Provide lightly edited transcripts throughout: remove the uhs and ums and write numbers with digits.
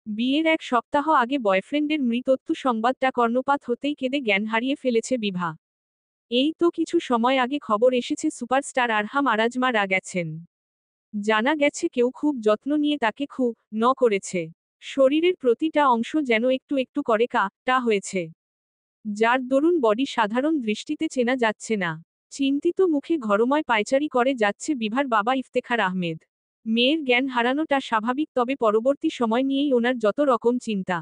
বিয়ের এক সপ্তাহ আগে বয়ফ্রেন্ডের মৃত্যু সংবাদটা কর্ণপাত হতেই কেঁদে জ্ঞান হারিয়ে ফেলেছে বিভা। এই তো কিছু সময় আগে খবর এসেছে সুপারস্টার আরহাম আরাজ মারা গেছেন। জানা গেছে কেউ খুব যত্ন নিয়ে তাকে খুব করেছে। শরীরের প্রতিটা অংশ যেন একটু একটু করে কাটা হয়েছে, যার দরুন বডি সাধারণ দৃষ্টিতে চেনা যাচ্ছে না। চিন্তিত মুখে ঘরময় পায়চারি করে যাচ্ছে বিভার বাবা ইফতেখার আহমেদ। মেয়ের জ্ঞান হারানোটা স্বাভাবিক, তবে পরবর্তী সময় নিয়েই ওনার যত রকম চিন্তা।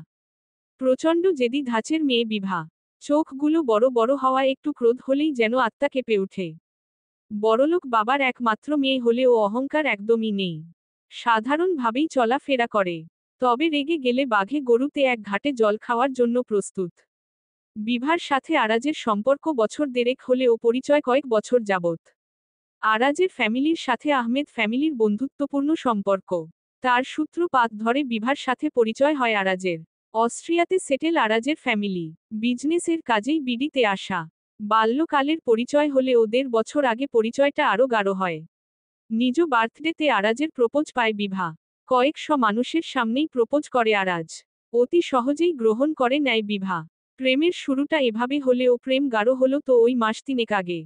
প্রচণ্ড জেদি ধাঁচের মেয়ে বিভা। চোখগুলো বড় বড় হওয়ায় একটু ক্রোধ হলেই যেন আত্মা কেঁপে ওঠে। বড়লোক বাবার একমাত্র মেয়ে হলেও অহংকার একদমই নেই। সাধারণভাবেই চলাফেরা করে, তবে রেগে গেলে বাঘে গরুতে এক ঘাটে জল খাওয়ার জন্য প্রস্তুত। বিভার সাথে আরাজের সম্পর্ক বছর দেড়েক হলেও পরিচয় কয়েক বছর যাবত। আরাজের ফ্যামিলির সাথে আহমেদ ফ্যামিলির বন্ধুত্বপূর্ণ সম্পর্ক। তার সূত্রপাত ধরে বিভার সাথে পরিচয় হয় আরাজের। অস্ট্রিয়াতে সেটেল আরাজের ফ্যামিলি, বিজনেসের কাজেই বিডিতে আসা। বাল্যকালের পরিচয় হলে ওদের বছর আগে পরিচয়টা আরও গাঢ় হয়। নিজ বার্থডেতে আরাজের প্রপোজ পায় বিভা। কয়েকশো মানুষের সামনেই প্রপোজ করে আরাজ। অতি সহজেই গ্রহণ করে নেয় বিভা। প্রেমের শুরুটা এভাবে হলেও প্রেম গাঢ় হলো তো ওই মাস তিনেক আগে।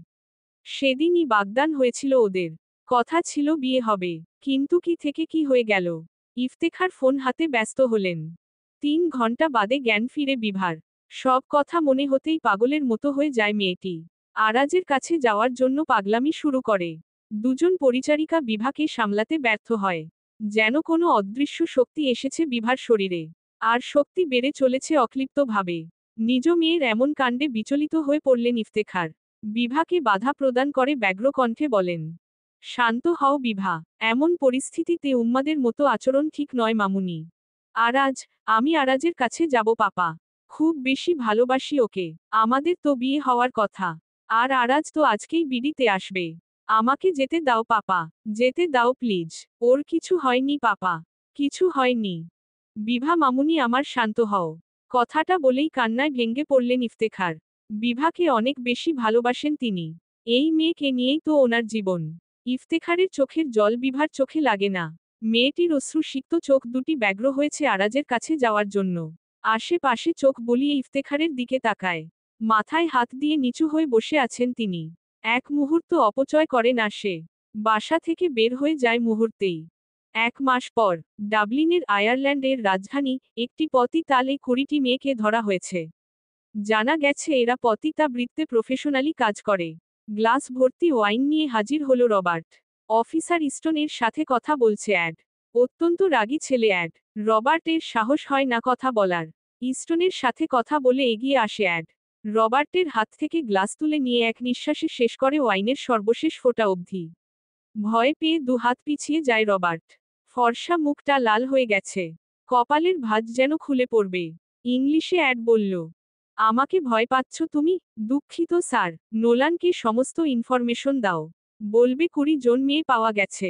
সেদিনই বাগদান হয়েছিল ওদের। কথা ছিল বিয়ে হবে, কিন্তু কি থেকে কি হয়ে গেল। ইফতেখার ফোন হাতে ব্যস্ত হলেন। 3 ঘন্টা বাদে জ্ঞান ফিরে বিভার। সব কথা মনে হতেই পাগলের মতো হয়ে যায় মেয়েটি। আরাজের কাছে যাওয়ার জন্য পাগলামি শুরু করে। দুজন পরিচারিকা বিভাকে সামলাতে ব্যর্থ হয়। যেন কোনো অদৃশ্য শক্তি এসেছে বিভার শরীরে, আর শক্তি বেড়ে চলেছে অক্লিপ্তভাবে। নিজ মেয়ের এমন কাণ্ডে বিচলিত হয়ে পড়লেন ইফতেখার। বিভাকে বাধা প্রদান করে ব্যগ্র কণ্ঠে বলেন, শান্ত হও বিভা, এমন পরিস্থিতিতে উম্মাদের মতো আচরণ ঠিক নয় মামুনি। আরাজ, আমি আরাজের কাছে যাব পাপা। খুব বেশি ভালোবাসি ওকে। আমাদের তো বিয়ে হওয়ার কথা। আর আরাজ তো আজকেই বিডিতে আসবে। আমাকে যেতে দাও পাপা, যেতে দাও প্লিজ। ওর কিছু হয়নি পাপা, কিছু হয়নি। বিভা মামুনি আমার, শান্ত হও। কথাটা বলেই কান্নায় ভেঙে পড়লেন ইফতেখার। বিভাকে অনেক বেশি ভালোবাসেন তিনি। এই মেয়েকে নিয়েই তো ওনার জীবন। ইফতেখারের চোখের জল বিভার চোখে লাগে না। মেয়েটির অশ্রুসিক্ত চোখ দুটি ব্যগ্র হয়েছে আরাজের কাছে যাওয়ার জন্য। আশেপাশে চোখ বুলিয়ে ইফতেখারের দিকে তাকায়। মাথায় হাত দিয়ে নিচু হয়ে বসে আছেন তিনি। এক মুহূর্ত অপচয় করে না সে। বাসা থেকে বের হয়ে যায় মুহূর্তেই। 1 মাস পর ডাবলিনের আয়ারল্যান্ডের রাজধানী একটি পতিতালে 20টি মেয়েকে ধরা হয়েছে। জানা গেছে এরা পতিতাবৃত্তে প্রফেশনালি কাজ করে। গ্লাস ভর্তি ওয়াইন নিয়ে হাজির হলো রবার্ট। অফিসার ইস্টনের সাথে কথা বলছে অ্যাড। অত্যন্ত রাগী ছেলে অ্যাড। রবার্টের সাহস হয় না কথা বলার। ইস্টনের সাথে কথা বলে এগিয়ে আসে অ্যাড। রবার্টের হাত থেকে গ্লাস তুলে নিয়ে এক নিঃশ্বাসে শেষ করে ওয়াইনের সর্বশেষ ফোঁটা অবধি। ভয় পেয়ে 2 হাত পিছিয়ে যায় রবার্ট। ফর্সা মুখটা লাল হয়ে গেছে। কপালের ভাঁজ যেন খুলে পড়বে। ইংলিশে অ্যাড বলল, আমাকে ভয় পাচ্ছ তুমি? দুঃখিত স্যার, নোলানকে সমস্ত ইনফরমেশন দাও। বলবে 20 জন মেয়ে পাওয়া গেছে।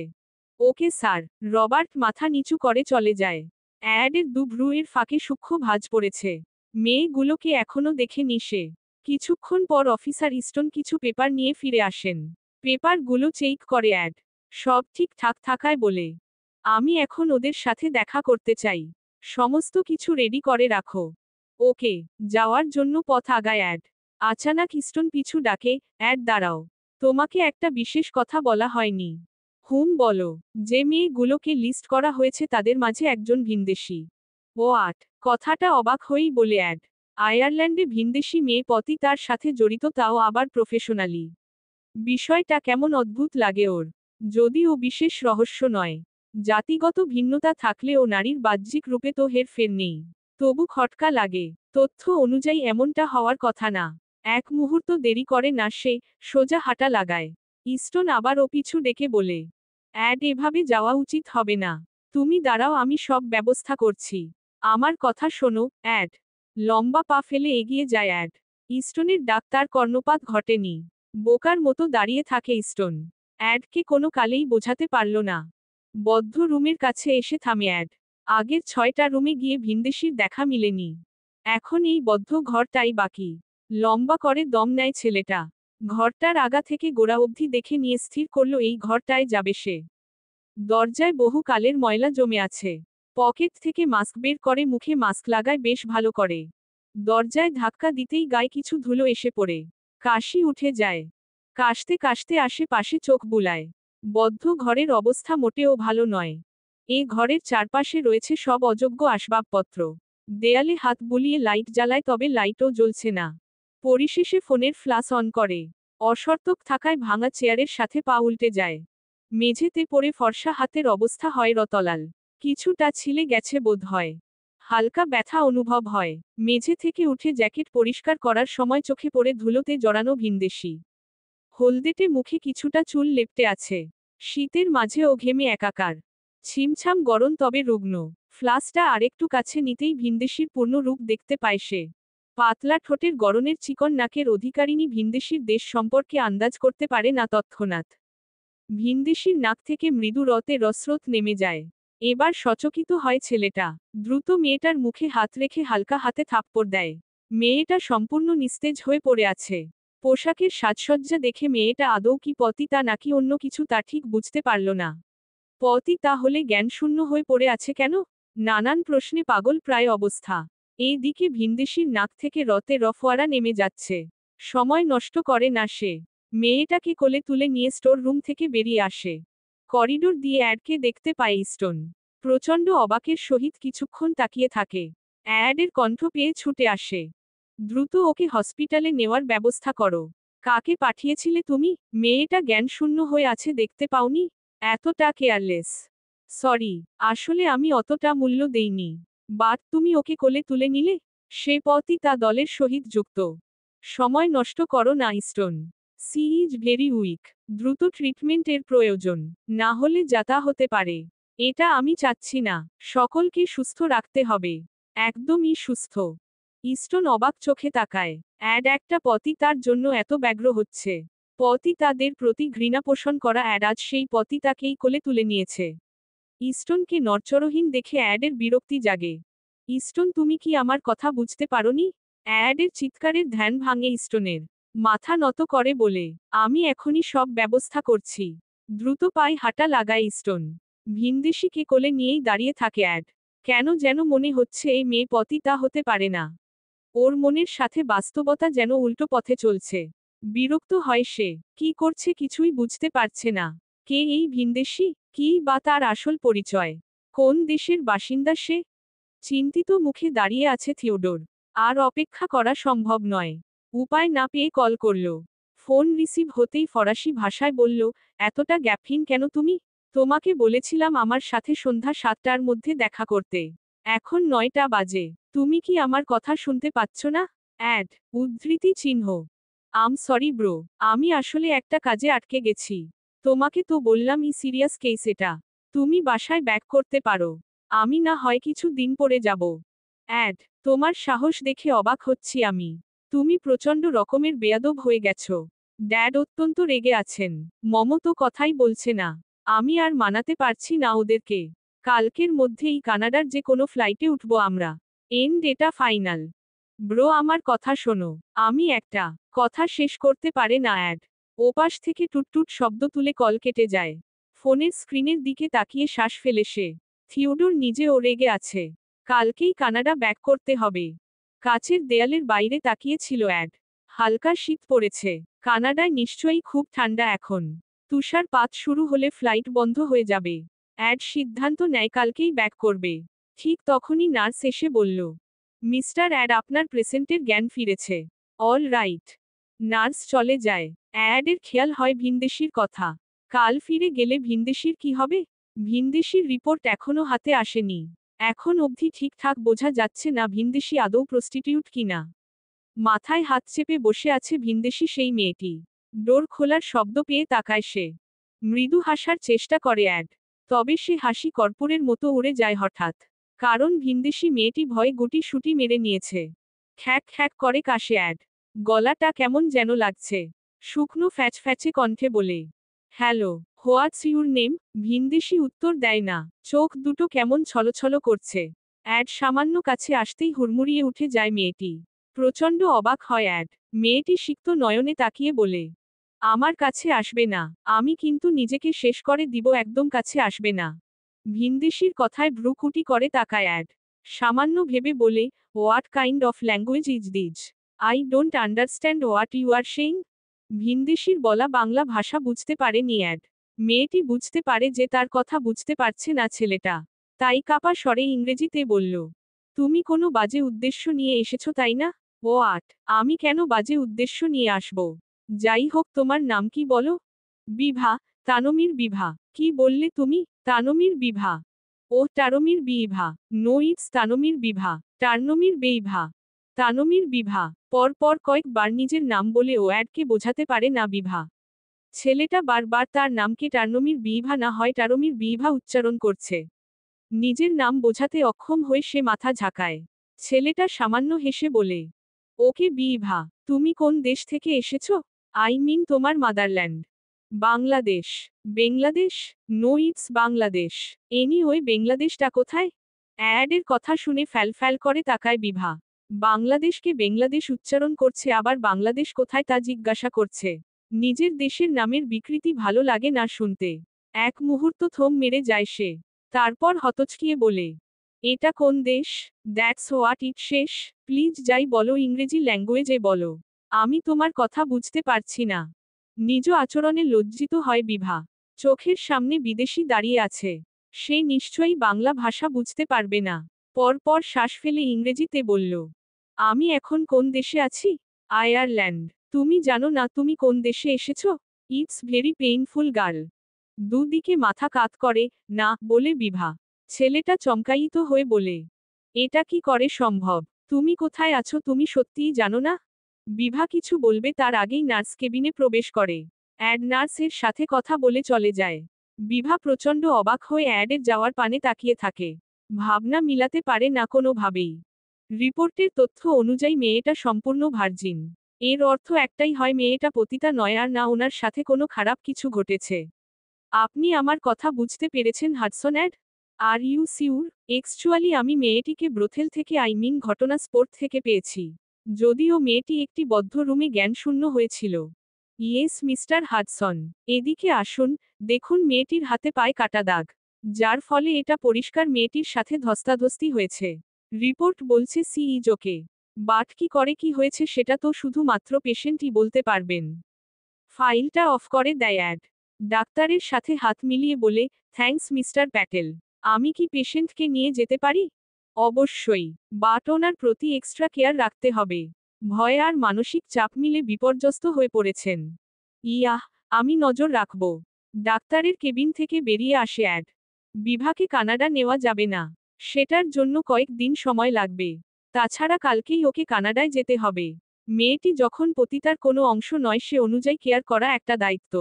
Okay sir. রবার্ট মাথা নিচু করে চলে যায়। অ্যাডের ভ্রুয়ের ফাঁকে সূক্ষ্ম ভাঁজ পড়েছে। মেয়েগুলোকে এখনো দেখেনি সে। কিছুক্ষণ পর অফিসার ইস্টন কিছু পেপার নিয়ে ফিরে আসেন। পেপারগুলো চেক করে অ্যাড। সব ঠিকঠাক থাকায় বলে, আমি এখন ওদের সাথে দেখা করতে চাই। সমস্ত কিছু রেডি করে রাখো। ওকে। যাওয়ার জন্য পথ আগায় অ্যাড। আচানাক ইস্টন পিছু ডাকে, অ্যাড দাঁড়াও। তোমাকে একটা বিশেষ কথা বলা হয়নি। হুম বলো। যে মেয়েগুলোকে লিস্ট করা হয়েছে তাদের মাঝে একজন ভিনদেশী। ও আট। কথাটা অবাক হয়েই বলে অ্যাড। আয়ারল্যান্ডে ভিনদেশী মেয়ে পতি তার সাথে জড়িত, তাও আবার প্রফেশনালি। বিষয়টা কেমন অদ্ভুত লাগে ওর। যদিও বিশেষ রহস্য নয়। জাতিগত ভিন্নতা থাকলেও নারীর বাহ্যিক রূপে তো হেরফের নেই। তবু খটকা লাগে। তথ্য অনুযায়ী এমনটা হওয়ার কথা না। এক মুহূর্ত দেরি করে না সে, সোজা হাঁটা লাগায়। ইস্টন আবার ও পিছু ডেকে বলে, অ্যাড এভাবে যাওয়া উচিত হবে না। তুমি দাঁড়াও, আমি সব ব্যবস্থা করছি। আমার কথা শোনো অ্যাড। লম্বা পা ফেলে এগিয়ে যায় অ্যাড। ইস্টনের ডাক তার কর্ণপাত ঘটেনি। বোকার মতো দাঁড়িয়ে থাকে ইস্টন। অ্যাডকে কোনো কালেই বোঝাতে পারল না। বদ্ধ রুমের কাছে এসে থামে অ্যাড। আগের 6টা রুমে গিয়ে ভিনদেশীর দেখা মিলেনি। এখন এই বদ্ধ ঘরটাই বাকি। লম্বা করে দম নেয় ছেলেটা। ঘরটার আগা থেকে গোড়া অবধি দেখে নিয়ে স্থির করল এই ঘরটায় যাবে সে। দরজায় বহু কালের ময়লা জমে আছে। পকেট থেকে মাস্ক বের করে মুখে মাস্ক লাগায় বেশ ভালো করে। দরজায় ধাক্কা দিতেই গায়ে কিছু ধুলো এসে পড়ে। কাশি উঠে যায়। কাশতে কাশতে আশেপাশে চোখ বুলায়। বদ্ধ ঘরের অবস্থা মোটেও ভালো নয়। এ ঘরের চারপাশে রয়েছে সব অযোগ্য আসবাবপত্র। দেয়ালে হাত বুলিয়ে লাইট জ্বালায়, তবে লাইটও জ্বলছে না। পরিশেষে ফোনের ফ্ল্যাশ অন করে। অসতর্ক থাকায় ভাঙা চেয়ারের সাথে পা উল্টে যায়। মেঝেতে পড়ে ফর্সা হাতের অবস্থা হয় রতলাল। কিছুটা ছিলে গেছে বোধ হয়। হালকা ব্যথা অনুভব হয়। মেঝে থেকে উঠে জ্যাকেট পরিষ্কার করার সময় চোখে পড়ে ধুলোতে জড়ানো ভিনদেশি। হলদেটে মুখে কিছুটা চুল লেপ্টে আছে। শীতের মাঝেও ঘেমে একাকার। ছিমছাম গরম তবে রুগ্ন। ফ্লাসটা আরেকটু কাছে নিতেই ভিনদেশির পূর্ণ রূপ দেখতে পায় সে। পাতলা ঠোঁটের গড়নের চিকন নাকের অধিকারিণী ভিনদেশির দেশ সম্পর্কে আন্দাজ করতে পারে না তৎক্ষণাৎ। ভিনদেশির নাক থেকে মৃদু রতে রসস্রোত নেমে যায়। এবার সচকিত হয় ছেলেটা। দ্রুত মেয়েটার মুখে হাত রেখে হালকা হাতে থাপ্পড় দেয়। মেয়েটা সম্পূর্ণ নিস্তেজ হয়ে পড়ে আছে। পোশাকের সাজসজ্জা দেখে মেয়েটা আদৌ কি পতিতা নাকি অন্য কিছু তা ঠিক বুঝতে পারল না। পতিতা হলে জ্ঞানশূন্য হয়ে পড়ে আছে কেন? নানান প্রশ্নে পাগল প্রায় অবস্থা। এই দিকে ভিনদেশির নাক থেকে রতে রফওয়ারা নেমে যাচ্ছে। সময় নষ্ট করে না সে। মেয়েটাকে কোলে তুলে নিয়ে স্টোর রুম থেকে বেরিয়ে আসে। করিডোর দিয়ে অ্যাডকে দেখতে পায় ইস্টন। প্রচণ্ড অবাকের সহিত কিছুক্ষণ তাকিয়ে থাকে। অ্যাডের কণ্ঠ পেয়ে ছুটে আসে। দ্রুত ওকে হসপিটালে নেওয়ার ব্যবস্থা করো। কাকে পাঠিয়েছিলে তুমি? মেয়েটা জ্ঞানশূন্য হয়ে আছে দেখতে পাওনি? এতটা কেয়ারলেস। সরি, আসলে আমি অতটা মূল্য দেইনি। বাট তুমি ওকে কোলে তুলে নিলে? সে পথই তা দলের সহিত যুক্ত। সময় নষ্ট করো না Easton. She is very weak. দ্রুত ট্রিটমেন্টের প্রয়োজন। না হলে যাতা হতে পারে। এটা আমি চাচ্ছি না। সকলকে সুস্থ রাখতে হবে। একদমই সুস্থ। ইস্টন অবাক চোখে তাকায়। অ্যাড একটা পতি তার জন্য এত ব্যগ্র হচ্ছে। পতি তাদের প্রতি ঘৃণা পোষণ করা অ্যাড আজ সেই পতি তাকেই কোলে তুলে নিয়েছে। ইস্টনকে নড়চড়হীন দেখে অ্যাডের বিরক্তি জাগে। ইস্টন, তুমি কি আমার কথা বুঝতে পারোনি? অ্যাডের চিৎকারের ধ্যান ভাঙে ইস্টনের। মাথা নত করে বলে, আমি এখনই সব ব্যবস্থা করছি। দ্রুত পায়ে হাঁটা লাগায় ইস্টন। ভিনদেশিকে কোলে নিয়েই দাঁড়িয়ে থাকে অ্যাড। কেন যেন মনে হচ্ছে এই মেয়ে পতিতা হতে পারে না। ওর মনের সাথে বাস্তবতা যেন উল্টো পথে চলছে। বিরক্ত হয় সে। কি করছে কিছুই বুঝতে পারছে না। কে এই ভিনদেশি? কি বা তার আসল পরিচয়? কোন দেশের বাসিন্দা সে? চিন্তিত মুখে দাঁড়িয়ে আছে থিওডোর। আর অপেক্ষা করা সম্ভব নয়। উপায় না পেয়ে কল করল। ফোন রিসিভ হতেই ফরাসি ভাষায় বলল, এতটা গ্যাপহীন কেন তুমি? তোমাকে বলেছিলাম আমার সাথে সন্ধ্যা 7টার মধ্যে দেখা করতে। এখন 9টা বাজে। তুমি কি আমার কথা শুনতে পাচ্ছ না? অ্যাড উদ্ধৃতি চিহ্ন। আম সরি ব্রো, আমি আসলে একটা কাজে আটকে গেছি। তোমাকে তো বললাম সিরিয়াস কেস এটা। তুমি বাসায় ব্যাক করতে পারো। আমি না হয় কিছু দিন পরে যাব। অ্যাড তোমার সাহস দেখে অবাক হচ্ছি আমি। তুমি প্রচণ্ড রকমের বেয়াদব হয়ে গেছো। ড্যাড অত্যন্ত রেগে আছেন। মম তো কথাই বলছে না। আমি আর মানাতে পারছি না ওদেরকে। কালকের মধ্যেই কানাডার যে কোনো ফ্লাইটে উঠব আমরা। এন্ড এটা ফাইনাল। ব্রো আমার কথা শোনো। আমি একটা কথা শেষ করতে পারে না অ্যাড। ওপাশ থেকে টুটটুট শব্দ তুলে কল কেটে যায়। ফোনের স্ক্রিনের দিকে তাকিয়ে শ্বাস ফেলে সে। থিওডোর নিজেও রেগে আছে। কালকেই কানাডা ব্যাক করতে হবে। কাচের দেয়ালের বাইরে তাকিয়ে ছিল অ্যাড। হালকা শীত পড়েছে। কানাডায় নিশ্চয়ই খুব ঠান্ডা এখন। তুষারপাত শুরু হলে ফ্লাইট বন্ধ হয়ে যাবে। অ্যাড সিদ্ধান্ত নেয় কালকেই ব্যাক করবে। ঠিক তখনই নার্স এসে বলল, মিস্টার অ্যাড আপনার পেশেন্টের জ্ঞান ফিরেছে। All right. নার্স চলে যায়। অ্যাডের খেয়াল হয় ভিনদেশির কথা। কাল ফিরে গেলে ভিনদেশির কি হবে? ভিনদেশির রিপোর্ট এখনও হাতে আসেনি। এখন অবধি ঠিকঠাক বোঝা যাচ্ছে না ভিনদেশি আদৌ প্রস্টিটিউট কিনা। মাথায় হাত চেপে বসে আছে ভিনদেশি সেই মেয়েটি। ডোর খোলার শব্দ পেয়ে তাকায় সে। মৃদু হাসার চেষ্টা করে অ্যাড। তবে সে হাসি কর্পূরের মতো উড়ে যায় হঠাৎ। কারণ ভিনদেশি মেয়েটি ভয়ে গুটি সুটি মেরে নিয়েছে। খ্যাক খ্যাক করে কাশে অ্যাড। গলাটা কেমন যেন লাগছে। শুকনো ফ্যাচফ্যাচে কণ্ঠে বলে, হ্যালো, হোয়াটস ইউর নেম? ভিনদেশি উত্তর দেয় না। চোখ দুটো কেমন ছলছল করছে। অ্যাড সামান্য কাছে আসতেই হুড়মুড়িয়ে উঠে যায় মেয়েটি। প্রচণ্ড অবাক হয় অ্যাড। মেয়েটি সিক্ত নয়নে তাকিয়ে বলে, আমার কাছে আসবে না। আমি কিন্তু নিজেকে শেষ করে দিব, একদম কাছে আসবে না। ভিনদেশীর কথায় ভ্রুকুটি করে তাকায় অ্যাড। সামান্য ভেবে বলে, what kind of language is this? I don't understand what you are saying. ভিনদেশীর বলা বাংলা ভাষা বুঝতে পারেনি অ্যাড। মেয়েটি বুঝতে পারে যে তার কথা বুঝতে পারছে না ছেলেটা। তাই কাপা স্বরে ইংরেজিতে বলল, তুমি কোনো বাজে উদ্দেশ্য নিয়ে এসেছো তাই না? ও আট, আমি কেন বাজে উদ্দেশ্য নিয়ে আসব? যাই হোক তোমার নাম কি বলো? বিভা, তানমির বিভা। কি বললে তুমি? তানমির বিভা। ও টারমির বিভা। নো ইটস তানমির বিভা। টার্নমির বেইভা। তানমির বিভা। পর পর কয়েকবার নিজের নাম বলে ও অ্যাডকে বোঝাতে পারে না বিভা। ছেলেটা বারবার তার নামকে টার্নমির বিভা না হয় টারমির বিভা উচ্চারণ করছে। নিজের নাম বোঝাতে অক্ষম হয়ে সে মাথা ঝাঁকায়। ছেলেটা সামান্য হেসে বলে, ওকে বিভা, তুমি কোন দেশ থেকে এসেছো? আই মিন তোমার motherland. Bangladesh. Bangladesh? No it's Bangladesh. Anyway বেংলাদেশটা কোথায়? অ্যাডের কথা শুনে ফ্যাল করে তাকায় বিভা। বাংলাদেশকে বেংলাদেশ উচ্চারণ করছে আবার বাংলাদেশ কোথায় তা জিজ্ঞাসা করছে। নিজের দেশের নামের বিকৃতি ভালো লাগে না শুনতে। এক মুহূর্ত থম মেরে যায় সে। তারপর হতচকিয়ে বলে, এটা কোন দেশ? দ্যাটস হোয়াট ইট শেষ। প্লিজ যাই বলো ইংরেজি ল্যাঙ্গুয়েজে বলো। আমি তোমার কথা বুঝতে পারছি না। নিজ আচরণে লজ্জিত হয় বিভা। চোখের সামনে বিদেশি দাঁড়িয়ে আছে। সে নিশ্চয়ই বাংলা ভাষা বুঝতে পারবে না। পরপর শ্বাস ফেলে ইংরেজিতে বলল, আমি এখন কোন দেশে আছি? আয়ারল্যান্ড। তুমি জানো না তুমি কোন দেশে এসেছো? It's very painful girl. দুদিকে মাথা কাত করে, না, বলে বিভা। ছেলেটা চমকায়িত হয়ে বলে, এটা কি করে সম্ভব? তুমি কোথায় আছো তুমি সত্যিই জানো না? বিভা কিছু বলবে তার আগেই নার্স কেবিনে প্রবেশ করে। অ্যাড নার্সের সাথে কথা বলে চলে যায়। বিভা প্রচণ্ড অবাক হয়ে অ্যাডের যাওয়ার পানে তাকিয়ে থাকে। ভাবনা মিলাতে পারে না কোনোভাবেই। রিপোর্টের তথ্য অনুযায়ী মেয়েটা সম্পূর্ণ ভার্জিন। এর অর্থ একটাই, হয় মেয়েটা পতিতা নয় আর না ওনার সাথে কোনো খারাপ কিছু ঘটেছে। আপনি আমার কথা বুঝতে পেরেছেন Hudson Ed? Are you sure? Actually আমি মেয়েটিকে ব্রোথেল থেকে আই মিন ঘটনা স্পোর্ট থেকে পেয়েছি। যদিও মেয়েটি একটি বদ্ধ রুমে জ্ঞানশূন্য হয়েছিল। Yes mister Hudson. এদিকে আসুন, দেখুন মেয়েটির হাতে পায়ে কাটা দাগ। যার ফলে এটা পরিষ্কার মেয়েটির সাথে ধস্তাধস্তি হয়েছে। রিপোর্ট বলছে সিইজোকে। বাট কি করে কি হয়েছে সেটা তো শুধুমাত্র পেশেন্টই বলতে পারবেন। ফাইলটা অফ করে দেয় অ্যাড। ডাক্তারের সাথে হাত মিলিয়ে বলে, থ্যাঙ্কস মিস্টার প্যাটেল। আমি কি পেশেন্টকে নিয়ে যেতে পারি? অবশ্যই। বাট ওনার প্রতি এক্সট্রা কেয়ার রাখতে হবে। ভয় আর মানসিক চাপ মিলে বিপর্যস্ত হয়ে পড়েছেন। ইয়াহ, আমি নজর রাখব। ডাক্তারের কেবিন থেকে বেরিয়ে আসে অ্যাড। বিভাকে কানাডা নেওয়া যাবে না। সেটার জন্য কয়েকদিন সময় লাগবে। তাছাড়া কালকেই ওকে কানাডায় যেতে হবে। মেয়েটি যখন পতিতার কোনো অংশ নয় সে অনুযায়ী কেয়ার করা একটা দায়িত্ব।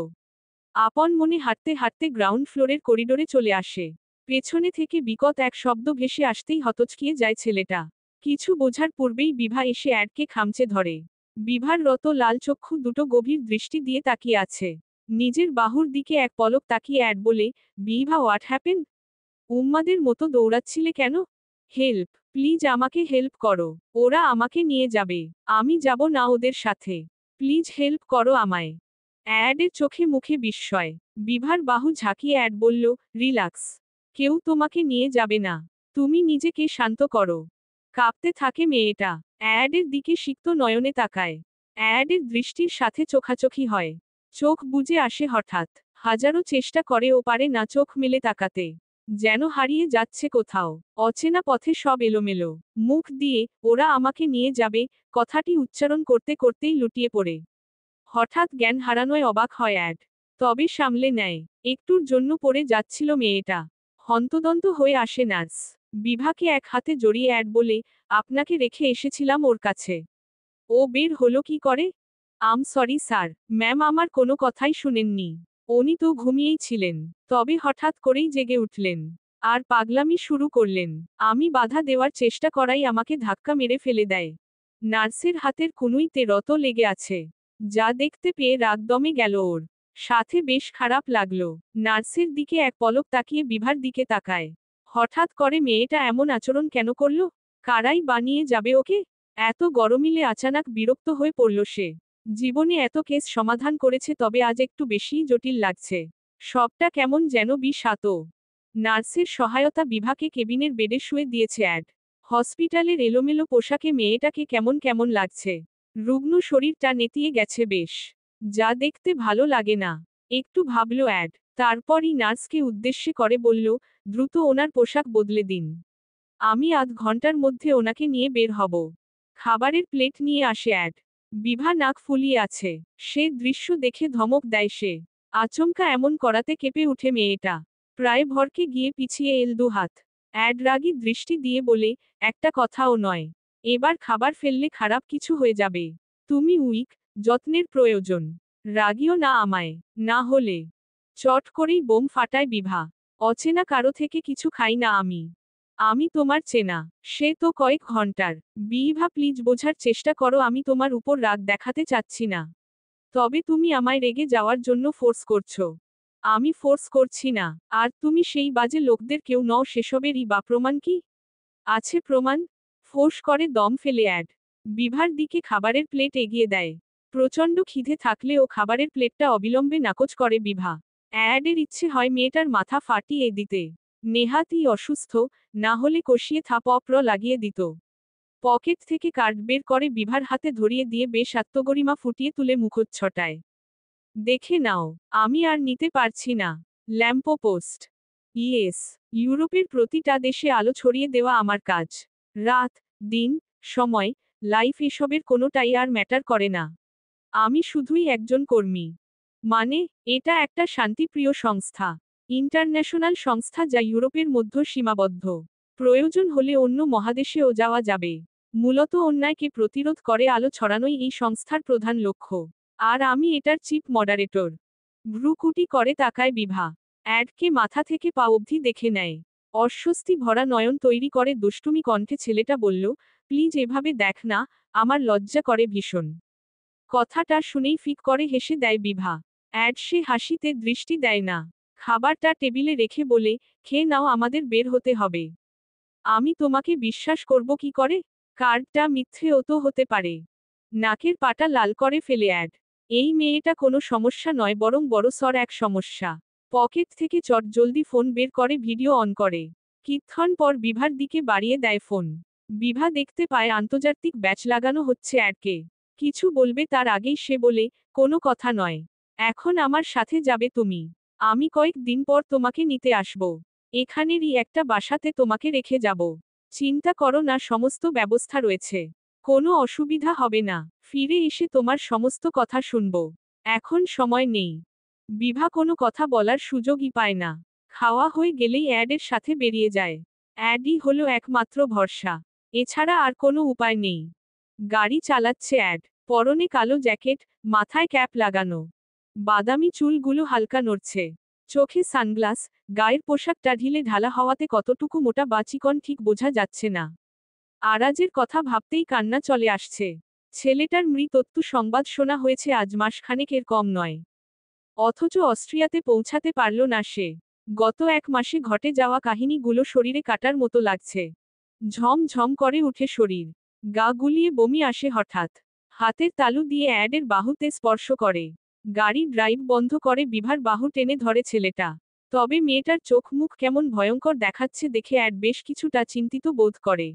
আপন মনে হাঁটতে হাঁটতে গ্রাউন্ড ফ্লোরের করিডোরে চলে আসে। পেছনে থেকে বিকট এক শব্দ ভেসে আসতেই হতচকিয়ে যায় ছেলেটা। কিছু বোঝার পূর্বেই বিভা এসে অ্যাডকে খামচে ধরে। বিভার রত লাল চক্ষু দুটো গভীর দৃষ্টি দিয়ে তাকিয়ে আছে। নিজের বাহুর দিকে এক পলক তাকিয়ে অ্যাড বলে, বিভা হোয়াট হ্যাপেন? উম্মাদের মতো দৌড়াচ্ছিলে কেন? হেল্প, প্লিজ আমাকে হেল্প করো। ওরা আমাকে নিয়ে যাবে। আমি যাব না ওদের সাথে। প্লিজ হেল্প করো আমায়। অ্যাডের চোখে মুখে বিস্ময়। বিভার বাহু ঝাঁকিয়ে অ্যাড বলল, রিল্যাক্স। কেউ তোমাকে নিয়ে যাবে না। তুমি নিজেকে শান্ত করো। কাঁপতে থাকে মেয়েটা। অ্যাডের দিকে সিক্ত নয়নে তাকায়। অ্যাডের দৃষ্টির সাথে চোখাচোখি হয়। চোখ বুজে আসে হঠাৎ। হাজারো চেষ্টা করে ও পারে না চোখ মেলে তাকাতে। যেন হারিয়ে যাচ্ছে কোথাও। অচেনা পথে সব এলোমেলো। মুখ দিয়ে, ওরা আমাকে নিয়ে যাবে, কথাটি উচ্চারণ করতে করতেই লুটিয়ে পড়ে। হঠাৎ জ্ঞান হারানোয় অবাক হয় অ্যাড। তবে সামলে নেয়। একটুর জন্য পড়ে যাচ্ছিল মেয়েটা। হন্তদন্ত হয়ে আসে নার্স। বিভাকে এক হাতে জড়িয়ে অ্যাড বলে, আপনাকে রেখে এসেছিলাম ওর কাছে। ও বের হলো কি করে? আম সরি স্যার, ম্যাম আমার কোনো কথাই শুনেননি। উনি তো ঘুমিয়েই ছিলেন। তবে হঠাৎ করেই জেগে উঠলেন। আর পাগলামি শুরু করলেন। আমি বাধা দেওয়ার চেষ্টা করাই আমাকে ধাক্কা মেরে ফেলে দেয়। নার্সের হাতের কনুইতে রত লেগে আছে। যা দেখতে পেয়ে রাগ দমে গেল ওর। সাথে বেশ খারাপ লাগলো। নার্সের দিকে এক পলক তাকিয়ে বিভার দিকে তাকায়। হঠাৎ করে মেয়েটা এমন আচরণ কেন করল? কারাই বানিয়ে যাবে ওকে? এত গরমিলে আচানক বিরক্ত হয়ে পড়ল সে। জীবনে এত কেস সমাধান করেছে তবে আজ একটু বেশিই জটিল লাগছে। সবটা কেমন যেন বিষাত। নার্সের সহায়তা বিভাকে কেবিনের বেডে শুয়ে দিয়েছে অ্যাড। হসপিটালের এলোমেলো পোশাকে মেয়েটাকে কেমন কেমন লাগছে। রুগ্ন শরীরটা নেতিয়ে গেছে বেশ। যা দেখতে ভালো লাগে না। একটু ভাবল অ্যাড। তারপরই নার্সকে উদ্দেশ্যে করে বলল, দ্রুত ওনার পোশাক বদলে দিন। আমি আধ ঘন্টার মধ্যে ওনাকে নিয়ে বের হব। খাবারের প্লেট নিয়ে আসে অ্যাড। বিভা নাক ফুলিয়ে আছে। সে দৃশ্য দেখে ধমক দেয় সে। আচমকা এমন করাতে কেঁপে উঠে মেয়েটা। প্রায় ভরকে গিয়ে পিছিয়ে এল দুহাত। অ্যাড রাগী দৃষ্টি দিয়ে বলে, একটা কথাও নয়। এবার খাবার ফেললে খারাপ কিছু হয়ে যাবে। তুমি উইক, যত্নের প্রয়োজন। রাগিও না আমায়, না হলে। চট করেই বোম ফাটায় বিভা। অচেনা কারো থেকে কিছু খাই না আমি। আমি তোমার চেনা। সে তো কয়েক ঘন্টার। বিভা প্লিজ বোঝার চেষ্টা করো, আমি তোমার উপর রাগ দেখাতে চাচ্ছি না। তবে তুমি আমায় রেগে যাওয়ার জন্য ফোর্স করছো। আমি ফোর্স করছি না। আর তুমি সেই বাজে লোকদের কেউ নও, সেসবেরই বা প্রমাণ কি? আছে প্রমাণ? ফোর্স করে দম ফেলে অ্যাড। বিভার দিকে খাবারের প্লেট এগিয়ে দেয়। প্রচণ্ড খিদে থাকলেও খাবারের প্লেটটা অবিলম্বে নাকচ করে বিভা। অ্যাডের ইচ্ছে হয় মেয়েটার মাথা ফাটিয়ে দিতে। নেহাতই অসুস্থ, না হলে কষিয়ে থাপড় লাগিয়ে দিত। পকেট থেকে কার্ড বের করে বিভার হাতে ধরিয়ে দিয়ে বেশ আত্মগরিমা ফুটিয়ে তুলে মুখোচ্ছটায়। দেখে নাও, আমি আর নিতে পারছি না। ল্যাম্পো পোস্ট। ইয়েস, ইউরোপের প্রতিটা দেশে আলো ছড়িয়ে দেওয়া আমার কাজ। রাত, দিন, সময়, লাইফ এসবের কোনোটাই আর ম্যাটার করে না। আমি শুধুই একজন কর্মী। মানে, এটা একটা শান্তিপ্রিয় সংস্থা। ইন্টারন্যাশনাল সংস্থা যা ইউরোপের মধ্যে সীমাবদ্ধ। প্রয়োজন হলে অন্য মহাদেশেও যাওয়া যাবে। মূলত অন্যায়কে প্রতিরোধ করে আলো ছড়ানোই এই সংস্থার প্রধান লক্ষ্য। আর আমি এটার চিফ মডারেটর। ভ্রুকুটি করে তাকায় বিভা। অ্যাডকে মাথা থেকে পা অবধি দেখে নেয়। অস্বস্তি ভরা নয়ন তৈরি করে দুষ্টুমি কণ্ঠে ছেলেটা বলল, প্লিজ এভাবে দেখ না, আমার লজ্জা করে ভীষণ। কথাটা শুনেই ফিক করে হেসে দেয় বিভা। অ্যাড সে হাসিতে দৃষ্টি দেয় না। খাবারটা টেবিলে রেখে বলে, খেয়ে নাও, আমাদের বের হতে হবে। আমি তোমাকে বিশ্বাস করব কি করে? কার্ডটা মিথ্যেও তো হতে পারে। নাকের পাটা লাল করে ফেলে অ্যাড। এই মেয়েটা কোনো সমস্যা নয়, বরং বড়সড় এক সমস্যা। পকেট থেকে চটজলদি ফোন বের করে ভিডিও অন করে। কিছুক্ষণ পর বিভার দিকে বাড়িয়ে দেয় ফোন। বিভা দেখতে পায় আন্তর্জাতিক ব্যাচ লাগানো হচ্ছে অ্যাডকে। কিছু বলবে তার আগেই সে বলে, কোনো কথা নয়। এখন আমার সাথে যাবে তুমি। আমি কয়েক দিন পর তোমাকে নিতে আসব। এখানেরই একটা বাসাতে তোমাকে রেখে যাব। চিন্তা করো না, সমস্ত ব্যবস্থা রয়েছে। কোনো অসুবিধা হবে না। ফিরে এসে তোমার সমস্ত কথা শুনব। এখন সময় নেই। বিভা কোনো কথা বলার সুযোগই পায় না। খাওয়া হয়ে গেলেই অ্যাডের সাথে বেরিয়ে যায়। অ্যাডই হলো একমাত্র ভরসা। এছাড়া আর কোনো উপায় নেই। গাড়ি চালাচ্ছে অ্যাড। পরনে কালো জ্যাকেট, মাথায় ক্যাপ লাগানো। বাদামি চুলগুলো হালকা নড়ছে। চোখে সানগ্লাস, গায়ের পোশাকটা ঢিলে ঢালা হওয়াতে কতটুকু মোটা বা চিকন ঠিক বোঝা যাচ্ছে না। আরাজের কথা ভাবতেই কান্না চলে আসছে। ছেলেটার মৃত্যু সংবাদ শোনা হয়েছে আজ মাসখানেকের কম নয়। অথচ অস্ট্রিয়াতে পৌঁছাতে পারল না সে। গত এক মাসে ঘটে যাওয়া কাহিনীগুলো শরীরে কাটার মতো লাগছে। ঝম ঝম করে উঠে শরীর। গা গুলিয়ে বমি আসে হঠাৎ। হাতের তালু দিয়ে অ্যাডের বাহুতে স্পর্শ করে। গাড়ি ড্রাইভ বন্ধ করে বিভার বাহু টেনে ধরে ছেলেটা। তবে মেয়েটার চোখ মুখ কেমন ভয়ঙ্কর দেখাচ্ছে দেখে অ্যাড বেশ কিছুটা চিন্তিত বোধ করে।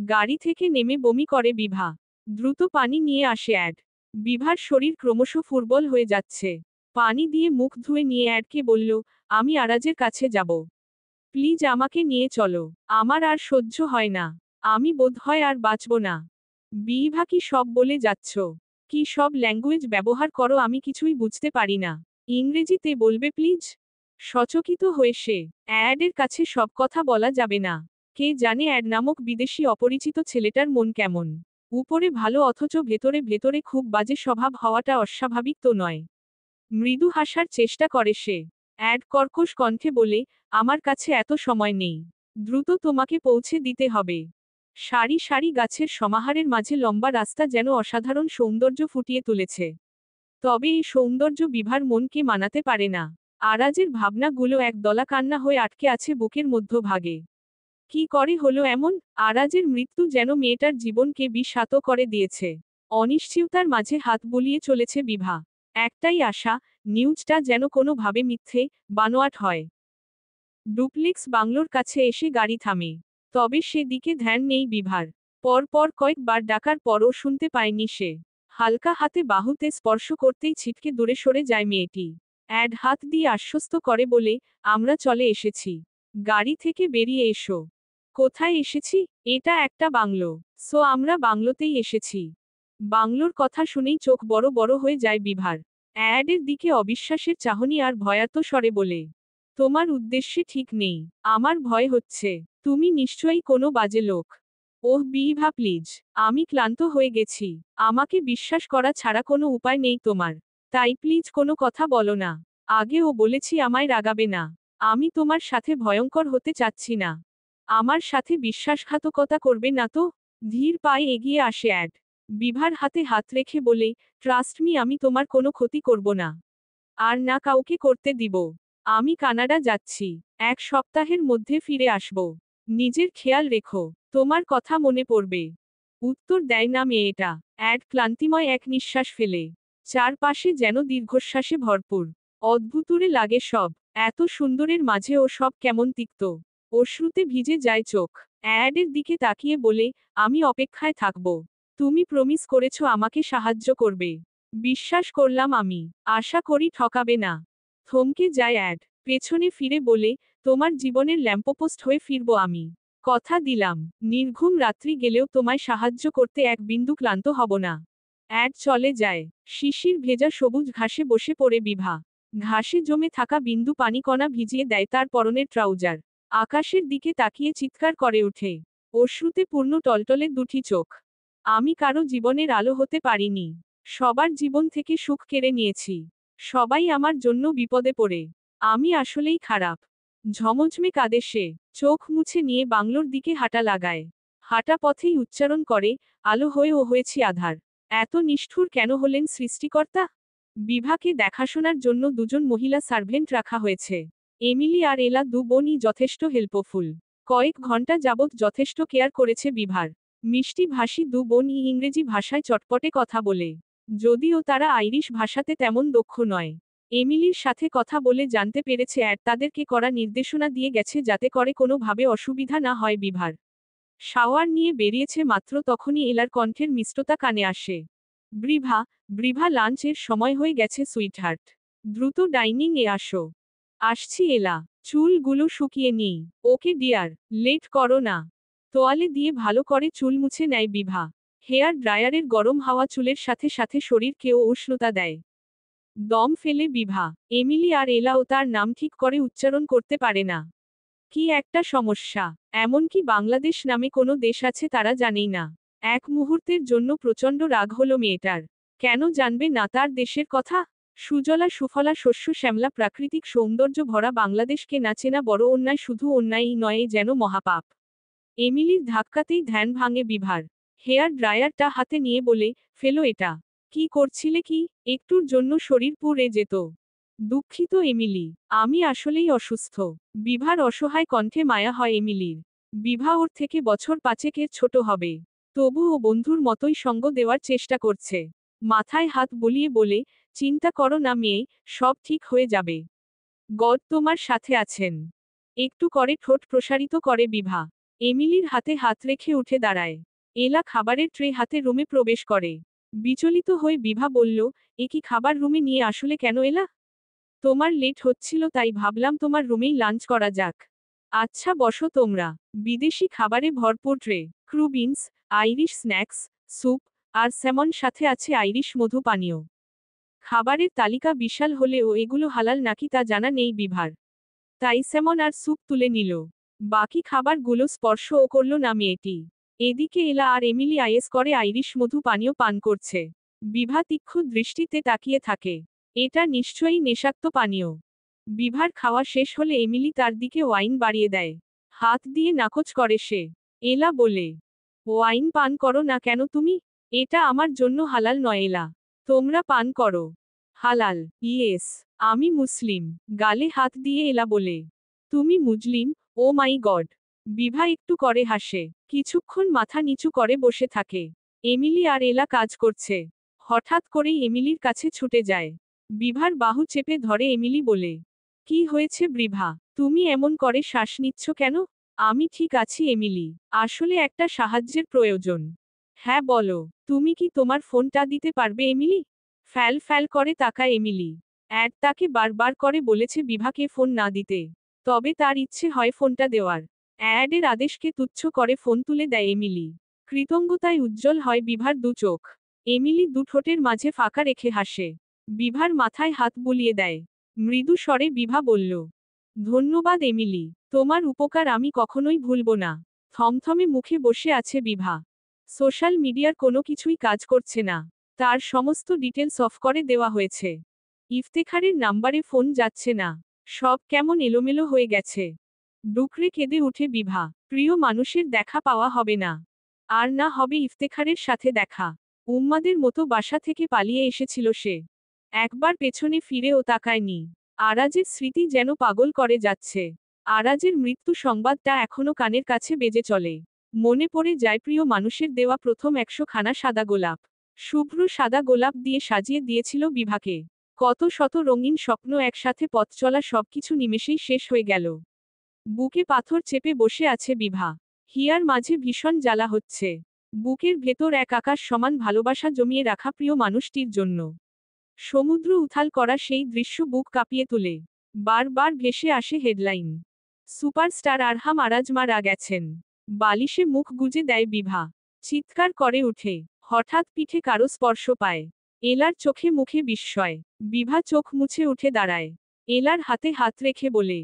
গাড়ি থেকে নেমে বমি করে বিভা। দ্রুত পানি নিয়ে আসে অ্যাড। বিভার শরীর ক্রমশ ফুরবল হয়ে যাচ্ছে। পানি দিয়ে মুখ ধুয়ে নিয়ে অ্যাডকে বলল, আমি আরাজের কাছে যাব। প্লিজ আমাকে নিয়ে চলো। আমার আর সহ্য হয় না। আমি বোধহয় আর বাঁচব না। বিভা কি সব বলে যাচ্ছ? কি সব ল্যাঙ্গুয়েজ ব্যবহার করো, আমি কিছুই বুঝতে পারি না। ইংরেজিতে বলবে প্লিজ। সচকিত হয়ে সে। অ্যাডের কাছে সব কথা বলা যাবে না। কে জানে অ্যাড নামক বিদেশি অপরিচিত ছেলেটার মন কেমন। উপরে ভালো অথচ ভেতরে ভেতরে খুব বাজে স্বভাব হওয়াটা অস্বাভাবিক তো নয়। মৃদু হাসার চেষ্টা করে সে। অ্যাড কর্কশ কণ্ঠে বলে, আমার কাছে এত সময় নেই। দ্রুত তোমাকে পৌঁছে দিতে হবে। সারি সারি গাছের সমাহারের মাঝে লম্বা রাস্তা যেন অসাধারণ সৌন্দর্য ফুটিয়ে তুলেছে। তবে এই সৌন্দর্য বিভার মনকে মানাতে পারে না। আরাজের ভাবনাগুলো এক দলা কান্না হয়ে আটকে আছে বুকের মধ্যভাগে। কি করে হলো এমন? আরাজের মৃত্যু যেন মেয়েটার জীবনকে বিষাত করে দিয়েছে। অনিশ্চয়তার মাঝে হাত বুলিয়ে চলেছে বিভা। একটাই আশা, নিউজটা যেন কোনোভাবে মিথ্যে, বানোয়াট হয়। ডুপ্লেক্স বাংলোর কাছে এসে গাড়ি থামে। তবে সে দিকে ধ্যান নেই বিভার। পরপর কয়েকবার ডাকার পরও শুনতে পায়নি সে। হালকা হাতে বাহুতে স্পর্শ করতেই ছিটকে দূরে সরে যায় মেয়েটি। অ্যাড হাত দিয়ে আশ্বস্ত করে বলে, আমরা চলে এসেছি। গাড়ি থেকে বেরিয়ে এসো। কোথায় এসেছি? এটা একটা বাংলো। সো আমরা বাংলোতেই এসেছি। বাংলোর কথা শুনেই চোখ বড় বড় হয়ে যায় বিভার। অ্যাডের দিকে অবিশ্বাসের চাহনি আর ভয়ার্ত স্বরে বলে, তোমার উদ্দেশ্যে ঠিক নেই। আমার ভয় হচ্ছে। তুমি নিশ্চয়ই কোনো বাজে লোক। ওহ বিভা প্লিজ। আমি ক্লান্ত হয়ে গেছি। আমাকে বিশ্বাস করা ছাড়া কোনো উপায় নেই তোমার। তাই প্লিজ কোনো কথা বলো না। আগেও বলেছি আমায় রাগাবে না। আমি তোমার সাথে ভয়ঙ্কর হতে চাচ্ছি না। আমার সাথে বিশ্বাসঘাতকতা করবে না তো? ধীর পায়ে এগিয়ে আসে অ্যাড। বিভার হাতে হাত রেখে বলে, ট্রাস্ট মি, আমি তোমার কোনো ক্ষতি করব না। আর না কাউকে করতে দিব। আমি কানাডা যাচ্ছি। 1 সপ্তাহের মধ্যে ফিরে আসব। নিজের খেয়াল রেখো। তোমার কথা মনে পড়বে। উত্তর দেয় না মেয়েটা। অ্যাড ক্লান্তিময় এক নিঃশ্বাস ফেলে। চারপাশে যেন দীর্ঘশ্বাসে ভরপুর। অদ্ভুতুরে লাগে সব। এত সুন্দরের মাঝেও সব কেমন তিক্ত। অশ্রুতে ভিজে যায় চোখ। অ্যাডের দিকে তাকিয়ে বলে, আমি অপেক্ষায় থাকব। তুমি প্রমিস করেছ আমাকে সাহায্য করবে। বিশ্বাস করলাম আমি। আশা করি ঠকাবে না। থমকে যায় অ্যাড। পেছনে ফিরে বলে, তোমার জীবনের ল্যাম্পপোস্ট হয়ে ফিরব আমি। কথা দিলাম, নির্ঘুম রাত্রি গেলেও তোমায় সাহায্য করতে এক বিন্দু ক্লান্ত হব না। অ্যাড চলে যায়। শিশির ভেজা সবুজ ঘাসে বসে পড়ে বিভা। ঘাসে জমে থাকা বিন্দু পানিকণা ভিজিয়ে দেয় তার পরনের ট্রাউজার। আকাশের দিকে তাকিয়ে চিৎকার করে ওঠে। অশ্রুতে পূর্ণ টলটলে দুটি চোখ। আমি কারো জীবনের আলো হতে পারিনি। সবার জীবন থেকে সুখ কেড়ে নিয়েছি। সবাই আমার জন্য বিপদে পড়ে। আমি আসলেই খারাপ। ঝমঝমে কাঁদে সে। চোখ মুছে নিয়ে বাংলোর দিকে হাঁটা লাগায়। হাঁটা পথেই উচ্চারণ করে, আলো হয়ে ও হয়েছি আধার। এত নিষ্ঠুর কেন হলেন সৃষ্টিকর্তা? বিভাকে দেখাশোনার জন্য দুজন মহিলা সার্ভেন্ট রাখা হয়েছে। এমিলি আর এলা দু বোনই যথেষ্ট হেল্পফুল। কয়েক ঘন্টা যাবৎ যথেষ্ট কেয়ার করেছে বিভার। মিষ্টি ভাষী দু বোনই ইংরেজি ভাষায় চটপটে কথা বলে। যদিও তারা আইরিশ ভাষাতে তেমন দক্ষ নয়। এমিলির সাথে কথা বলে জানতে পেরেছে অ্যাড তাদেরকে কড়া নির্দেশনা দিয়ে গেছে যাতে করে কোনোভাবে অসুবিধা না হয় বিভার। শাওয়ার নিয়ে বেরিয়েছে মাত্র তখনই এলার কণ্ঠের মিষ্টতা কানে আসে। ব্রিভা, ব্রিভা লাঞ্চের সময় হয়ে গেছে সুইটহার্ট। দ্রুত ডাইনিং এ আসো। আসছি এলা। চুলগুলো শুকিয়ে নিই। ওকে ডিয়ার, লেট করো না। তোয়ালে দিয়ে ভালো করে চুল মুছে নেয় বিভা। হেয়ার ড্রায়ারের গরম হাওয়া চুলের সাথে সাথে শরীরকেও উষ্ণতা দেয়। দম ফেলে বিভা। এমিলি আর এলাও তার নাম ঠিক করে উচ্চারণ করতে পারে না। কি একটা সমস্যা। এমনকি বাংলাদেশ নামে কোনো দেশ আছে তারা জানেই না। এক মুহূর্তের জন্য প্রচণ্ড রাগ হলো মেয়েটার। কেন জানবে না তার দেশের কথা? সুজলা সুফলা শস্য শ্যামলা প্রাকৃতিক সৌন্দর্য ভরা বাংলাদেশকে না চেনা বড় অন্যায়, শুধু অন্যায়ই নয়, এ যেন মহাপাপ। এমিলির ধাক্কাতেই ধ্যান ভাঙে বিভার। হেয়ার ড্রায়ারটা হাতে নিয়ে বলে, ফেলো এটা। কি করছিলে কি? একটুর জন্য শরীর পুড়ে যেত। দুঃখিত এমিলি, আমি আসলেই অসুস্থ। বিভার অসহায় কণ্ঠে মায়া হয় এমিলির। বিভা ওর থেকে বছর 5-এর ছোট হবে। তবু ও বন্ধুর মতোই সঙ্গ দেওয়ার চেষ্টা করছে। মাথায় হাত বুলিয়ে বলে, চিন্তা করো না মেয়ে, সব ঠিক হয়ে যাবে। গড তোমার সাথে আছেন। একটু করে ঠোঁট প্রসারিত করে বিভা। এমিলির হাতে হাত রেখে উঠে দাঁড়ায়। এলা খাবারের ট্রে হাতে রুমে প্রবেশ করে। বিচলিত হয়ে বিভা বলল, এ কি খাবার রুমে নিয়ে আসলে কেন এলা? তোমার লেট হচ্ছিল তাই ভাবলাম তোমার রুমেই লাঞ্চ করা যাক। আচ্ছা বসো তোমরা। বিদেশি খাবারে ভরপুর ট্রে। ক্রুবিনস, আইরিশ স্ন্যাক্স, স্যুপ, আর স্যামন, সাথে আছে আইরিশ মধু পানীয়। খাবারের তালিকা বিশাল হলেও এগুলো হালাল নাকি তা জানা নেই বিভার। তাই স্যামন আর স্যুপ তুলে নিল। বাকি খাবারগুলো স্পর্শও করল না মেয়েটি। এদিকে এলা আর এমিলি আয়েস করে আইরিশ মধু পানীয় পান করছে। বিভা তীক্ষ্ণ দৃষ্টিতে তাকিয়ে থাকে। এটা নিশ্চয়ই নেশাক্ত পানীয়। বিভার খাওয়া শেষ হলে এমিলি তার দিকে ওয়াইন বাড়িয়ে দেয়। হাত দিয়ে নাকচ করে সে। এলা বলে, ওয়াইন পান করো না কেন তুমি? এটা আমার জন্য হালাল নয় এলা। তোমরা পান করো। হালাল, ইয়েস। আমি মুসলিম। গালে হাত দিয়ে এলা বলে, তুমি মুসলিম? ও মাই গড। বিভা একটু করে হাসে। কিছুক্ষণ মাথা নিচু করে বসে থাকে। এমিলি আর এলা কাজ করছে। হঠাৎ করেই এমিলির কাছে ছুটে যায়। বিভার বাহু চেপে ধরে এমিলি বলে, কি হয়েছে ব্রিভা? তুমি এমন করে শ্বাস নিচ্ছ কেন? আমি ঠিক আছি এমিলি। আসলে একটা সাহায্যের প্রয়োজন। হ্যাঁ বলো, তুমি কি তোমার ফোনটা দিতে পারবে এমিলি? ফ্যাল ফ্যাল করে তাকায় এমিলি। অ্যাড তাকে বারবার করে বলেছে বিভাকে ফোন না দিতে। তবে তার ইচ্ছে হয় ফোনটা দেওয়ার। অ্যাডের আদেশকে তুচ্ছ করে ফোন তুলে দেয় এমিলি। কৃতজ্ঞতায় উজ্জ্বল হয় বিভার দু চোখ। এমিলি দু ঠোঁটের মাঝে ফাঁকা রেখে হাসে। বিভার মাথায় হাত বুলিয়ে দেয়। মৃদু স্বরে বিভা বলল, ধন্যবাদ এমিলি, তোমার উপকার আমি কখনোই ভুলব না। থমথমে মুখে বসে আছে বিভা। সোশ্যাল মিডিয়ার কোনো কিছুই কাজ করছে না। তার সমস্ত ডিটেলস অফ করে দেওয়া হয়েছে। ইফতেখারের নাম্বারে ফোন যাচ্ছে না। সব কেমন এলোমেলো হয়ে গেছে। ডুকরে কেঁদে উঠে বিভা। প্রিয় মানুষের দেখা পাওয়া হবে না। আর না হবে ইফতেখারের সাথে দেখা। উম্মাদের মতো বাসা থেকে পালিয়ে এসেছিল সে। একবার পেছনে ফিরেও তাকায়নি। আরাজের স্মৃতি যেন পাগল করে যাচ্ছে। আরাজের মৃত্যু সংবাদটা এখনো কানের কাছে বেজে চলে। মনে পড়ে যায় প্রিয় মানুষের দেওয়া প্রথম 100 খানা সাদা গোলাপ। শুভ্র সাদা গোলাপ দিয়ে সাজিয়ে দিয়েছিল বিভাকে। কত শত রঙিন স্বপ্ন একসাথে পথ চলা সবকিছু নিমেষেই শেষ হয়ে গেল। বুকে পাথর চেপে বসে আছে বিভা। হিয়ার মাঝে ভীষণ জ্বালা হচ্ছে। বুকের ভেতর এক আকাশ সমান ভালোবাসা জমিয়ে রাখা প্রিয় মানুষটির জন্য। সমুদ্র উথাল করা সেই দৃশ্য বুক কাঁপিয়ে তোলে। বারবার ভেসে আসে হেডলাইন। সুপারস্টার আরহাম আরাজ মারা গেছেন। বালিশে মুখ গুজে দেয় বিভা। চিৎকার করে উঠে। হঠাৎ পিঠে কারো স্পর্শ পায়। এলার চোখে মুখে বিস্ময়। বিভা চোখ মুছে উঠে দাঁড়ায়। এলার হাতে হাত রেখে বলে,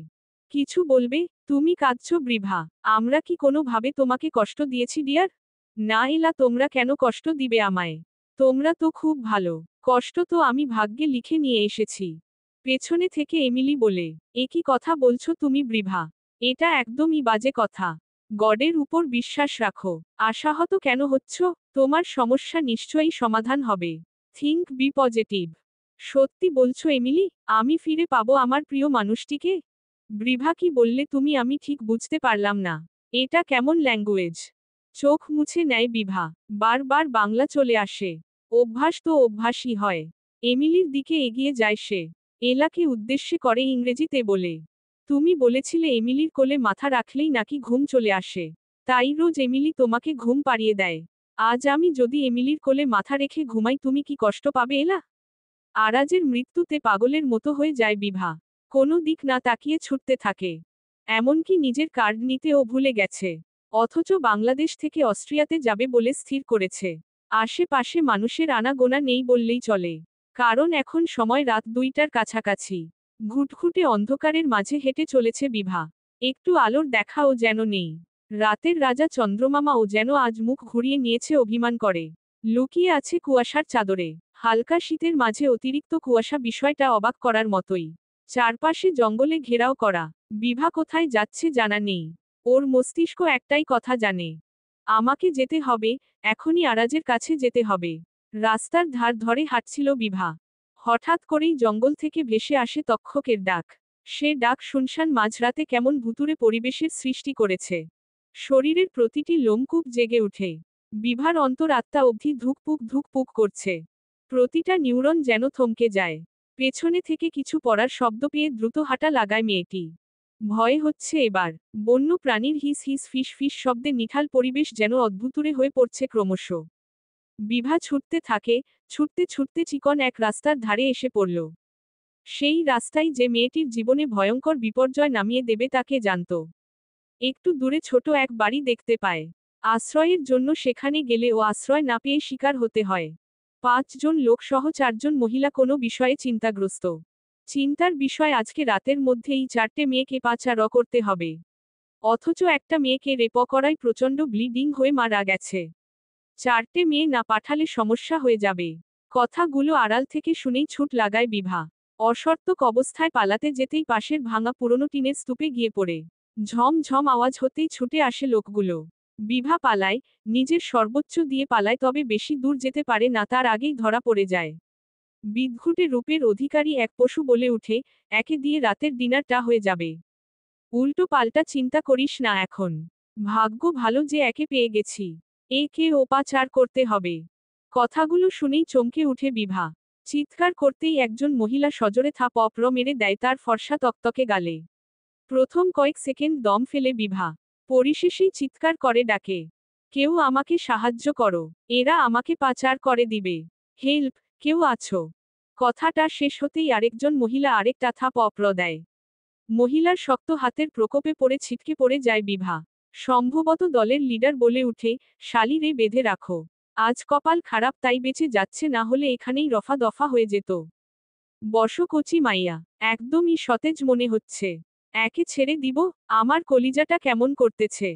কিছু বলবে? তুমি কাঁদছো বিভা। আমরা কি কোনোভাবে তোমাকে কষ্ট দিয়েছি ডিয়ার? না এলা, তোমরা কেন কষ্ট দিবে আমায়? তোমরা তো খুব ভালো। কষ্ট তো আমি ভাগ্যে লিখে নিয়ে এসেছি। পেছনে থেকে এমিলি বলে, এ কি কথা বলছো তুমি বিভা? এটা একদমই বাজে কথা। গডের উপর বিশ্বাস রাখো। আশাহত কেন হচ্ছ? তোমার সমস্যা নিশ্চয়ই সমাধান হবে। Think be positive. সত্যি বলছো এমিলি? আমি ফিরে পাবো আমার প্রিয় মানুষটিকে? বিভা কি বললে তুমি? আমি ঠিক বুঝতে পারলাম না। এটা কেমন ল্যাঙ্গুয়েজ? চোখ মুছে নেয় বিভা। বারবার বাংলা চলে আসে। অভ্যাস তো অভ্যাসই হয়। এমিলির দিকে এগিয়ে যায় সে। এলাকে উদ্দেশ্যে করে ইংরেজিতে বলে, তুমি বলেছিলে এমিলির কোলে মাথা রাখলেই নাকি ঘুম চলে আসে। তাই রোজ এমিলি তোমাকে ঘুম পাড়িয়ে দেয়। আজ আমি যদি এমিলির কোলে মাথা রেখে ঘুমাই তুমি কি কষ্ট পাবে এলা? আরাজের মৃত্যুতে পাগলের মতো হয়ে যায় বিভা। কোনো দিক না তাকিয়ে ছুটতে থাকে। এমনকি নিজের কার্ড নিতেও ভুলে গেছে। অথচ বাংলাদেশ থেকে অস্ট্রিয়াতে যাবে বলে স্থির করেছে। আশেপাশে মানুষের আনাগোনা নেই বললেই চলে। কারণ এখন সময় রাত 2টার কাছাকাছি। ঘুটঘুটে অন্ধকারের মাঝে হেঁটে চলেছে বিভা। একটু আলোর দেখাও যেন নেই। রাতের রাজা চন্দ্রমামাও যেন আজ মুখ ঘুরিয়ে নিয়েছে অভিমান করে। লুকিয়ে আছে কুয়াশার চাদরে। হালকা শীতের মাঝে অতিরিক্ত কুয়াশা বিষয়টা অবাক করার মতোই। চারপাশে জঙ্গলে ঘেরাও করা। বিভা কোথায় যাচ্ছে জানা নেই। ওর মস্তিষ্ক একটাই কথা জানে, আমাকে যেতে হবে, এখনই আরাজের কাছে যেতে হবে। রাস্তার ধার ধরে হাঁটছিল বিভা। হঠাৎ করেই জঙ্গল থেকে ভেসে আসে তক্ষকের ডাক। সে ডাক শুনশান মাঝরাতে কেমন ভুতুড়ে পরিবেশের সৃষ্টি করেছে। শরীরের প্রতিটি লোমকূপ জেগে উঠে। বিভার অন্তরাত্মা অবধি ধুকপুক ধুকপুক করছে। প্রতিটা নিউরন যেন থমকে যায়। পেছনে থেকে কিছু পড়ার শব্দ পেয়ে দ্রুত হাঁটা লাগায় মেয়েটি। ভয় হচ্ছে এবার। বন্য প্রাণীর হিস হিস ফিস ফিস শব্দে নিঠাল পরিবেশ যেন অদ্ভুতুরে হয়ে পড়ছে ক্রমশ। বিভা ছুটতে থাকে, ছুটতে ছুটতে চিকন এক রাস্তার ধারে এসে পড়ল। সেই রাস্তাই যে মেয়েটির জীবনে ভয়ঙ্কর বিপর্যয় নামিয়ে দেবে তাকে জানত। একটু দূরে ছোট এক বাড়ি দেখতে পায়। আশ্রয়ের জন্য সেখানে গেলে ও আশ্রয় না পেয়ে শিকার হতে হয়। 5 জন লোকসহ 4 জন মহিলা কোনো বিষয়ে চিন্তাগ্রস্ত। চিন্তার বিষয় আজকে রাতের মধ্যেই 4টে মেয়েকে পাচার করতে হবে। অথচ একটা মেয়েকে রেপ করায় প্রচণ্ড ব্লিডিং হয়ে মারা গেছে। 4টে মেয়ে না পাঠালে সমস্যা হয়ে যাবে। কথাগুলো আড়াল থেকে শুনেই ছুট লাগায় বিভা। অসর্তক অবস্থায় পালাতে যেতেই পাশের ভাঙা পুরনো টিনের স্তূপে গিয়ে পড়ে। ঝম ঝম আওয়াজ হতেই ছুটে আসে লোকগুলো। বিভা পালায়, নিজের সর্বোচ্চ দিয়ে পালায়, তবে বেশি দূর যেতে পারে না, তার আগেই ধরা পড়ে যায়। বিদঘুটে রূপের অধিকারী এক পশু বলে উঠে, একে দিয়ে রাতের ডিনারটা হয়ে যাবে। উল্টো পাল্টা চিন্তা করিস না এখন। ভাগ্য ভালো যে একে পেয়ে গেছি। একে ওপাচার করতে হবে। কথাগুলো শুনেই চমকে উঠে বিভা। চিৎকার করতেই একজন মহিলা সজোরে থাপ অপ্র মেরে দেয় তার ফর্সা তকতকে গালে। প্রথম কয়েক সেকেন্ড দম ফেলে বিভা পরিশেষেই চিৎকার করে ডাকে, কেউ আমাকে সাহায্য করো, এরা আমাকে পাচার করে দিবে, হেল্প, কেউ আছো? কথাটা শেষ হতেই আরেকজন মহিলা আরেকটা থাপ অপ্র দেয়। মহিলার শক্ত হাতের প্রকোপে পড়ে ছিটকে পড়ে যায় বিভা। সম্ভবত দলের লিডার বলে উঠে, শালি রে বেঁধে রাখো, আজ কপাল খারাপ তাই বেঁচে যাচ্ছে, না হলে এখানেই রফা দফা হয়ে যেত। বসো কচি মাইয়া, একদমই সতেজ মনে হচ্ছে, একে ছেড়ে দিব, আমার কলিজাটা কেমন করতেছে।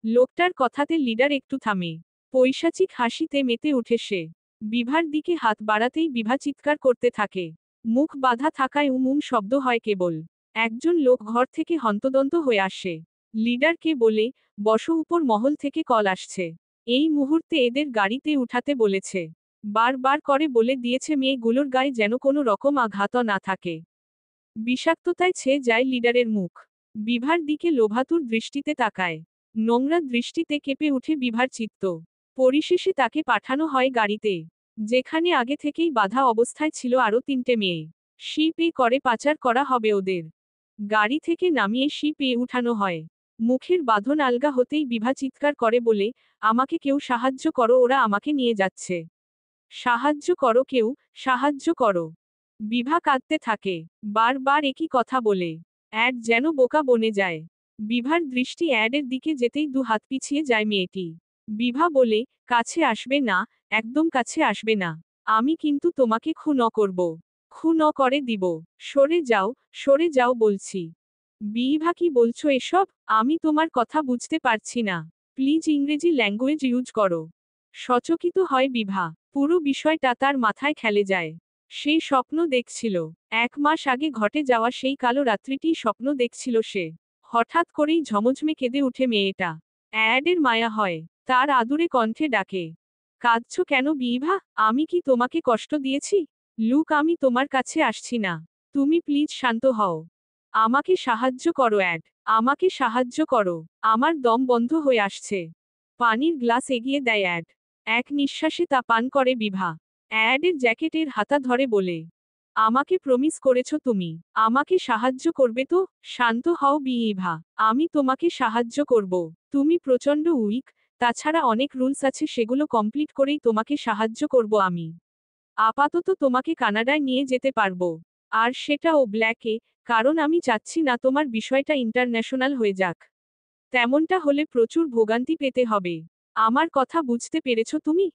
লোকটার কথাতে লিডার একটু থামে, পৈশাচিক হাসিতে মেতে উঠে সে। বিভার দিকে হাত বাড়াতেই বিভা চিৎকার করতে থাকে। মুখ বাঁধা থাকায় উমুম শব্দ হয় কেবল। একজন লোক ঘর থেকে হন্তদন্ত হয়ে আসে। লিডারকে বলে, বসো, উপর মহল থেকে কল আসছে, এই মুহূর্তে এদের গাড়িতে উঠাতে বলেছে। বারবার করে বলে দিয়েছে মেয়েগুলোর গায়ে যেন কোনো রকম আঘাত না থাকে। বিষাক্ততায় ছেয়ে যায় লিডারের মুখ। বিভার দিকে লোভাতুর দৃষ্টিতে তাকায়। নোংরা দৃষ্টিতে কেঁপে উঠে বিভার চিত্ত। পরিশেষে তাকে পাঠানো হয় গাড়িতে, যেখানে আগে থেকেই বাধা অবস্থায় ছিল আরও 3টে মেয়ে। শিপে করে পাচার করা হবে ওদের। গাড়ি থেকে নামিয়ে শিপে উঠানো হয়। মুখের বাঁধন আলগা হতেই বিভা চিৎকার করে বলে, আমাকে কেউ সাহায্য করো, ওরা আমাকে নিয়ে যাচ্ছে। সাহায্য করো কেউ, সাহায্য করো। বিভা কাঁদতে থাকে, বারবার একই কথা বলে। অ্যাড যেন বোকা বনে যায়। বিভার দৃষ্টি অ্যাডের দিকে যেতেই দু হাত পিছিয়ে যায় মেয়েটি। বিভা বলে, কাছে আসবে না, একদম কাছে আসবে না, আমি কিন্তু তোমাকে খুন করব। খুন করে দিব, সরে যাও বলছি। বিভা, কি বলছো এসব? আমি তোমার কথা বুঝতে পারছি না, প্লিজ ইংরেজি ল্যাঙ্গুয়েজ ইউজ করো। সচকিত হয় বিভা। পুরো বিষয়টা তার মাথায় খেলে যায়। সে স্বপ্ন দেখছিল, 1 মাস আগে ঘটে যাওয়া সেই কালো রাত্রিটি স্বপ্ন দেখছিল সে। হঠাৎ করেই ঝমঝমে কেঁদে উঠে মেয়েটা। অ্যাডের মায়া হয়, তার আদুরে কণ্ঠে ডাকে, কাঁদছো কেন বিভা? আমি কি তোমাকে কষ্ট দিয়েছি? লুক, আমি তোমার কাছে আসছি না, তুমি প্লিজ শান্ত হও। আমাকে সাহায্য করো অ্যাড, আমাকে সাহায্য করো, আমার দম বন্ধ হয়ে আসছে। পানির গ্লাস এগিয়ে দেয় অ্যাড। এক নিঃশ্বাসে তা পান করে বিভা। অ্যাডের জ্যাকেটের হাতা ধরে বলে, আমাকে প্রমিস করেছো তুমি, আমাকে সাহায্য করবে তো? শান্ত হও বিভা, আমি তোমাকে সাহায্য করব। তুমি প্রচণ্ড উইক, তাছাড়া অনেক রুলস আছে, সেগুলো কমপ্লিট করেই তোমাকে সাহায্য করব আমি। আপাতত তোমাকে কানাডায় নিয়ে যেতে পারবো, আর সেটাও ব্ল্যাকে, কারণ আমি চাচ্ছি না তোমার বিষয়টা ইন্টারন্যাশনাল হয়ে যাক। তেমনটা হলে প্রচুর ভোগান্তি পেতে হবে। আমার কথা বুঝতে পেরেছো তুমি?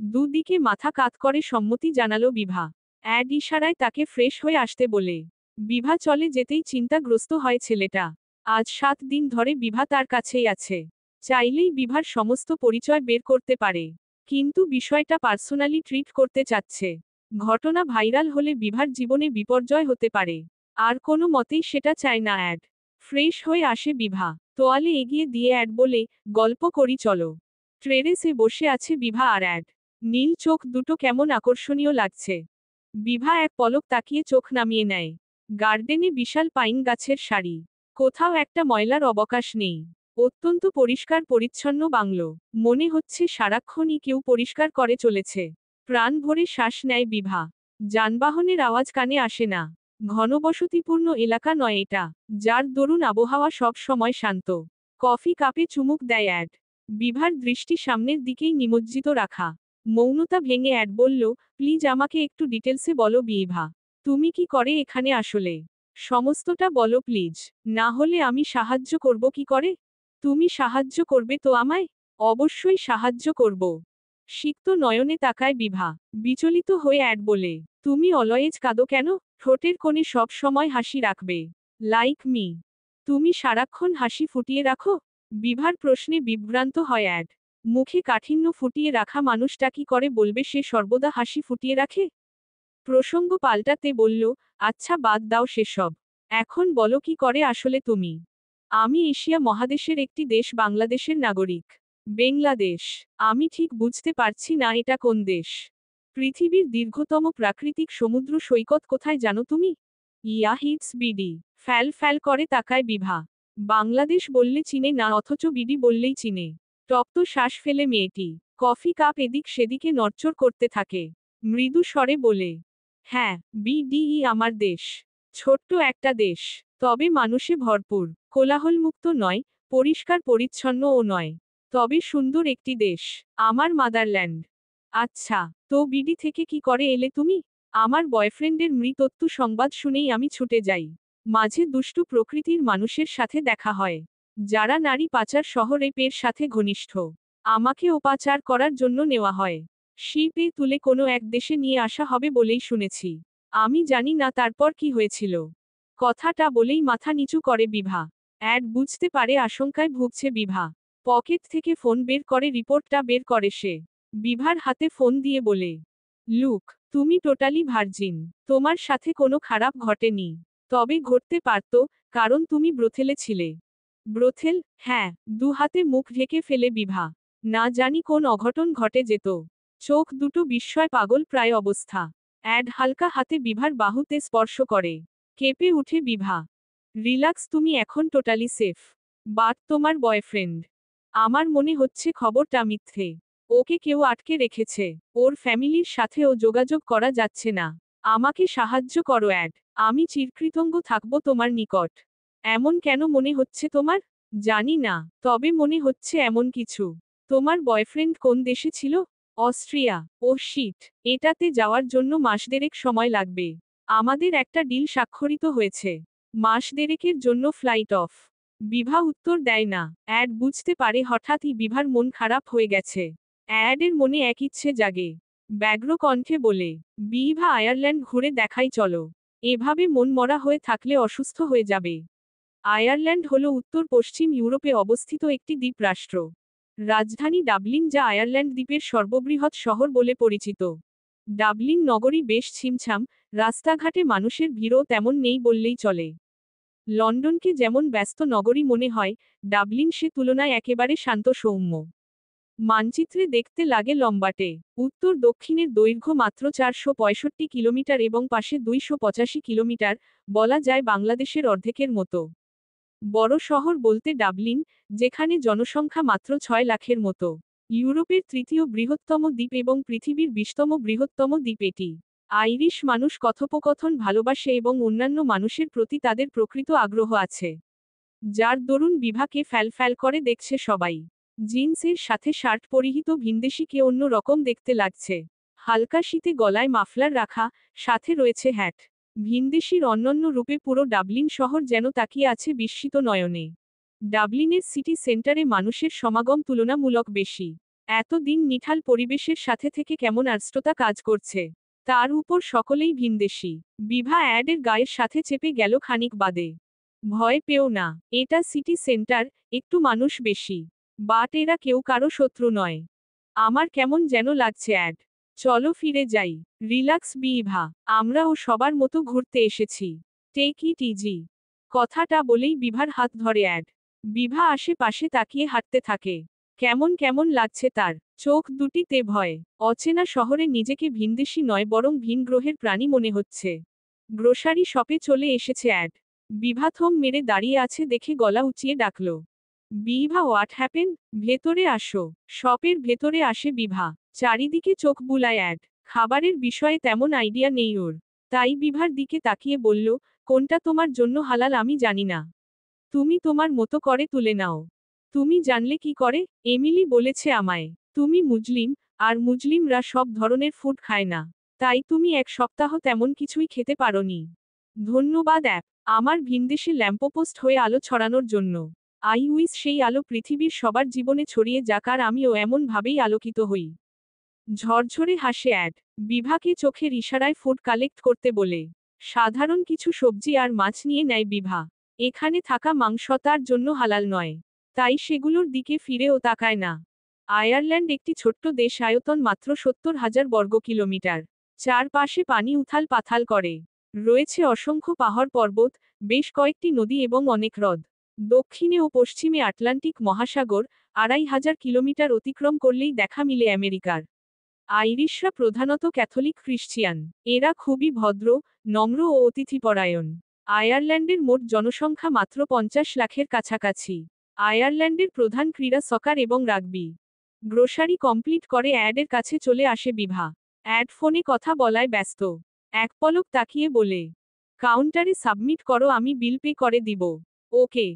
দুদিকে মাথা কাত করে সম্মতি জানালো বিভা। অ্যাড ইশারায় তাকে ফ্রেশ হয়ে আসতে বলে। বিভা চলে যেতেই চিন্তাগ্রস্ত হয় ছেলেটা। আজ 7 দিন ধরে বিভা তার কাছেই আছে। চাইলেই বিভার সমস্ত পরিচয় বের করতে পারে। কিন্তু বিষয়টা পার্সোনালি ট্রিট করতে চাচ্ছে। ঘটনা ভাইরাল হলে বিভার জীবনে বিপর্যয় হতে পারে। আর কোনো মতেই সেটা চায় না অ্যাড। ফ্রেশ হয়ে আসে বিভা, তোয়ালে এগিয়ে দিয়ে অ্যাড বলে, গল্প করি চলো। ট্রেরেসে বসে আছে বিভা আর অ্যাড। নীল চোখ দুটো কেমন আকর্ষণীয় লাগছে। বিভা এক পলক তাকিয়ে চোখ নামিয়ে নেয়। গার্ডেনে বিশাল পাইন গাছের সারি। কোথাও একটা ময়লার অবকাশ নেই। অত্যন্ত পরিষ্কার পরিচ্ছন্ন বাংলো। মনে হচ্ছে সারাক্ষণই কেউ পরিষ্কার করে চলেছে। প্রাণ ভরে শ্বাস নেয় বিভা। যানবাহনের আওয়াজ কানে আসে না। ঘনবসতিপূর্ণ এলাকা নয় এটা, যার দরুন আবহাওয়া সব সময় শান্ত। কফি কাপে চুমুক দেয় অ্যাড। বিভার দৃষ্টি সামনের দিকেই নিমজ্জিত রাখা। মৌনতা ভেঙে অ্যাড বলল, প্লিজ আমাকে একটু ডিটেলসে বলো বিভা, তুমি কি করে এখানে আসলে? সমস্তটা বলো প্লিজ, না হলে আমি সাহায্য করব কি করে? তুমি সাহায্য করবে তো আমায়? অবশ্যই সাহায্য করব। সিক্ত নয়নে তাকায় বিভা। বিচলিত হয়ে অ্যাড বলে, তুমি অলওয়েজ কাঁদো কেন? ঠোঁটের কোণে সব সময় হাসি রাখবে। Like me. তুমি সারাক্ষণ হাসি ফুটিয়ে রাখো? বিভার প্রশ্নে বিভ্রান্ত হয় অ্যাড। মুখে কাঠিন্য ফুটিয়ে রাখা মানুষটা কি করে বলবে সে সর্বদা হাসি ফুটিয়ে রাখে? প্রসঙ্গ পাল্টাতে বলল, আচ্ছা বাদ দাও সেসব। এখন বলো কি করে আসলে তুমি? আমি এশিয়া মহাদেশের একটি দেশ বাংলাদেশের নাগরিক। বাংলাদেশ? আমি ঠিক বুঝতে পারছি না এটা কোন দেশ। পৃথিবীর দীর্ঘতম প্রাকৃতিক সমুদ্র সৈকত কোথায় জানো তুমি? ইয়াহিটস বিডি। ফ্যাল ফ্যাল করে তাকায় বিভা। বাংলাদেশ বললে চিনে না, অথচ বিডি বললেই চিনে। তপ্ত শ্বাস ফেলে মেয়েটি কফি কাপ এদিক সেদিকে নড়চড় করতে থাকে। মৃদু স্বরে বলে, হ্যাঁ, বিডিই আমার দেশ। ছোট্ট একটা দেশ, তবে মানুষে ভরপুর, কোলাহলমুক্ত নয়, পরিষ্কার পরিচ্ছন্নও নয়, তবে সুন্দর একটি দেশ, আমার মাদারল্যান্ড। আচ্ছা, তো বিডি থেকে কি করে এলে তুমি? আমার বয়ফ্রেন্ডের মৃত্যু সংবাদ শুনেই আমি ছুটে যাই। মাঝে দুষ্টু প্রকৃতির মানুষের সাথে দেখা হয়, যারা নারী পাচার সহ রেপের সাথে ঘনিষ্ঠ। আমাকেও পাচার করার জন্য নেওয়া হয়। শিপে তুলে কোনো এক দেশে নিয়ে আসা হবে বলেই শুনেছি। আমি জানি না তারপর কি হয়েছিল। কথাটা বলেই মাথা নিচু করে বিভা। অ্যাড বুঝতে পারে আশঙ্কায় ভুগছে বিভা। পকেট থেকে ফোন বের করে রিপোর্টটা বের করে সে। বিভার হাতে ফোন দিয়ে বলে, লুক, তুমি টোটালি ভার্জিন। তোমার সাথে কোনো খারাপ ঘটেনি। তবে ঘটতে পারত, কারণ তুমি ব্রোথেলে ছিলে। ব্রোথেল? হ্যাঁ, দু হাতে মুখ ঢেকে ফেলে বিভা। না জানি কোন অঘটন ঘটে যেত। চোখ দুটো বিস্ময় পাগল প্রায় অবস্থা। অ্যাড হালকা হাতে বিভার বাহুতে স্পর্শ করে। কেঁপে উঠে বিভা। রিল্যাক্স, তুমি এখন টোটালি সেফ। বাট তোমার বয়ফ্রেন্ড? আমার মনে হচ্ছে খবরটা মিথ্যে। ওকে কেউ আটকে রেখেছে। ওর ফ্যামিলির সাথেও যোগাযোগ করা যাচ্ছে না। আমাকে সাহায্য করো অ্যাড। আমি চিরকৃতজ্ঞ থাকব তোমার নিকট। এমন কেন মনে হচ্ছে তোমার? জানি না, তবে মনে হচ্ছে এমন কিছু। তোমার বয়ফ্রেন্ড কোন দেশে ছিল? অস্ট্রিয়া। ও শিট, এটাতে যাওয়ার জন্য মাস দেড়েক সময় লাগবে। আমাদের একটা ডিল স্বাক্ষরিত হয়েছে। মাস দেড়েকের জন্য ফ্লাইট অফ। বিভা উত্তর দেয় না। অ্যাড বুঝতে পারে হঠাৎই বিভার মন খারাপ হয়ে গেছে। অ্যাডের মনে এক ইচ্ছে জাগে। ব্যগ্র কণ্ঠে বলে, বিভা আয়ারল্যান্ড ঘুরে দেখাই চলো। এভাবে মন মরা হয়ে থাকলে অসুস্থ হয়ে যাবে। আয়ারল্যান্ড হল উত্তর পশ্চিম ইউরোপে অবস্থিত একটি দ্বীপ রাষ্ট্র। রাজধানী ডাবলিন, যা আয়ারল্যান্ড দ্বীপের সর্ববৃহৎ শহর বলে পরিচিত। ডাবলিন নগরী বেশ ছিমছাম, রাস্তাঘাটে মানুষের ভিড়ও তেমন নেই বললেই চলে। লন্ডনকে যেমন ব্যস্ত নগরী মনে হয়, ডাবলিন সে তুলনায় একেবারে শান্ত সৌম্য। মানচিত্রে দেখতে লাগে লম্বাটে। উত্তর দক্ষিণের দৈর্ঘ্য মাত্র 465 কিলোমিটার এবং পাশে 285 কিলোমিটার, বলা যায় বাংলাদেশের অর্ধেকের মতো। বড় শহর বলতে ডাবলিন, যেখানে জনসংখ্যা মাত্র 6 লাখের মতো। ইউরোপের তৃতীয় বৃহত্তম দ্বীপ এবং পৃথিবীর 20তম বৃহত্তম দ্বীপ এটি। আইরিশ মানুষ কথোপকথন ভালোবাসে এবং অন্যান্য মানুষের প্রতি তাদের প্রকৃত আগ্রহ আছে, যার দরুন বিভাকে ফ্যাল করে দেখছে সবাই। জিন্সের সাথে শার্ট পরিহিত ভিনদেশিকে অন্য রকম দেখতে লাগছে। হালকা শীতে গলায় মাফলার রাখা, সাথে রয়েছে হ্যাট। ভিনদেশির অনন্য রূপে পুরো ডাবলিন শহর যেন তাকিয়ে আছে বিস্মিত নয়নে। ডাবলিনের সিটি সেন্টারে মানুষের সমাগম তুলনামূলক বেশি। এতদিন নিঠাল পরিবেশের সাথে থেকে কেমন আর্দ্রতা কাজ করছে। তার উপর সকলেই ভিনদেশি। বিভা অ্যাডের গায়ের সাথে চেপে গেল খানিক বাদে। ভয় পেও না, এটা সিটি সেন্টার, একটু মানুষ বেশি। বাট এরা কেউ কারো শত্রু নয়। আমার কেমন যেন লাগছে অ্যাড। চলো ফিরে যাই। রিল্যাক্স বিভা, আমরাও সবার মতো ঘুরতে এসেছি। Take it easy. কথাটা বলেই বিভার হাত ধরে অ্যাড। বিভা আশেপাশে তাকিয়ে হাঁটতে থাকে। কেমন কেমন লাগছে তার। চোখ দুটিতে ভয়। অচেনা শহরে নিজেকে ভিনদেশি নয় বরং ভিন গ্রহের প্রাণী মনে হচ্ছে। গ্রোসারি শপে চলে এসেছে অ্যাড। বিভা থম মেরে দাঁড়িয়ে আছে দেখে গলা উঁচিয়ে ডাকল, বিভা হোয়াট হ্যাপেন? ভেতরে আসো। শপের ভেতরে আসে বিভা। চারিদিকে চোখ বুলায় অ্যাড। খাবারের বিষয়ে তেমন আইডিয়া নেই ওর। তাই বিভার দিকে তাকিয়ে বলল, কোনটা তোমার জন্য হালাল আমি জানি না। তুমি তোমার মতো করে তুলে নাও। তুমি জানলে কি করে? এমিলি বলেছে আমায়। তুমি মুসলিম, আর মুসলিমরা সব ধরনের ফুড খায় না। তাই তুমি এক সপ্তাহ তেমন কিছুই খেতে পারোনি। ধন্যবাদ অ্যাপ। আমার ভিনদেশে ল্যাম্পপোস্ট হয়ে আলো ছড়ানোর জন্য। আই উইস সেই আলো পৃথিবীর সবার জীবনে ছড়িয়ে যাক আর আমিও এমন ভাবেই আলোকিত হই। ঝরঝরে হাসে অ্যাড। বিভাকে চোখের ইশারায় ফুড কালেক্ট করতে বলে। সাধারণ কিছু সবজি আর মাছ নিয়ে নেয় বিভা। এখানে থাকা মাংস তার জন্য হালাল নয়। তাই সেগুলোর দিকে ফিরেও তাকায় না। আয়ারল্যান্ড একটি ছোট্ট দেশ, আয়তন মাত্র 70,000 বর্গ কিলোমিটার। চারপাশে পানি উথাল পাথাল করে। রয়েছে অসংখ্য পাহাড় পর্বত, বেশ কয়েকটি নদী এবং অনেক হ্রদ। দক্ষিণে ও পশ্চিমে আটলান্টিক মহাসাগর, 2,500 কিলোমিটার অতিক্রম করলেই দেখা মিলে আমেরিকার। আইরিশরা প্রধানত ক্যাথলিক খ্রিস্টিয়ান। এরা খুবই ভদ্র, নম্র ও অতিথিপরায়ণ। আয়ারল্যান্ডের মোট জনসংখ্যা মাত্র 50 লাখের কাছাকাছি। আয়ারল্যান্ডের প্রধান ক্রীড়া সকার এবং রাগবি। গ্রোসারি কমপ্লিট করে অ্যাডের কাছে চলে আসে বিভা। অ্যাড ফোনে কথা বলায় ব্যস্ত। এক পলক তাকিয়ে বলে, কাউন্টারে সাবমিট করো, আমি বিল পে করে দিব। ওকে।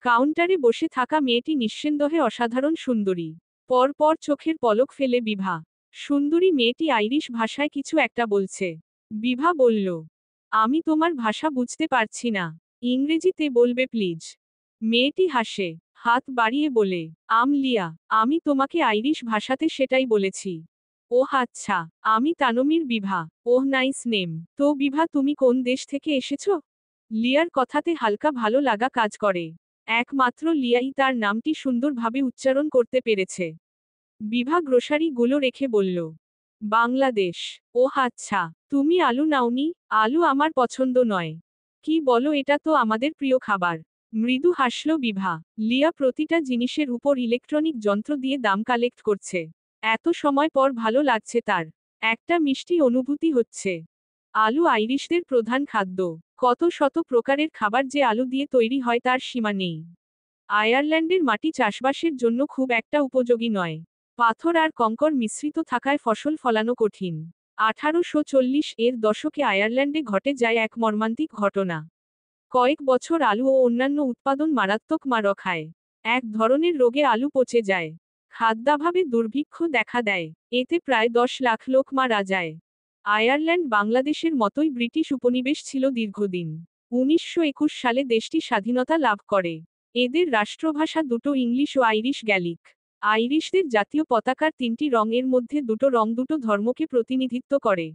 কাউন্টারে বসে থাকা মেয়েটি নিঃসন্দেহে অসাধারণ সুন্দরী। পরপর চোখের পলক ফেলে বিভা। সুন্দরী মেয়েটি আইরিশ ভাষায় কিছু একটা বলছে। বিভা বলল, আমি তোমার ভাষা বুঝতে পারছি না, ইংরেজিতে বলবে প্লিজ। মেয়েটি হাসে, হাত বাড়িয়ে বলে, লিয়া, আমি তোমাকে আইরিশ ভাষাতে সেটাই বলেছি। ওহ আচ্ছা, আমি তানমির বিভা। ওহ নাইস নেম। তো বিভা, তুমি কোন দেশ থেকে এসেছো? লিয়ার কথাতে হালকা ভালো লাগা কাজ করে। একমাত্র লিয়াই তার নামটি সুন্দরভাবে উচ্চারণ করতে পেরেছে। বিভা গ্রোসারি গুলো রেখে বলল, বাংলাদেশ। ওহ আচ্ছা, তুমি আলু নাওনি? আলু আমার পছন্দ নয়। কি বলো, এটা তো আমাদের প্রিয় খাবার। মৃদু হাসল বিভা। লিয়া প্রতিটা জিনিসের উপর ইলেকট্রনিক যন্ত্র দিয়ে দাম কালেক্ট করছে। এত সময় পর ভালো লাগছে তার। একটা মিষ্টি অনুভূতি হচ্ছে। আলু আইরিশদের প্রধান খাদ্য। কত শত প্রকারের খাবার যে আলু দিয়ে তৈরি হয় তার সীমা নেই। আয়ারল্যান্ডের মাটি চাষবাসের জন্য খুব একটা উপযোগী নয়। পাথর আর কঙ্কর মিশ্রিত থাকায় ফসল ফলানো কঠিন। 1840-এর দশকে আয়ারল্যান্ডে ঘটে যায় এক মর্মান্তিক ঘটনা। কয়েক বছর আলু ও অন্যান্য উৎপাদন মারাত্মক মার খায়। এক ধরনের রোগে আলু পচে যায়। খাদ্যাভাবে দুর্ভিক্ষ দেখা দেয়। এতে প্রায় 10 লাখ লোক মারা যায়। আয়ারল্যান্ড বাংলাদেশের মতোই ব্রিটিশ উপনিবেশ ছিল দীর্ঘদিন। 1921 সালে দেশটি স্বাধীনতা লাভ করে। এদের রাষ্ট্রভাষা দুটো, ইংলিশ ও আইরিশ গ্যালিক। আইরিশদের জাতীয় পতাকার 3টি রং, এর মধ্যে দুটো রং দুটো ধর্মকে প্রতিনিধিত্ব করে।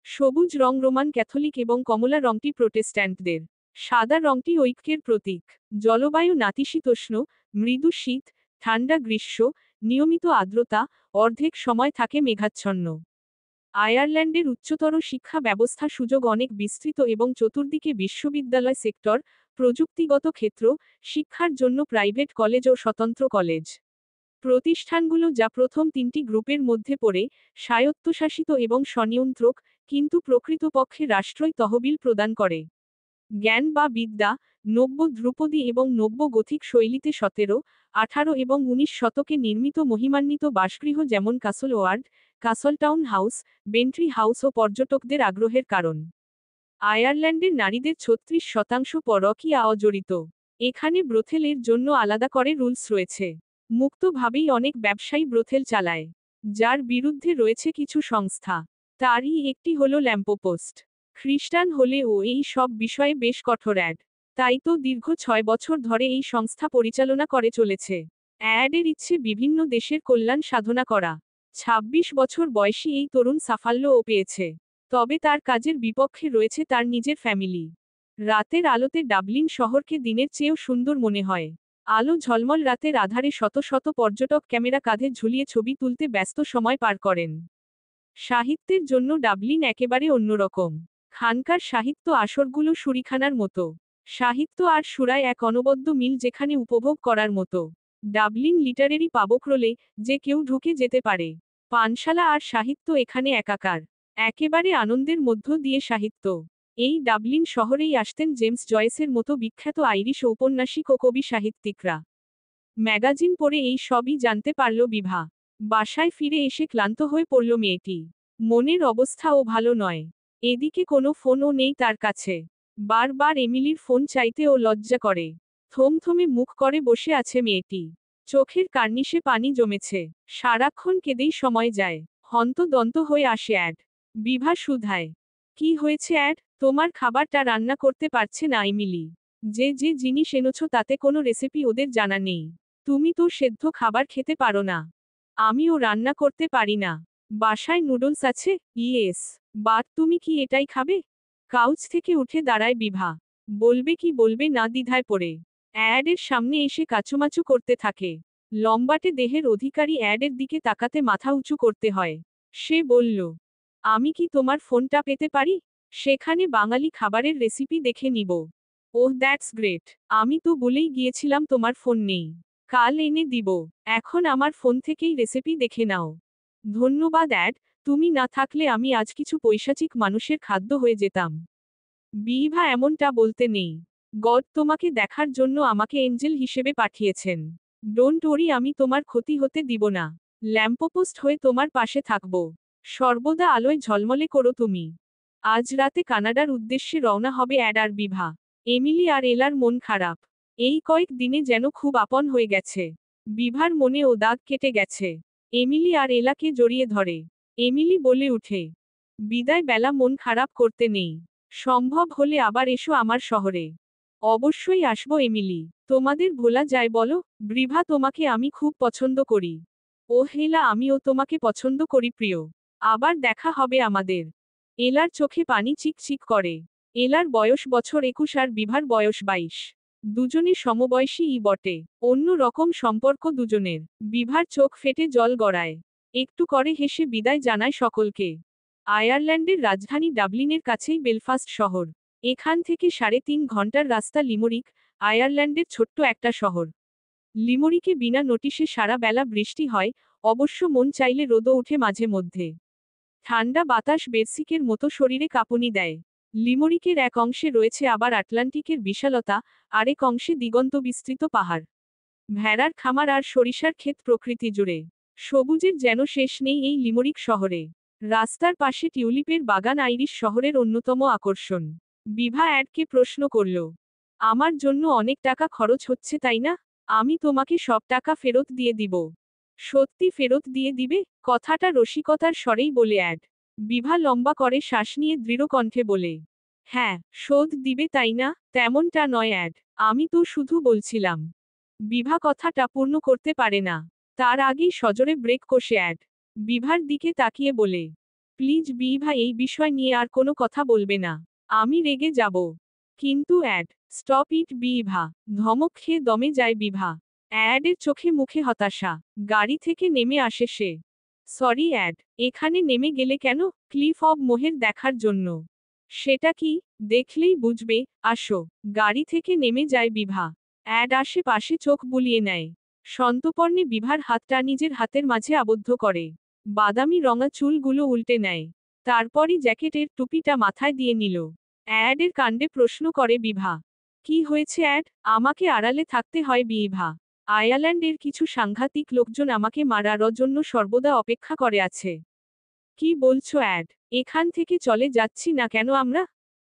সবুজ রং রোমান ক্যাথলিক এবং কমলা রংটি প্রোটেস্ট্যান্টদের। সাদা রংটি ঐক্যের প্রতীক। জলবায়ু নাতিশীতোষ্ণ, মৃদু শীত, ঠান্ডা গ্রীষ্ম, নিয়মিত আর্দ্রতা, অর্ধেক সময় থাকে মেঘাচ্ছন্ন। আয়ারল্যান্ডের উচ্চতর শিক্ষা ব্যবস্থা সুযোগ অনেক বিস্তৃত এবং চতুর্দিকে বিশ্ববিদ্যালয় সেক্টর, প্রযুক্তিগত ক্ষেত্র, শিক্ষার জন্য প্রাইভেট কলেজ ও স্বতন্ত্র কলেজ। প্রতিষ্ঠানগুলো যা প্রথম 3টি গ্রুপের মধ্যে পড়ে, স্বায়ত্তশাসিত এবং স্বনিয়ন্ত্রক, কিন্তু প্রকৃতপক্ষে রাষ্ট্রই তহবিল প্রদান করে। জ্ঞান বা বিদ্যা, নব্য ধ্রুপদী এবং নব্য গথিক শৈলীতে 17, 18 এবং 19 শতকে নির্মিত মহিমান্বিত বাসগৃহ যেমন কাসল ওয়ার্ড, কাসলটাউন হাউস, বেন্ট্রি হাউস ও পর্যটকদের আগ্রহের কারণ। আয়ারল্যান্ডের নারীদের 36% পরকীয়া অজড়িত। এখানে ব্রোথেলের জন্য আলাদা করে রুলস রয়েছে। মুক্তভাবেই অনেক ব্যবসায়ী ব্রোথেল চালায়, যার বিরুদ্ধে রয়েছে কিছু সংস্থা। তারই একটি হল ল্যাম্পপোস্ট। খ্রিস্টান হলেও এই সব বিষয়ে বেশ কঠোর অ্যাড। তাই তো দীর্ঘ 6 বছর ধরে এই সংস্থা পরিচালনা করে চলেছে। অ্যাডের ইচ্ছে বিভিন্ন দেশের কল্যাণ সাধনা করা। 26 বছর বয়সী এই তরুণ সাফল্যও পেয়েছে। তবে তার কাজের বিপক্ষে রয়েছে তার নিজের ফ্যামিলি। রাতের আলোতে ডাবলিন শহরকে দিনের চেয়েও সুন্দর মনে হয়। আলো ঝলমল রাতের আধারে শত শত পর্যটক ক্যামেরা কাঁধে ঝুলিয়ে ছবি তুলতে ব্যস্ত সময় পার করেন। সাহিত্যের জন্য ডাবলিন একেবারে অন্যরকম। খানকার সাহিত্য আসরগুলো সুরিখানার মতো। সাহিত্য আর সুরায় এক অনবদ্য মিল যেখানে উপভোগ করার মতো। ডাবলিন লিটারেরি পাবক্রলে যে কেউ ঢুকে যেতে পারে। পানশালা আর সাহিত্য এখানে একাকার। একেবারে আনন্দের মধ্য দিয়ে সাহিত্য। এই ডাবলিন শহরেই আসতেন জেমস জয়েসের মতো বিখ্যাত আইরিশ ঔপন্যাসিক ও কবি সাহিত্যিকরা। ম্যাগাজিন পড়ে এই সবই জানতে পারল বিভা। বাসায় ফিরে এসে ক্লান্ত হয়ে পড়ল মেয়েটি। মনের অবস্থাও ভালো নয়। এদিকে কোনো ফোনও নেই তার কাছে। বারবার এমিলির ফোন চাইতে ও লজ্জা করে। থমথমে মুখ করে বসে আছে মেয়েটি। চোখের কার্নিশে পানি জমেছে। সারাক্ষণ কেঁদেই সময় যায়। হন্তদন্ত হয়ে আসে অ্যাড। বিভা শুধায়, কি হয়েছে অ্যাড? তোমার খাবারটা রান্না করতে পারছে না এমিলি। যে যে জিনিস এনেছো তাতে কোনো রেসিপি ওদের জানা নেই। তুমি তো সেদ্ধ খাবার খেতে পারো না। আমিও রান্না করতে পারি না। বাসায় নুডলস আছে? ইয়েস। বাট তুমি কি এটাই খাবে? কাউচ থেকে উঠে দাঁড়ায় বিভা। বলবে কি বলবে না দ্বিধায় পড়ে। অ্যাডের সামনে এসে কাচুমাচু করতে থাকে। লম্বাটে দেহের অধিকারী অ্যাডের দিকে তাকাতে মাথা উঁচু করতে হয়। সে বলল, আমি কি তোমার ফোনটা পেতে পারি? সেখানে বাঙালি খাবারের রেসিপি দেখে নিব। ওহ দ্যাটস গ্রেট। আমি তো বলেই গিয়েছিলাম তোমার ফোন নেই। কাল এনে দিব। এখন আমার ফোন থেকেই রেসিপি দেখে নাও। ধন্যবাদ অ্যাড, তুমি না থাকলে আমি আজ কিছু পৈশাচিক মানুষের খাদ্য হয়ে যেতাম। বিভা এমনটা বলতে নেই। গড তোমাকে দেখার জন্য আমাকে এঞ্জেল হিসেবে পাঠিয়েছেন। ডোন্ট ওরি, আমি তোমার ক্ষতি হতে দিব না। ল্যাম্পপোস্ট হয়ে তোমার পাশে থাকব। সর্বদা আলোয় ঝলমলে করো তুমি। আজ রাতে কানাডার উদ্দেশ্যে রওনা হবে অ্যাড আর বিভা। এমিলি আর এলার মন খারাপ। এই কয়েক দিনে যেন খুব আপন হয়ে গেছে। বিভার মনে ও দাগ কেটে গেছে। এমিলি আর এলাকে জড়িয়ে ধরে। এমিলি বলে উঠে, বিদায় বেলা, মন খারাপ করতে নেই। সম্ভব হলে আবার এসো আমার শহরে। অবশ্যই আসবো এমিলি। তোমাদের ভোলা যায় বলো? বিভা, তোমাকে আমি খুব পছন্দ করি। ও হেলা, আমিও তোমাকে পছন্দ করি প্রিয়। আবার দেখা হবে আমাদের। এলার চোখে পানি চিকচিক করে। এলার বয়স বছর 21 আর বিভার বয়স 22। দুজনে সমবয়সীই বটে। অন্য রকম সম্পর্ক দুজনের। বিভার চোখ ফেটে জল গড়ায়। একটু করে হেসে বিদায় জানায় সকলকে। আয়ারল্যান্ডের রাজধানী ডাবলিনের কাছেই বেলফাস্ট শহর। এখান থেকে 3.5 ঘন্টার রাস্তা লিমরিক, আয়ারল্যান্ডের ছোট্ট একটা শহর। লিমরিকে বিনা নোটিশে সারা বেলা বৃষ্টি হয়, অবশ্য মন চাইলে রোদও ওঠে মাঝে মধ্যে। ঠান্ডা বাতাস বেরসিকের মতো শরীরে কাঁপুনি দেয়। লিমরিকের এক অংশে রয়েছে আবার আটলান্টিকের বিশালতা, আরেক অংশে দিগন্ত বিস্তৃত পাহাড়। ভেড়ার খামার আর সরিষার ক্ষেত প্রকৃতি জুড়ে। সবুজের যেন শেষ নেই এই লিমরিক শহরে। রাস্তার পাশে টিউলিপের বাগান আইরিশ শহরের অন্যতম আকর্ষণ। বিভা অ্যাডকে প্রশ্ন করল, আমার জন্য অনেক টাকা খরচ হচ্ছে তাই না? আমি তোমাকে সব টাকা ফেরত দিয়ে দিব। সত্যি ফেরত দিয়ে দিবে? কথাটা রসিকতার স্বরেই বলে অ্যাড। বিভা লম্বা করে শ্বাস নিয়ে দৃঢ় কণ্ঠে বলে, হ্যাঁ, শোধ দিবে তাই না? তেমনটা নয় অ্যাড, আমি তো শুধু বলছিলাম। বিভা কথাটা পূর্ণ করতে পারে না। তার আগেই সজোরে ব্রেক কষে অ্যাড বিভার দিকে তাকিয়ে বলে, প্লিজ বিভা, এই বিষয় নিয়ে আর কোনো কথা বলবে না। আমি রেগে যাব। কিন্তু অ্যাড, স্টপ ইট বিভা। ধমক খেয়ে দমে যায় বিভা। অ্যাডের চোখে মুখে হতাশা। গাড়ি থেকে নেমে আসে সে। সরি অ্যাড, এখানে নেমে গেলে কেন? ক্লিফ অব মোহের দেখার জন্য। সেটা কি? দেখলেই বুঝবে, আসো। গাড়ি থেকে নেমে যায় বিভা। অ্যাড আশেপাশে চোখ বুলিয়ে নেয়। সন্তর্পণে বিভার হাতটা নিজের হাতের মাঝে আবদ্ধ করে। বাদামি রঙা চুলগুলো উল্টে নেয়। তারপরই জ্যাকেটের টুপিটা মাথায় দিয়ে নিল। অ্যাডের কাণ্ডে প্রশ্ন করে বিভা। কি হয়েছে অ্যাড? আমাকে আড়ালে থাকতে হয় বিভা। আয়ারল্যান্ডের কিছু সাংঘাতিক লোকজন আমাকে মারার জন্য সর্বদা অপেক্ষা করে আছে। কি বলছো অ্যাড? এখান থেকে চলে যাচ্ছি না কেন আমরা?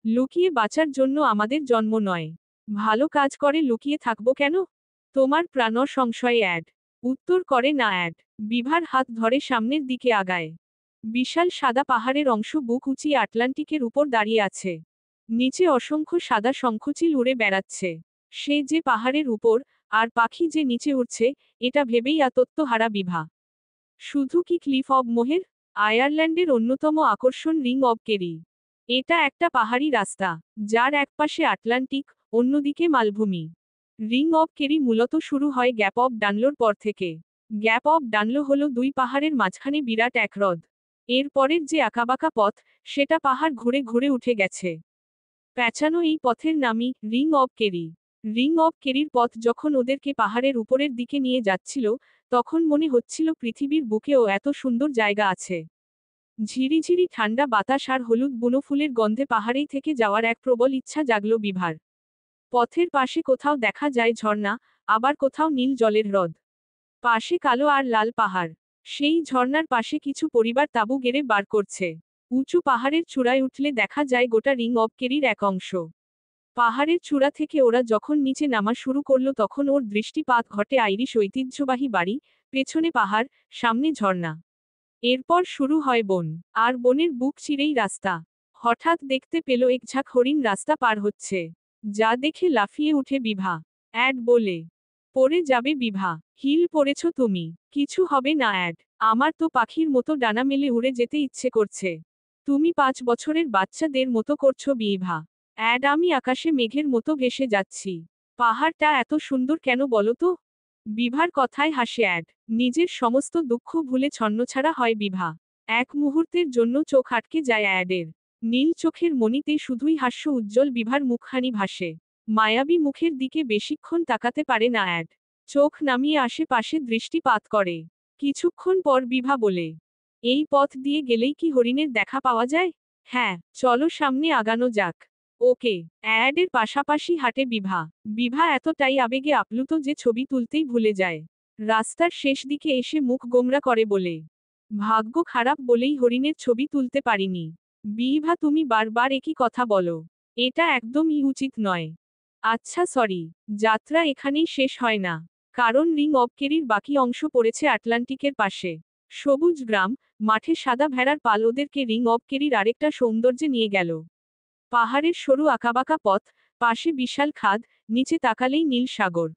লুকিয়ে বাঁচার জন্য আমাদের জন্ম নয়। ভালো কাজ করে লুকিয়ে থাকবো কেন? তোমার প্রাণ সংশয়ে অ্যাড উত্তর করে না অ্যাড। বিভার হাত ধরে সামনের দিকে আগায়। বিশাল সাদা পাহাড়ের অংশ বুক উঁচিয়ে আটলান্টিকের উপর দাঁড়িয়ে আছে। নিচে অসংখ্য সাদা শঙ্খচিল উড়ে বেড়াচ্ছে। সে যে পাহাড়ের উপর, আর পাখি যে নিচে উড়ছে, এটা ভেবেই আতত্ত্বহারা বিভা। শুধু কি ক্লিফ অব মোহের? আয়ারল্যান্ডের অন্যতম আকর্ষণ রিং অব কেরি। এটা একটা পাহাড়ি রাস্তা, যার একপাশে আটলান্টিক, অন্যদিকে মালভূমি। রিং অব কেরি মূলত শুরু হয় গ্যাপ অব ডানলোর পর থেকে। গ্যাপ অব ডানলো হলো দুই পাহাড়ের মাঝখানে বিরাট এক হ্রদ। এর পরের যে আঁকাবাঁকা পথ, সেটা পাহাড় ঘুরে ঘুরে উঠে গেছে। প্যাঁচানো এই পথের নামই Ring of Kerry. Ring of কেরির পথ যখন ওদেরকে পাহাড়ের উপরের দিকে নিয়ে যাচ্ছিল, তখন মনে হচ্ছিল পৃথিবীর বুকেও এত সুন্দর জায়গা আছে। ঝিরিঝিরি ঠান্ডা বাতাস আর হলুদ বুনো ফুলের গন্ধে পাহাড়েই থেকে যাওয়ার এক প্রবল ইচ্ছা জাগল বিভার। পথের পাশে কোথাও দেখা যায় ঝর্ণা, আবার কোথাও নীল জলের হ্রদ। পাশে কালো আর লাল পাহাড়। সেই ঝর্ণার পাশে কিছু পরিবার তাঁবু গেড়ে বার করছে। উঁচু পাহাড়ের চূড়ায় উঠলে দেখা যায় গোটা রিং অব কেরির এক অংশ। পাহাড়ের চূড়া থেকে ওরা যখন নিচে নামা শুরু করলো তখন ওর দৃষ্টিপাত ঘটে আইরিশ ঐতিহ্যবাহী বাড়ি, পেছনে পাহাড়, সামনে ঝর্ণা। এরপর শুরু হয় বন, আর বনের বুক চিরেই রাস্তা। হঠাৎ দেখতে পেল এক ঝাঁক হরিণ রাস্তা পার হচ্ছে। যা দেখে লাফিয়ে উঠে বিভা। অ্যাড বলে, পড়ে যাবে বিভা, হিল পড়েছ তুমি। কিছু হবে না অ্যাড, আমার তো পাখির মতো ডানা মেলে উড়ে যেতে ইচ্ছে করছে। তুমি 5 বছরের বাচ্চাদের মতো করছো বিভা। অ্যাড, আমি আকাশে মেঘের মতো ভেসে যাচ্ছি। পাহাড়টা এত সুন্দর কেন বলো তো? বিভার কথায় হাসে অ্যাড। নিজের সমস্ত দুঃখ ভুলে ছন্নছাড়া হয় বিভা। এক মুহূর্তের জন্য চোখ আটকে যায় অ্যাডের। নীল চোখের মণিতে শুধুই হাস্য উজ্জ্বল বিভার মুখখানি ভাসে। মায়াবী মুখের দিকে বেশিক্ষণ তাকাতে পারে না অ্যাড। চোখ নামিয়ে আশেপাশে দৃষ্টিপাত করে। কিছুক্ষণ পর বিভা বলে, এই পথ দিয়ে গেলেই কি হরিণের দেখা পাওয়া যায়? হ্যাঁ, চলো সামনে আগানো যাক। ওকে। অ্যাডের পাশাপাশি হাঁটে বিভা। বিভা এতটাই আবেগে আপ্লুত যে ছবি তুলতেই ভুলে যায়। রাস্তার শেষ দিকে এসে মুখ গোমড়া করে বলে, ভাগ্য খারাপ বলেই হরিণের ছবি তুলতে পারিনি। বিভা তুমি বারবার একই কথা বলো। এটা একদমই উচিত নয়। আচ্ছা সরি। যাত্রা এখানেই শেষ হয় না। কারণ রিং অব কেরির বাকি অংশ পড়েছে আটলান্টিকের পাশে। সবুজ গ্রাম, মাঠে সাদা ভেড়ার পাল ওদেরকে রিং অব কেরির আরেকটা সৌন্দর্যে নিয়ে গেল। পাহাড়ের সরু আঁকাবাঁকা পথ, পাশে বিশাল খাদ, নিচে তাকালেই নীল সাগর।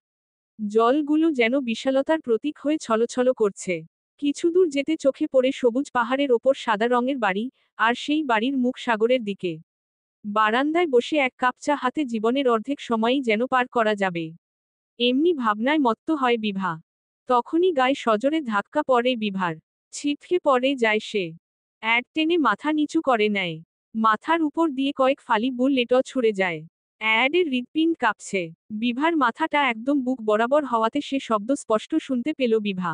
জলগুলো যেন বিশালতার প্রতীক হয়ে ছলছল করছে। কিছু দূর যেতে চোখে পড়ে সবুজ পাহাড়ের ওপর সাদা রঙের বাড়ি, আর সেই বাড়ির মুখ সাগরের দিকে। বারান্দায় বসে এক কাপ চা হাতে জীবনের অর্ধেক সময়ই যেন পার করা যাবে। এমনি ভাবনায় মত্ত হয় বিভা। তখনই গায়ে সজোরে ধাক্কা পড়ে বিভার। ছিটকে পড়ে যায় সে। এক টেনে মাথা নিচু করে নেয়। মাথার উপর দিয়ে কয়েক ফালি বুলেট ছুড়ে যায়। অ্যাডের হৃৎপিণ্ড কাঁপছে। বিভার মাথাটা একদম বুক বরাবর হওয়াতে সে শব্দ স্পষ্ট শুনতে পেল বিভা।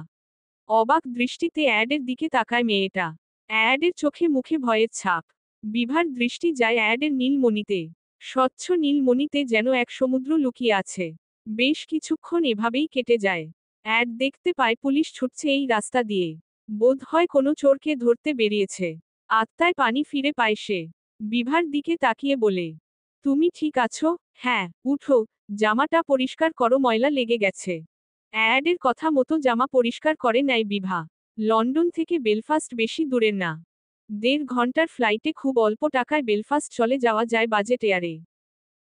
অবাক দৃষ্টিতে অ্যাডের দিকে তাকায় মেয়েটা। অ্যাডের চোখে মুখে ভয়ের ছাপ। বিভার দৃষ্টি যায় অ্যাডের নীলমণিতে। স্বচ্ছ নীলমণিতে যেন এক সমুদ্র লুকিয়ে আছে। বেশ কিছুক্ষণ এভাবেই কেটে যায়। অ্যাড দেখতে পায় পুলিশ ছুটছে এই রাস্তা দিয়ে। বোধ হয় কোনো চোরকে ধরতে বেরিয়েছে। আত্মায় পানি ফিরে পায় সে। বিভার দিকে তাকিয়ে বলে, তুমি ঠিক আছো? হ্যাঁ, উঠো, জামাটা পরিষ্কার করো, ময়লা লেগে গেছে। অ্যাডের কথা মতো জামা পরিষ্কার করে নেয় বিভা। লন্ডন থেকে বেলফাস্ট বেশি দূরের না। 1.5 ঘন্টার ফ্লাইটে খুব অল্প টাকায় বেলফাস্ট চলে যাওয়া যায় বাজেট এয়ারে।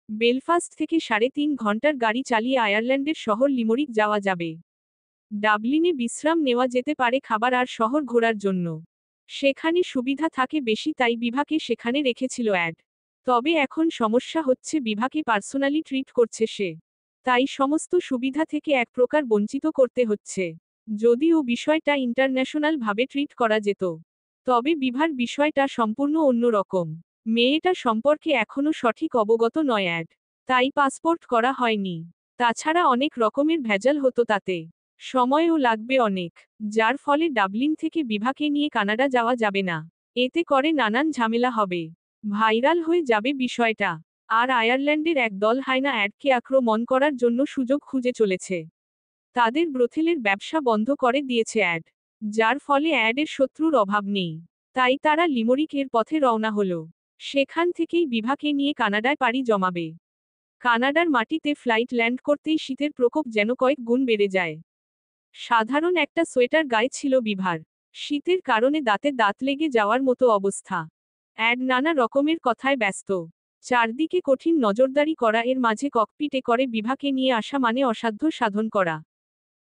বেলফাস্ট থেকে 3.5 ঘন্টার গাড়ি চালিয়ে আয়ারল্যান্ডের শহর লিমরিক যাওয়া যাবে। ডাবলিনে বিশ্রাম নেওয়া যেতে পারে খাবার আর শহর ঘোরার জন্য। সেখানে সুবিধা থাকে বেশি, তাই বিভাকে সেখানে রেখেছিল অ্যাড। তবে এখন সমস্যা হচ্ছে বিভাকে পার্সোনালি ট্রিট করছে সে। তাই সমস্ত সুবিধা থেকে এক প্রকার বঞ্চিত করতে হচ্ছে। যদিও বিষয়টা ইন্টারন্যাশনাল ভাবে ট্রিট করা যেত, তবে বিভার বিষয়টা সম্পূর্ণ অন্য রকম। মেয়েটা সম্পর্কে এখনো সঠিক অবগত নয় অ্যাড। তাই পাসপোর্ট করা হয়নি। তাছাড়া অনেক রকমের ভেজাল হতো তাতে। সময়ও লাগবে অনেক। যার ফলে ডাবলিন থেকে বিভাকে নিয়ে কানাডা যাওয়া যাবে না। এতে করে নানান ঝামেলা হবে। ভাইরাল হয়ে যাবে বিষয়টা। আর আয়ারল্যান্ডের এক দল হায়না অ্যাডকে আক্রমণ করার জন্য সুযোগ খুঁজে চলেছে। তাদের ব্রোথেলের ব্যবসা বন্ধ করে দিয়েছে অ্যাড। যার ফলে অ্যাডের শত্রুর অভাব নেই। তাই তারা লিমরিকের পথে রওনা হলো। সেখান থেকেই বিভাকে নিয়ে কানাডায় পাড়ি জমাবে। কানাডার মাটিতে ফ্লাইট ল্যান্ড করতেই শীতের প্রকোপ যেন কয়েক গুণ বেড়ে যায়। সাধারণ একটা সোয়েটার গায়ে ছিল বিভার। শীতের কারণে দাঁতে দাঁত লেগে যাওয়ার মতো অবস্থা। অ্যাড নানা রকমের কথায় ব্যস্ত। চারদিকে কঠিন নজরদারি করা, এর মাঝে ককপিটে করে বিভাকে নিয়ে আসা মানে অসাধ্য সাধন করা।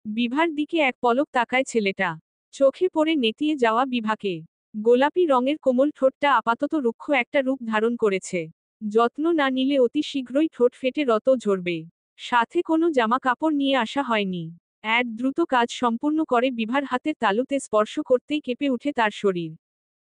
বিভার দিকে এক পলক তাকায় ছেলেটা। চোখে পড়ে নেতিয়ে যাওয়া বিভাকে। গোলাপি রঙের কোমল ঠোঁটটা আপাতত রুক্ষ একটা রূপ ধারণ করেছে। যত্ন না নিলে অতি শীঘ্রই ঠোঁট ফেটে রত ঝরবে। সাথে কোনো জামা কাপড় নিয়ে আসা হয়নি। অ্যাড দ্রুত কাজ সম্পূর্ণ করে বিভার হাতের তালুতে স্পর্শ করতেই কেঁপে উঠে তার শরীর।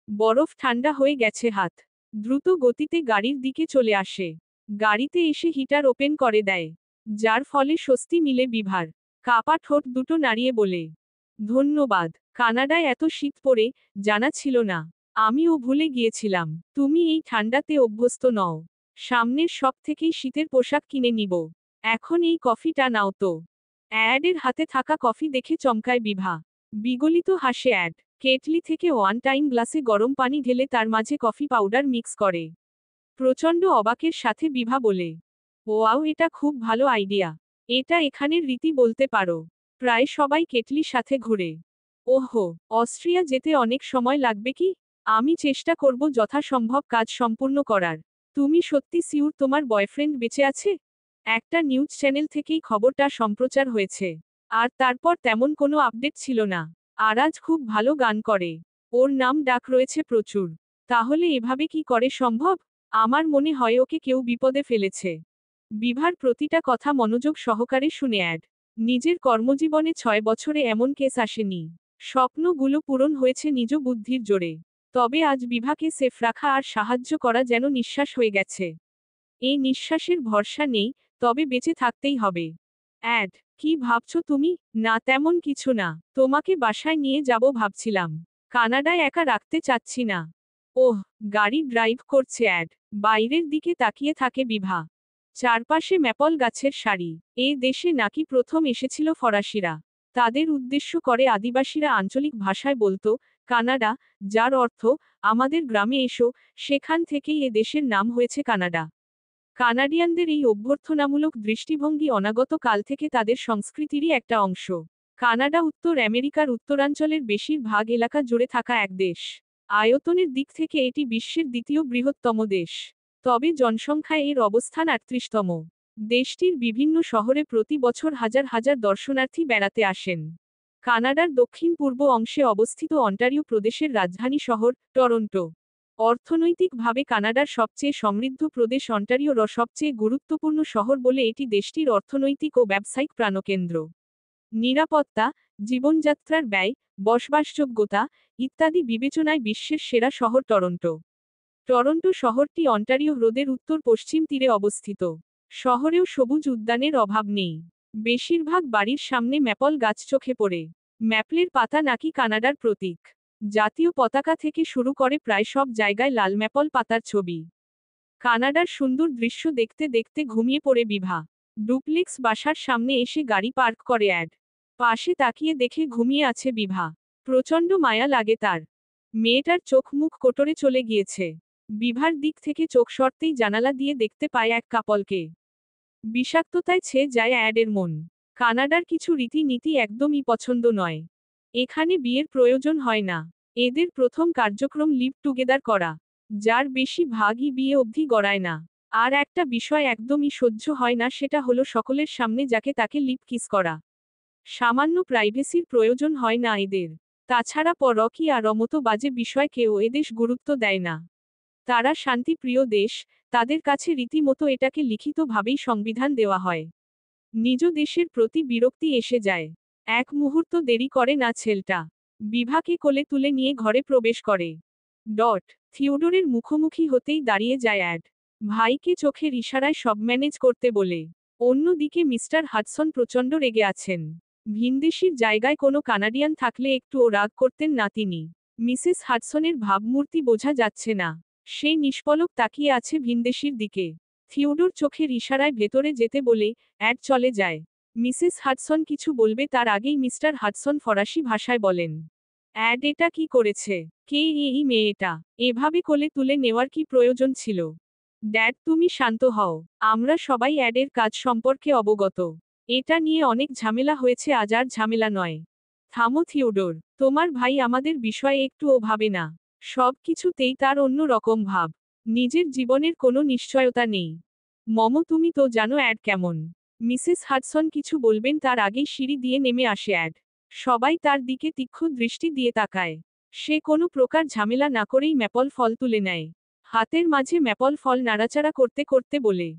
বরফ ঠান্ডা হয়ে গেছে হাত। দ্রুত গতিতে গাড়ির দিকে চলে আসে। গাড়িতে এসে হিটার ওপেন করে দেয়। যার ফলে স্বস্তি মিলে বিভার। কাপা ঠোঁট দুটো নাড়িয়ে বলে, ধন্যবাদ। কানাডায় এত শীত পড়ে, জানা ছিল না। আমিও ভুলে গিয়েছিলাম তুমি এই ঠান্ডাতে অভ্যস্ত নও। সামনের সব থেকেই শীতের পোশাক কিনে নিব। এখন এই কফিটা নাও তো। অ্যাডের হাতে থাকা কফি দেখে চমকায় বিভা। বিগলিত হাসে অ্যাড। কেটলি থেকে 1 টাইম গ্লাসে গরম পানি ঢেলে তার মাঝে কফি পাউডার মিক্স করে। প্রচণ্ড অবাকের সাথে বিভা বলে, ওয়াও, এটা খুব ভালো আইডিয়া। এটা এখানের রীতি বলতে পারো। প্রায় সবাই কেটলির সাথে ঘুরে। ওহো, অস্ট্রিয়া যেতে অনেক সময় লাগবে কি? আমি চেষ্টা করব যথাসম্ভব কাজ সম্পূর্ণ করার। তুমি সত্যি সিউর তোমার বয়ফ্রেন্ড বেঁচে আছে? একটা নিউজ চ্যানেল থেকেই খবরটা সম্প্রচার হয়েছে। আর তারপর তেমন কোনো আপডেট ছিল না। আরাজ খুব ভালো গান করে। ওর নাম ডাক রয়েছে প্রচুর। তাহলে এভাবে কি করে সম্ভব? আমার মনে হয় ওকে কেউ বিপদে ফেলেছে। বিভার প্রতিটা কথা মনোযোগ সহকারে শুনে অ্যাড। নিজের কর্মজীবনে 6 বছরে এমন কেস আসেনি। স্বপ্নগুলো পূরণ হয়েছে নিজ বুদ্ধির জোরে। তবে আজ বিভাকে সেফ রাখা আর সাহায্য করা যেন নিঃশ্বাস হয়ে গেছে। এই নিঃশ্বাসের ভরসা নেই, তবে বেঁচে থাকতেই হবে। অ্যাড, কি ভাবছো তুমি? না তেমন কিছু না, তোমাকে বাসায় নিয়ে যাব ভাবছিলাম। কানাডায় একা রাখতে চাচ্ছি না। ওহ, গাড়ি ড্রাইভ করছে অ্যাড। বাইরের দিকে তাকিয়ে থাকে বিভা। চারপাশে ম্যাপল গাছের সারি। এ দেশে নাকি প্রথম এসেছিল ফরাসিরা। তাদের উদ্দেশ্য করে আদিবাসীরা আঞ্চলিক ভাষায় বলতো, কানাডা, যার অর্থ আমাদের গ্রামে এসো, সেখান থেকেই এ দেশের নাম হয়েছে কানাডা। কানাডিয়ানদের এই অভ্যর্থনামূলক দৃষ্টিভঙ্গি অনাগত কাল থেকে তাদের সংস্কৃতিরই একটা অংশ। কানাডা উত্তর আমেরিকার উত্তরাঞ্চলের বেশিরভাগ এলাকা জুড়ে থাকা এক দেশ। আয়তনের দিক থেকে এটি বিশ্বের দ্বিতীয় বৃহত্তম দেশ। তবে জনসংখ্যায় এর অবস্থান ৩৮তম। দেশটির বিভিন্ন শহরে প্রতি বছর হাজার হাজার দর্শনার্থী বেড়াতে আসেন। কানাডার দক্ষিণ পূর্ব অংশে অবস্থিত অন্টারিও প্রদেশের রাজধানী শহর, টরন্টো। অর্থনৈতিকভাবে কানাডার সবচেয়ে সমৃদ্ধ প্রদেশ অন্টারিওর সবচেয়ে গুরুত্বপূর্ণ শহর বলে এটি দেশটির অর্থনৈতিক ও ব্যবসায়িক প্রাণকেন্দ্র। নিরাপত্তা, জীবনযাত্রার ব্যয়, বসবাসযোগ্যতা ইত্যাদি বিবেচনায় বিশ্বের সেরা শহর টরন্টো। টরন্টো শহরটি অন্টারিও হ্রদের উত্তর পশ্চিম তীরে অবস্থিত। শহরেও সবুজ উদ্যানের অভাব নেই। বেশিরভাগ বাড়ির সামনে ম্যাপল গাছ চোখে পড়ে। ম্যাপলের পাতা নাকি কানাডার প্রতীক। জাতীয় পতাকা থেকে শুরু করে প্রায় সব জায়গায় লাল ম্যাপল পাতার ছবি। কানাডার সুন্দর দৃশ্য দেখতে দেখতে ঘুমিয়ে পড়ে বিভা। ডুপ্লেক্স বাসার সামনে এসে গাড়ি পার্ক করে অ্যাড। পাশে তাকিয়ে দেখে ঘুমিয়ে আছে বিভা। প্রচণ্ড মায়া লাগে তার। মেয়েটার চোখ মুখ কোটরে চলে গিয়েছে। বিভার দিক থেকে চোখ সরতেই জানালা দিয়ে দেখতে পায় এক কাপলকে। বিষাক্ততায় ছেয়ে যায় অ্যাডের মন। কানাডার কিছু রীতিনীতি একদমই পছন্দ নয়। এখানে বিয়ের প্রয়োজন হয় না। এদের প্রথম কার্যক্রম লিভ টুগেদার করা, যার বেশি ভাগই বিয়ে অবধি গড়ায় না। আর একটা বিষয় একদমই সহ্য হয় না, সেটা হলো সকলের সামনে যাকে তাকে লিপ কিস করা। সামান্য প্রাইভেসির প্রয়োজন হয় না এদের। তাছাড়া পরকীয়া আর মতো বাজে বিষয়কেও এদেশ গুরুত্ব দেয় না। তারা শান্তিপ্রিয় দেশ, তাদের কাছে রীতিমতো এটাকে লিখিতভাবেই সংবিধান দেওয়া হয়। নিজ দেশের প্রতি বিরক্তি এসে যায়। এক মুহূর্ত দেরি করে না ছেলেটা। বিভাকে কোলে তুলে নিয়ে ঘরে প্রবেশ করে। থিওডোরের মুখোমুখি হতেই দাঁড়িয়ে যায় অ্যাড। ভাইকে চোখের ইশারায় সব ম্যানেজ করতে বলে। অন্যদিকে মিস্টার হাডসন প্রচণ্ড রেগে আছেন। ভিনদেশীর জায়গায় কোনো কানাডিয়ান থাকলে একটুও রাগ করতেন না তিনি। মিসেস হাডসনের ভাবমূর্তি বোঝা যাচ্ছে না। সে নিষ্পলক তাকিয়ে আছে ভিনদেশীর দিকে। থিওডোর চোখের ইশারায় ভেতরে যেতে বলে অ্যাড চলে যায়। মিসেস হাডসন কিছু বলবে তার আগেই মিস্টার হাডসন ফরাসি ভাষায় বলেন, অ্যাড এটা কি করেছে? কে এই মেয়েটা? এভাবে কোলে তুলে নেওয়ার কি প্রয়োজন ছিল? ড্যাড তুমি শান্ত হও। আমরা সবাই অ্যাডের কাজ সম্পর্কে অবগত। এটা নিয়ে অনেক ঝামেলা হয়েছে, আজ আর ঝামেলা নয়। থামো থিওডোর, তোমার ভাই আমাদের বিষয়ে একটুও ভাবে না। সব কিছুতেই তার অন্য রকম ভাব। নিজের জীবনের কোনো নিশ্চয়তা নেই। তুমি তো জানো অ্যাড কেমন। মিসেস হাডসন কিছু বলবেন তার আগেই সিঁড়ি দিয়ে নেমে আসে অ্যাড। সবাই তার দিকে তীক্ষ্ণ দৃষ্টি দিয়ে তাকায়। সে কোনো প্রকার ঝামেলা না করেই ম্যাপল ফল তুলে নেয়। হাতের মাঝে ম্যাপল ফল নাড়াচাড়া করতে করতে বলে,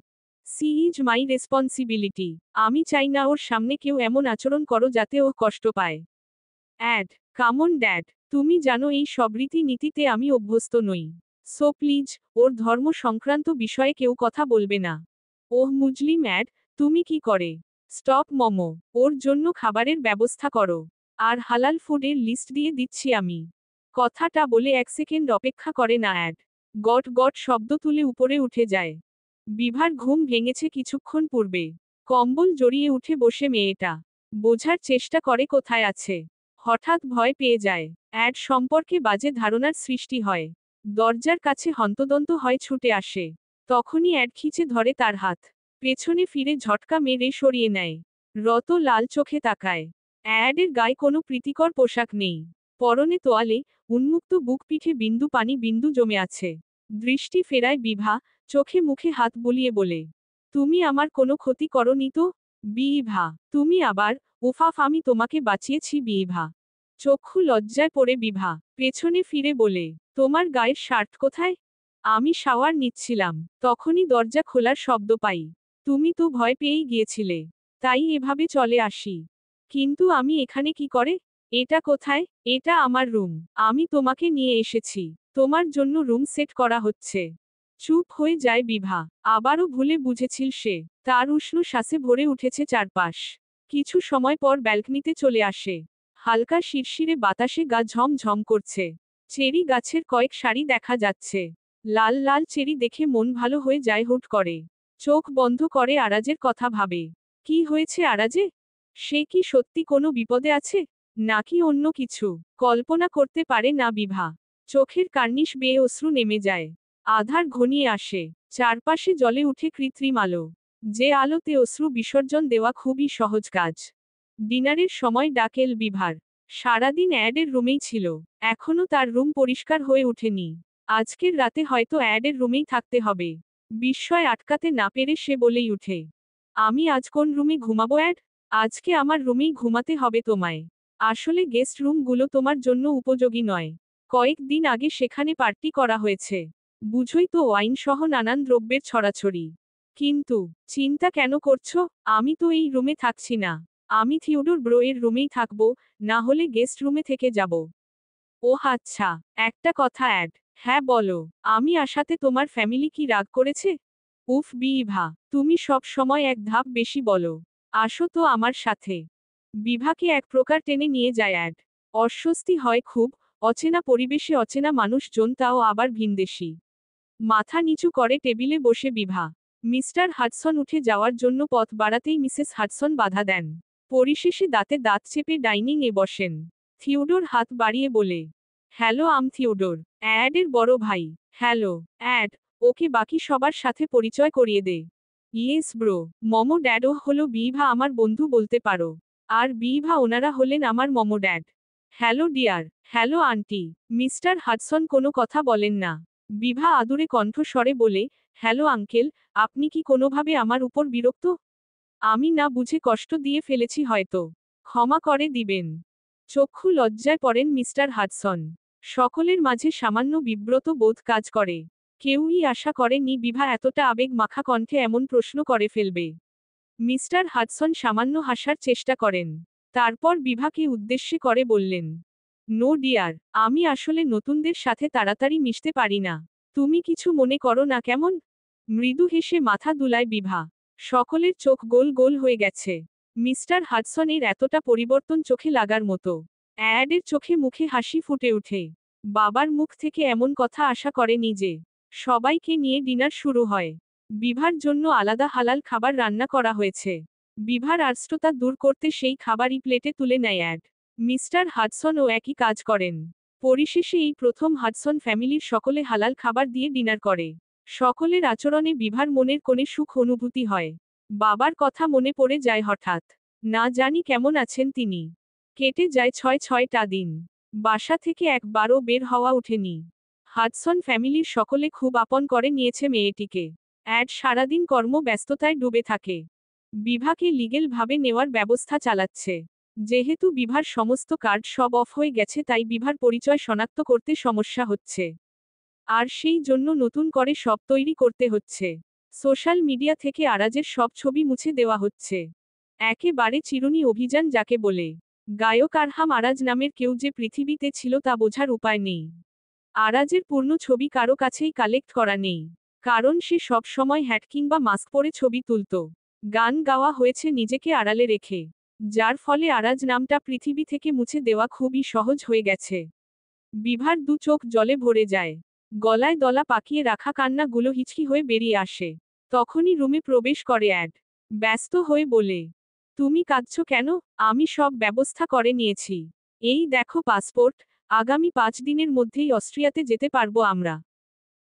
সি ইজ মাই রেসপন্সিবিলিটি। আমি চাই না ওর সামনে কেউ এমন আচরণ করো যাতে ও কষ্ট পায়। অ্যাড, কামন ড্যাড, তুমি জানো এই সব রীতিনীতিতে আমি অভ্যস্ত নই। সো প্লিজ, ওর ধর্ম সংক্রান্ত বিষয়ে কেউ কথা বলবে না। ওহ মুজলিম অ্যাড, তুমি কি করে? স্টপ মমো, ওর জন্য খাবারের ব্যবস্থা করো। আর হালাল ফুডের লিস্ট দিয়ে দিচ্ছি আমি। কথাটা বলে 1 সেকেন্ড অপেক্ষা করে না অ্যাড। গট গট শব্দ তুলে উপরে উঠে যায়। বিভার ঘুম ভেঙেছে কিছুক্ষণ পূর্বে। কম্বল জড়িয়ে উঠে বসে মেয়েটা। বোঝার চেষ্টা করে কোথায় আছে। হঠাৎ ভয় পেয়ে যায়। অ্যাড সম্পর্কে বাজে ধারণার সৃষ্টি হয়। দরজার কাছে হন্তদন্ত হয় ছুটে আসে। তখনই অ্যাড খিচে ধরে তার হাত। পেছনে ফিরে ঝটকা মেরে সরিয়ে নেয়। রত লাল চোখে তাকায়। অ্যাডের গায়ে কোনো প্রীতিকর পোশাক নেই। পরনে তোয়ালে, উন্মুক্ত বুক, পিঠে বিন্দু পানি বিন্দু জমে আছে। দৃষ্টি ফেরায় বিভা, চোখে মুখে হাত বুলিয়ে বলে, তুমি আমার কোনো ক্ষতি করনি তো? বিভা, তুমি আবার? উফাফ, আমি তোমাকে বাঁচিয়েছি বিভা। চক্ষু লজ্জায় পড়ে বিভা পেছনে ফিরে বলে, তোমার গায়ের শার্ট কোথায়? আমি শাওয়ার নিচ্ছিলাম, তখনই দরজা খোলার শব্দ পাই। তুমি তো ভয় পেয়েই গিয়েছিলে, তাই এভাবে চলে আসি। কিন্তু আমি এখানে কি করে? এটা কোথায়? এটা আমার রুম। আমি তোমাকে নিয়ে এসেছি। তোমার জন্য রুম সেট করা হচ্ছে। চুপ হয়ে যায় বিভা। আবারও ভুলে বুঝেছিল সে। তার উষ্ণ শ্বাসে ভরে উঠেছে চারপাশ। কিছু সময় পর ব্যালকনিতে চলে আসে। হালকা শিরশিরে বাতাসে গা ঝমঝম করছে। চেরি গাছের কয়েক সারি দেখা যাচ্ছে। লাল লাল চেরি দেখে মন ভালো হয়ে যায় হুট করে। চোখ বন্ধ করে আরাজের কথা ভাবে। কি হয়েছে আরাজে? সে কি সত্যি কোনো বিপদে আছে? নাকি অন্য কিছু কল্পনা করতে পারে না বিভা। চোখের কার্নিশ বেয়ে অশ্রু নেমে যায়। আধার ঘনিয়ে আসে, চারপাশে জ্বলে উঠে কৃত্রিম আলো। যে আলোতে অশ্রু বিসর্জন দেওয়া খুবই সহজ কাজ। ডিনারের সময় ডাকেল বিভার। সারাদিন অ্যাডের রুমেই ছিল। এখনো তার রুম পরিষ্কার হয়ে ওঠেনি। আজকের রাতে হয়তো অ্যাডের রুমেই থাকতে হবে। বিস্ময় আটকাতে না পেরে সে বলেই উঠে, আমি আজ কোন রুমে ঘুমাবো অ্যাড? আজকে আমার রুমেই ঘুমাতে হবে তোমায়। আসলে গেস্ট রুমগুলো তোমার জন্য উপযোগী নয়। কয়েকদিন আগে সেখানে পার্টি করা হয়েছে। বুঝোই তো, ওয়াইন সহ নানান দ্রব্যের ছড়াছড়ি। কিন্তু চিন্তা কেন করছো? আমি তো এই রুমে থাকছি না। আমি থিওডোর ব্রোয়ের রুমেই থাকবো, না হলে গেস্ট রুমে থেকে যাব। ওহ আচ্ছা, একটা কথা অ্যাড। হ্যাঁ বলো, আমি আসাতে তোমার ফ্যামিলি কি রাগ করেছে? উফ বিভা, তুমি সব সময় এক ধাপ বেশি বলো। আসো তো আমার সাথে। বিভাকে এক প্রকার টেনে নিয়ে যায় অ্যাড। অস্বস্তি হয় খুব, অচেনা পরিবেশে অচেনা মানুষজন, তাও আবার ভিনদেশী। মাথা নিচু করে টেবিলে বসে বিভা। মিস্টার হাডসন উঠে যাওয়ার জন্য পথ বাড়াতেই মিসেস হাডসন বাধা দেন। পরিশেষে দাঁতে দাঁত চেপে ডাইনিং এ বসেন। থিওডোর হাত বাড়িয়ে বলে, হ্যালো থিওডোর, অ্যাডের বড় ভাই। হ্যালো অ্যাড, ওকে বাকি সবার সাথে পরিচয় করিয়ে দে। ইয়েস ব্রো, মমো ড্যাডও হলো বিভা আমার বন্ধু বলতে পারো। আর বিভা ওনারা হলেন আমার momo dad. Hello dear. Hello aunty. Mister Hudson কোনো কথা বলেন না। বিভা আদুরে কণ্ঠস্বরে বলে, হ্যালো আঙ্কেল, আপনি কি কোনোভাবে আমার উপর বিরক্ত? আমি না বুঝে কষ্ট দিয়ে ফেলেছি হয়তো। ক্ষমা করে দিবেন। চক্ষু লজ্জায় পড়েন মিস্টার হাডসন। সকলের মাঝে সামান্য বিব্রত বোধ কাজ করে। কেউই আশা করেনি বিভা এতটা আবেগ মাখা কণ্ঠে এমন প্রশ্ন করে ফেলবে। মিস্টার হাডসন সামান্য হাসার চেষ্টা করেন। তারপর বিভাকে উদ্দেশ্যে করে বললেন, নো ডিয়ার, আমি আসলে নতুনদের সাথে তাড়াতাড়ি মিশতে পারি না। তুমি কিছু মনে করো না কেমন? মৃদু হেসে মাথা দুলায় বিভা। সকলের চোখ গোল গোল হয়ে গেছে। মিস্টার হাডসনের এতটা পরিবর্তন চোখে লাগার মতো। অ্যাডের চোখে মুখে হাসি ফুটে ওঠে। বাবার মুখ থেকে এমন কথা আশা করেনি যে। সবাইকে নিয়ে ডিনার শুরু হয়। বিভার জন্য আলাদা হালাল খাবার রান্না করা হয়েছে। বিভার আড়ষ্টতা দূর করতে সেই খাবারই প্লেটে তুলে নেয় অ্যাড। মিস্টার হাডসনও একই কাজ করেন। পরিশেষে এই প্রথম হাডসন ফ্যামিলির সকলে হালাল খাবার দিয়ে ডিনার করে। সকলের আচরণে বিভার মনের কোণে সুখ অনুভূতি হয়। বাবার কথা মনে পড়ে যায় হঠাৎ। না জানি কেমন আছেন তিনি। কেটে যায় 6টা দিন। বাসা থেকে একবারও বের হওয়া ওঠেনি। হাডসন ফ্যামিলির সকলে খুব আপন করে নিয়েছে মেয়েটিকে। অ্যাড সারাদিন কর্মব্যস্ততায় ডুবে থাকে। বিভাকে লিগেল ভাবে নেওয়ার ব্যবস্থা চালাচ্ছে। যেহেতু বিভার সমস্ত কার্ড সব অফ হয়ে গেছে, তাই বিভার পরিচয় শনাক্ত করতে সমস্যা হচ্ছে। আর সেই জন্য নতুন করে সব তৈরি করতে হচ্ছে। সোশ্যাল মিডিয়া থেকে আরাজের সব ছবি মুছে দেওয়া হচ্ছে। একেবারে চিরুনি অভিযান যাকে বলে। গায়ক আরহাম আরাজ নামের কেউ যে পৃথিবীতে ছিল তা বোঝার উপায় নেই। আরাজের পূর্ণ ছবি কারো কাছেই কালেক্ট করা নেই। কারণ সে সব সময় হ্যাট কিংবা মাস্ক পরে ছবি তুলত। গান গাওয়া হয়েছে নিজেকে আড়ালে রেখে। যার ফলে আরাজ নামটা পৃথিবী থেকে মুছে দেওয়া খুবই সহজ হয়ে গেছে। বিভার দু চোখ জলে ভরে যায়। গলায় দলা পাকিয়ে রাখা কান্নাগুলো হিচকি হয়ে বেরিয়ে আসে। তখনই রুমে প্রবেশ করে অ্যাড। ব্যস্ত হয়ে বলে, তুমি কাঁদছো কেন? আমি সব ব্যবস্থা করে নিয়েছি। এই দেখো পাসপোর্ট, আগামী 5 দিনের মধ্যেই অস্ট্রিয়াতে যেতে পারবো আমরা।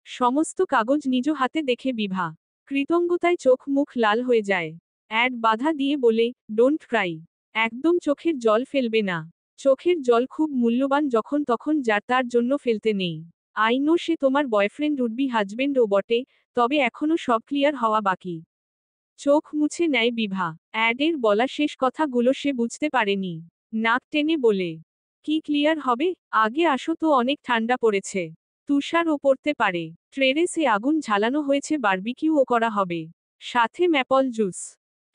সমস্ত কাগজ নিজ হাতে দেখে বিভা কৃতজ্ঞতায় চোখ মুখ লাল হয়ে যায়। অ্যাড বাধা দিয়ে বলে, ডোন্ট ক্রাই। একদম চোখের জল ফেলবে না। চোখের জল খুব মূল্যবান, যখন তখন যার তার জন্য ফেলতে নেই। আই নো সে তোমার বয়ফ্রেন্ড উডবি হাজবেন্ডও বটে, তবে এখনো সব ক্লিয়ার হওয়া বাকি। চোখ মুছে নেয় বিভা। অ্যাডের বলা শেষ কথাগুলো সে বুঝতে পারেনি। নাক টেনে বলে, কি ক্লিয়ার হবে? আগে আসো তো, অনেক ঠান্ডা পড়েছে। তুষারও পড়তে পারে। ট্রেরেসে আগুন ঝালানো হয়েছে, বারবিকিউও করা হবে। সাথে ম্যাপল জুস।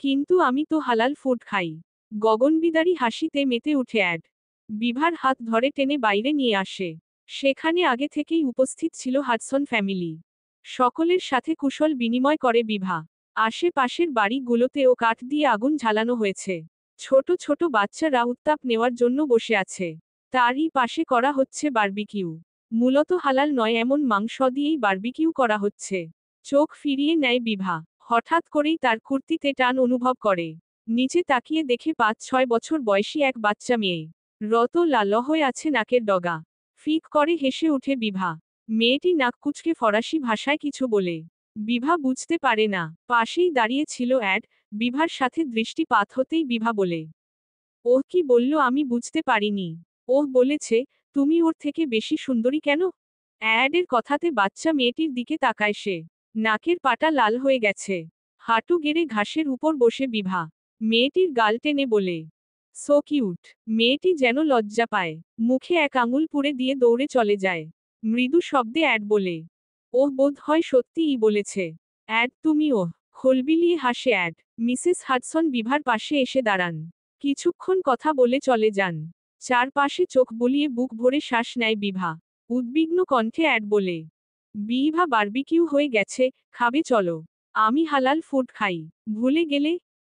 কিন্তু আমি তো হালাল ফুড খাই। গগনবিদারী হাসিতে মেতে উঠে অ্যাড। বিভার হাত ধরে টেনে বাইরে নিয়ে আসে। সেখানে আগে থেকেই উপস্থিত ছিল হাডসন ফ্যামিলি। সকলের সাথে কুশল বিনিময় করে বিভা। আশেপাশের বাড়িগুলোতেও কাঠ দিয়ে আগুন ঝালানো হয়েছে। ছোট ছোট বাচ্চারা উত্তাপ নেওয়ার জন্য বসে আছে। তারই পাশে করা হচ্ছে বারবিকিউ। মূলত হালাল নয় এমন মাংস দিয়েই বারবিকিউ করা হচ্ছে। চোখ ফিরিয়ে নেয় বিভা। হঠাৎ করেই তার কুর্তিতে টান অনুভব করে। নিচে তাকিয়ে দেখে 5-6 বছর বয়সী এক বাচ্চা মেয়ে। রত লাল হয়ে আছে নাকের ডগা। ফিক করে হেসে উঠে বিভা। মেয়েটি নাক কুচকে ফরাসি ভাষায় কিছু বলে। বিভা বুঝতে পারে না। পাশেই দাঁড়িয়ে ছিল অ্যাড। বিভার সাথে দৃষ্টিপাত হতেই বিভা বলে, ওহ কি বলল আমি বুঝতে পারিনি। ওহ বলেছে, তুমি ওর থেকে বেশি সুন্দরী কেন? অ্যাডের কথাতে বাচ্চা মেয়েটির দিকে তাকায় সে। নাকের পাটা লাল হয়ে গেছে। হাঁটু গেড়ে ঘাসের উপর বসে বিভা। মেয়েটির গাল টেনে বলে, সো কিউট। মেয়েটি যেন লজ্জা পায়। মুখে এক আঙুল পুড়ে দিয়ে দৌড়ে চলে যায়। মৃদু শব্দে অ্যাড বলে, ওহ বোধ হয় সত্যিই বলেছে। অ্যাড তুমি ওহ। খোলবিলিয়ে হাসে অ্যাড। মিসেস হাডসন বিভার পাশে এসে দাঁড়ান। কিছুক্ষণ কথা বলে চলে যান। চারপাশে চোখ বুলিয়ে বুক ভরে শ্বাস নেয় বিভা। উদ্বিগ্ন কণ্ঠে অ্যাড বলে, বিভা বারবিকিউ হয়ে গেছে, খাবে চলো। আমি হালাল ফুড খাই। ভুলে গেলে?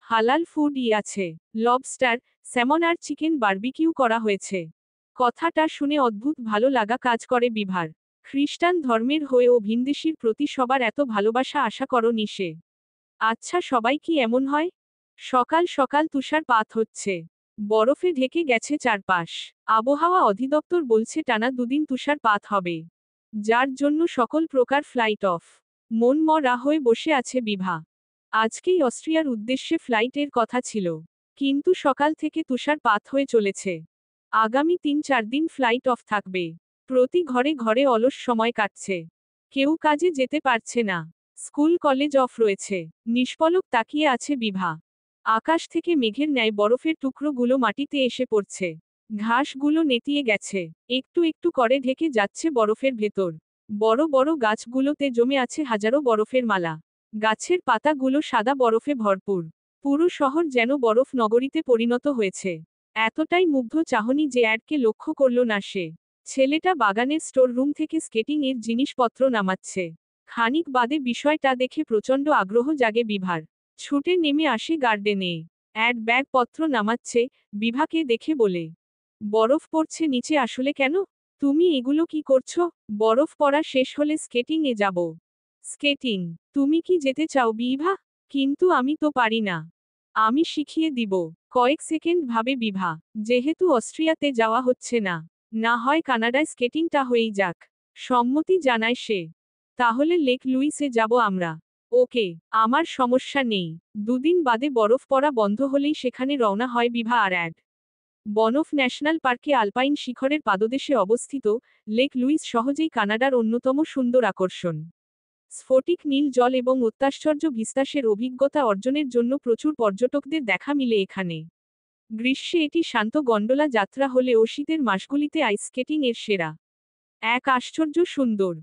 হালাল ফুডই আছে। লবস্টার, স্যামন আর চিকেন বারবিকিউ করা হয়েছে। কথাটা শুনে অদ্ভুত ভালো লাগা কাজ করে বিভার। খ্রিস্টান ধর্মের হয়েও ভিনদেশীর প্রতি সবার এত ভালোবাসা আশা করনি সে। আচ্ছা সবাই কি এমন হয়? সকাল সকাল তুষারপাত হচ্ছে। বরফে ঢেকে গেছে চারপাশ। আবহাওয়া অধিদপ্তর বলছে টানা দুদিন তুষারপাত হবে। যার জন্য সকল প্রকার ফ্লাইট অফ। মন মরা হয়ে বসে আছে বিভা। আজকেই অস্ট্রিয়ার উদ্দেশ্যে ফ্লাইটের কথা ছিল। কিন্তু সকাল থেকে তুষারপাত হয়ে চলেছে। আগামী ৩-৪ দিন ফ্লাইট অফ থাকবে। প্রতি ঘরে ঘরে অলস সময় কাটছে। কেউ কাজে যেতে পারছে না। স্কুল কলেজ অফ রয়েছে। নিষ্পলক তাকিয়ে আছে বিভা। আকাশ থেকে মেঘের ন্যায় বরফের টুকরোগুলো মাটিতে এসে পড়ছে। ঘাসগুলো নেতিয়ে গেছে। একটু একটু করে ঢেকে যাচ্ছে বরফের ভেতর। বড় বড় গাছগুলোতে জমে আছে হাজারো বরফের মালা। গাছের পাতাগুলো সাদা বরফে ভরপুর। পুরো শহর যেন বরফ নগরীতে পরিণত হয়েছে। এতটাই মুগ্ধ চাহনি যে অ্যাডকে লক্ষ্য করল না সে। ছেলেটা বাগানের স্টোর রুম থেকে স্কেটিং এর জিনিসপত্র নামাচ্ছে। খানিক বাদে বিষয়টা দেখে প্রচণ্ড আগ্রহ জাগে বিভার। ছুটে নেমে আসে গার্ডেনে। অ্যাড ব্যাগপত্র নামাচ্ছে। বিভাকে দেখে বলে, বরফ পড়ছে নিচে আসলে কেন? তুমি এগুলো কি করছো? বরফ পড়া শেষ হলে স্কেটিং এ যাব। স্কেটিং? তুমি কি যেতে চাও বিভা? কিন্তু আমি তো পারি না। আমি শিখিয়ে দিব। কয়েক সেকেন্ড ভাবে বিভা। যেহেতু অস্ট্রিয়াতে যাওয়া হচ্ছে না, না হয় কানাডায় স্কেটিংটা হয়েই যাক। সম্মতি জানায় সে। তাহলে লেক লুইসে যাব আমরা। ওকে, আমার সমস্যা নেই। দুদিন বাদে বরফ পড়া বন্ধ হলেই সেখানে রওনা হয় বিভা আর অ্যাড। বনফ ন্যাশনাল পার্কে আলপাইন শিখরের পাদদেশে অবস্থিত, লেক লুইস সহজেই কানাডার অন্যতম সুন্দর আকর্ষণ। স্ফটিক নীল জল এবং অত্যাশ্চর্য ভিস্তাসের অভিজ্ঞতা অর্জনের জন্য প্রচুর পর্যটকদের দেখা মিলে এখানে। গ্রীষ্মে এটি শান্ত গন্ডোলা যাত্রা হলেও শীতের মাসগুলিতে আইস স্কেটিং এর সেরা। এক আশ্চর্য সুন্দর।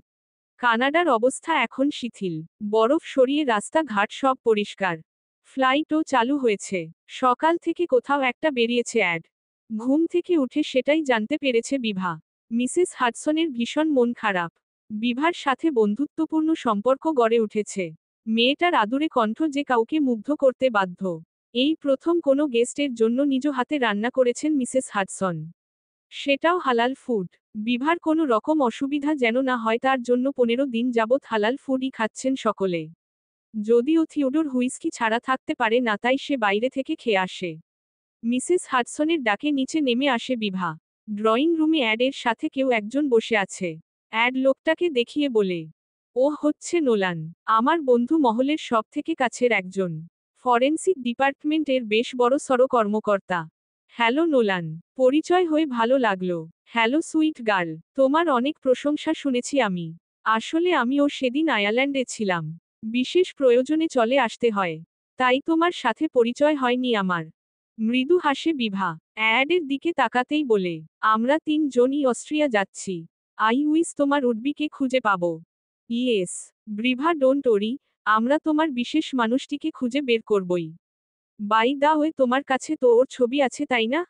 কানাডার অবস্থা এখন শিথিল। বরফ সরিয়ে রাস্তাঘাট সব পরিষ্কার। ফ্লাইটও চালু হয়েছে। সকাল থেকে কোথাও একটা বেরিয়েছে অ্যাড। ঘুম থেকে উঠে সেটাই জানতে পেরেছে বিভা। মিসেস হাডসনের ভীষণ মন খারাপ। বিভার সাথে বন্ধুত্বপূর্ণ সম্পর্ক গড়ে উঠেছে। মেয়েটার আদুরে কণ্ঠ যে কাউকে মুগ্ধ করতে বাধ্য। এই প্রথম কোনো গেস্টের জন্য নিজ হাতে রান্না করেছেন মিসেস হাডসন। সেটাও হালাল ফুড। বিভার কোনো রকম অসুবিধা যেন না হয় তার জন্য 15 দিন যাবৎ হালাল ফুডই খাচ্ছেন সকলে। যদিও থিওডোর হুইস্কি ছাড়া থাকতে পারে না তাই সে বাইরে থেকে খেয়ে আসে। মিসেস হাডসনের ডাকে নিচে নেমে আসে বিভা। ড্রয়িং রুমে অ্যাডের সাথে কেউ একজন বসে আছে। অ্যাড লোকটাকে দেখিয়ে বলে, ও হচ্ছে নোলান। আমার বন্ধু মহলের সব থেকে কাছের একজন। ফরেন্সিক ডিপার্টমেন্টের বেশ বড়সড় কর্মকর্তা। Hello Nolan. পরিচয় হয়ে ভালো লাগলো। Hello sweet girl. তোমার অনেক প্রশংসা শুনেছি আমি। আসলে আমিও সেদিন আয়ারল্যান্ডে ছিলাম। বিশেষ প্রয়োজনে চলে আসতে হয়। তাই তোমার সাথে পরিচয় হয়নি আমার। মৃদু হাসে বিভা। অ্যাডের দিকে তাকাতেই বলে, আমরা 3 জনই অস্ট্রিয়া যাচ্ছি। আই উইস তোমার উডবিকে খুঁজে পাবো। ইয়েস। বিভা ডোন্ট ওরি, আমরা তোমার বিশেষ মানুষটিকে খুঁজে বের করবই। বাই দা ওয়ে তোমার কাছে তো ওর ছবি আছে তাই না?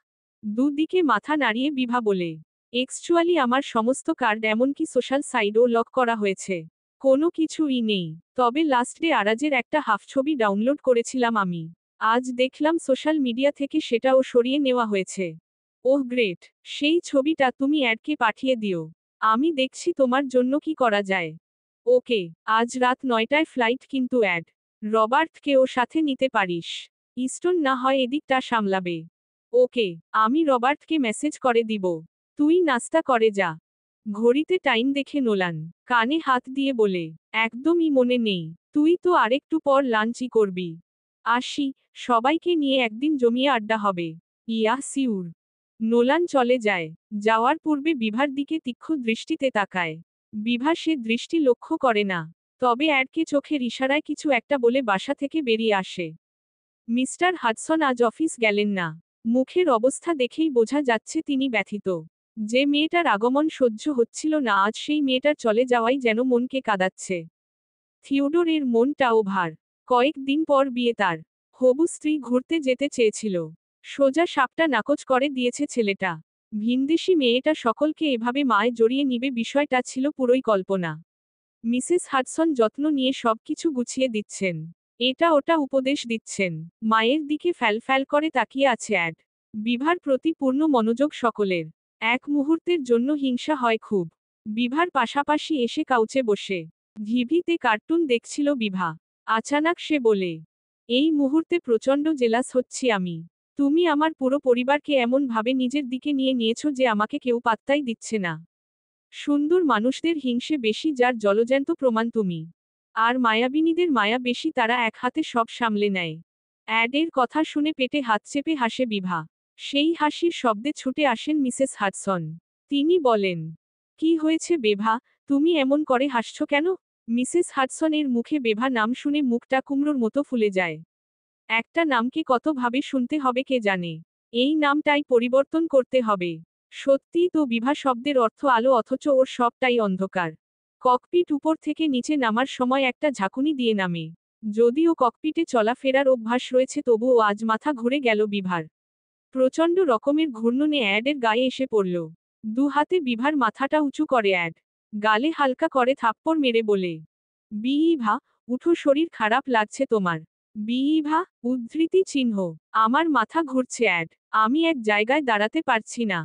দুদিকে মাথা নাড়িয়ে বিভা বলে, এক্সচুয়ালি আমার সমস্ত কার্ড এমনকি সোশ্যাল সাইটও লক করা হয়েছে। কোনো কিছুই নেই। তবে লাস্ট ডে আরাজের একটা হাফ ছবি ডাউনলোড করেছিলাম আমি। আজ দেখলাম সোশ্যাল মিডিয়া থেকে সেটাও সরিয়ে নেওয়া হয়েছে। ওহ গ্রেট। সেই ছবিটা তুমি অ্যাডকে পাঠিয়ে দিও। আমি দেখছি তোমার জন্য কি করা যায়। ওকে, আজ রাত 9টায় ফ্লাইট কিন্তু অ্যাড। রবার্টকেও সাথে নিতে পারিস। ইস্টন না হয় এদিকটা সামলাবে। ওকে, আমি রবার্টকে মেসেজ করে দিব। তুই নাস্তা করে যা। ঘড়িতে টাইম দেখে নোলান কানে হাত দিয়ে বলে, একদমই মনে নেই। তুই তো আরেকটু পর লাঞ্চই করবি। আসি, সবাইকে নিয়ে একদিন জমিয়ে আড্ডা হবে। ইয়া সিউর। নোলান চলে যায়। যাওয়ার পূর্বে বিভার দিকে তীক্ষ্ণ দৃষ্টিতে তাকায়। বিভা সে দৃষ্টি লক্ষ্য করে না। তবে অ্যাডকে চোখের ইশারায় কিছু একটা বলে বাসা থেকে বেরিয়ে আসে। মিস্টার হাডসন আজ অফিস গেলেন না। মুখের অবস্থা দেখেই বোঝা যাচ্ছে তিনি ব্যথিত। যে মেয়েটার আগমন সহ্য হচ্ছিল না আজ সেই মেয়েটার চলে যাওয়াই যেন মনকে কাঁদাচ্ছে। থিওডোরের মনটাও ভার। কয়েকদিন পর বিয়ে তার। হবু স্ত্রী ঘুরতে যেতে চেয়েছিল। সোজা সাপটা নাকচ করে দিয়েছে ছেলেটা। ভিনদেশি মেয়েটা সকলকে এভাবে মায় জড়িয়ে নিবে বিষয়টা ছিল পুরোই কল্পনা। মিসেস হাডসন যত্ন নিয়ে সবকিছু গুছিয়ে দিচ্ছেন। এটা ওটা উপদেশ দিচ্ছেন। মায়ের দিকে ফ্যাল করে তাকিয়ে আছে অ্যাড। বিভার প্রতি পূর্ণ মনোযোগ সকলের। এক মুহূর্তের জন্য হিংসা হয় খুব। বিভার পাশাপাশি এসে কাউচে বসে টিভিতে কার্টুন দেখছিল বিভা। আচানক সে বলে, এই মুহূর্তে প্রচণ্ড জেলাস হচ্ছি আমি। তুমি আমার পুরো পরিবারকে এমন ভাবে নিজের দিকে নিয়ে নিয়েছো যে আমাকে কেউ পাত্তাই দিচ্ছে না। সুন্দর মানুষদের হিংসে বেশি যার জলজ্যান্ত প্রমাণ তুমি। আর মায়াবিনীদের মায়া বেশি তারা এক হাতে সব সামলে নেয়। অ্যাডের কথা শুনে পেটে হাত চেপে হাসে বিভা। সেই হাসির শব্দে ছুটে আসেন মিসেস হাডসন। তিনি বলেন, কি হয়েছে বেভা, তুমি এমন করে হাসছো কেন? মিসেস হাডসনের মুখে বেভা নাম শুনে মুখটা কুমড়োর মতো ফুলে যায়। একটা নামকে কত ভাবে শুনতে হবে কে জানে। এই নামটাই পরিবর্তন করতে হবে। সত্যিই তো বিভা শব্দের অর্থ আলো অথচ ওর সবটাই অন্ধকার। ককপিট উপর থেকে নিচে নামার সময় একটা ঝাঁকুনি দিয়ে নামে। যদিও ককপিটে চলাফেরার অভ্যাস রয়েছে তবুও আজ মাথা ঘুরে গেল বিভার। প্রচণ্ড রকমের ঘূর্ণনে অ্যাডের গায়ে এসে পড়ল। দু হাতে বিভার মাথাটা উঁচু করে অ্যাড। গালে হালকা করে থাপ্পড় মেরে বলে, বিভা, উঠো, শরীর খারাপ লাগছে তোমার। বিভা, উদ্ধৃতি চিহ্ন। আমার মাথা ঘুরছে অ্যাড। আমি এক জায়গায় দাঁড়াতে পারছি না।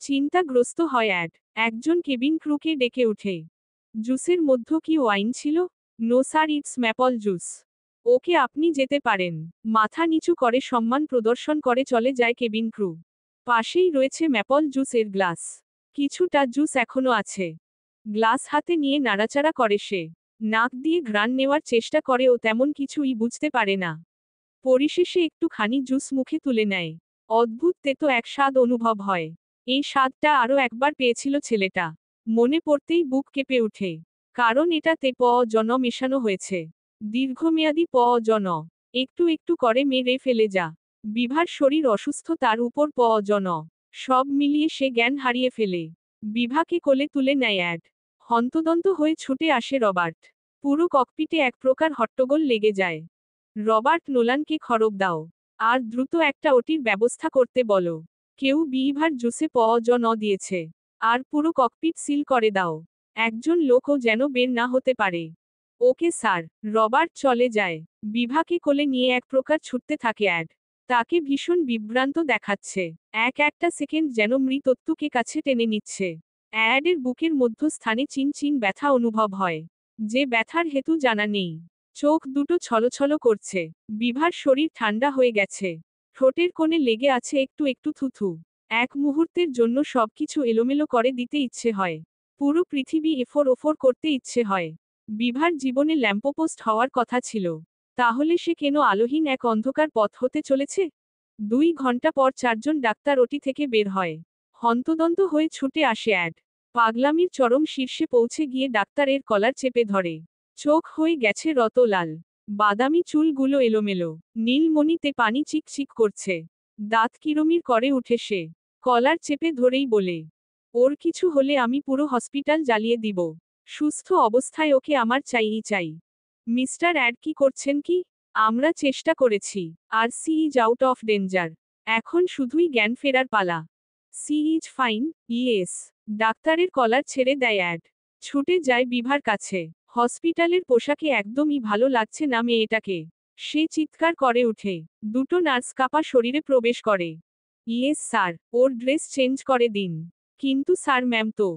চিন্তাগ্রস্ত হয় অ্যাড। একজন কেবিন ক্রুকে ডেকে উঠে। জুসের মধ্যে কি ওয়াইন ছিল? No sir, it's maple juice. Okay, আপনি যেতে পারেন। মাথা নিচু করে সম্মান প্রদর্শন করে চলে যায় কেবিন ক্রু। পাশেই রয়েছে ম্যাপল জুস এর গ্লাস। কিছুটা জুস এখনো আছে। গ্লাস হাতে নিয়ে নাড়াচাড়া করে সে। নাক দিয়ে ঘ্রাণ নেওয়ার চেষ্টা করেও তেমন কিছুই বুঝতে পারে না। পরিশেষে একটুখানি জুস মুখে তুলে নেয়। অদ্ভুত তেতো এক স্বাদ অনুভব হয়। এই স্বাদটা আরও একবার পেয়েছিল ছেলেটা। মনে পড়তেই বুক কেঁপে ওঠে। কারণ এটাতে জন মেশানো হয়েছে। দীর্ঘমেয়াদী জন। একটু একটু করে মেরে ফেলে যা। বিভার শরীর অসুস্থ, তার উপর জন। সব মিলিয়ে সে জ্ঞান হারিয়ে ফেলে। বিভাকে কোলে তুলে নেয় অ্যাড। হন্তদন্ত হয়ে ছুটে আসে রবার্ট। পুরো ককপিটে এক প্রকার হট্টগোল লেগে যায়। রবার্ট নোলানকে খড়গ দাও। আর দ্রুত একটা ওটির ব্যবস্থা করতে বলো। কেউ বিভার জুসে জন দিয়েছে। আর পুরো ককপিট সিল করে দাও। একজন লোকও যেন বের না হতে পারে। Okay sir. রবার্ট চলে যায়। বিভাকে কোলে নিয়ে এক প্রকার ছুটতে থাকে অ্যাড। তাকে ভীষণ বিভ্রান্ত দেখাচ্ছে। একটা সেকেন্ড যেন মৃত্যুকে কাছে টেনে নিচ্ছে। অ্যাডের বুকের মধ্যস্থানে চিন ব্যথা অনুভব হয়। যে ব্যথার হেতু জানা নেই। চোখ দুটো ছলছল করছে। বিভার শরীর ঠান্ডা হয়ে গেছে। ঠোঁটের কোণে লেগে আছে একটু একটু থুথু। এক মুহূর্তের জন্য সবকিছু এলোমেলো করে দিতে ইচ্ছে হয়। পুরো পৃথিবী এফোর ওফর করতে ইচ্ছে হয়। বিভার জীবনে ল্যাম্পপোস্ট হওয়ার কথা ছিল। তাহলে সে কেন আলোহীন এক অন্ধকার পথ হতে চলেছে? 2 ঘন্টা পর 4 জন ডাক্তার ওটি থেকে বের হয়। হন্তদন্ত হয়ে ছুটে আসে অ্যাড। পাগলামির চরম শীর্ষে পৌঁছে গিয়ে ডাক্তারের কলার চেপে ধরে। চোখ হয়ে গেছে রত লাল। বাদামি চুলগুলো এলোমেলো। নীলমণিতে পানি চিকচিক করছে। দাঁত কিরমির করে উঠে সে। কলার চেপে ধরেই বলে, ওর কিছু হলে আমি পুরো হসপিটাল জ্বালিয়ে দিব। সুস্থ অবস্থায় ওকে আমার চাই। মিস্টার অ্যাড কি করছেন কি? আমরা চেষ্টা করেছি। আর she is out of danger. এখন শুধুই জ্ঞান ফেরার পালা। She is fine, yes. ডাক্তারের কলার ছেড়ে দেয় অ্যাড। ছুটে যায় বিভার কাছে। হসপিটালের পোশাকে একদমই ভালো লাগছে না মেয়েটাকে। সে চিৎকার করে উঠে। দুটো নার্স কাপা শরীরে প্রবেশ করে। ইয়েস স্যার, ওর ড্রেস চেঞ্জ করে দিন। কিন্তু স্যার, ম্যাম তো।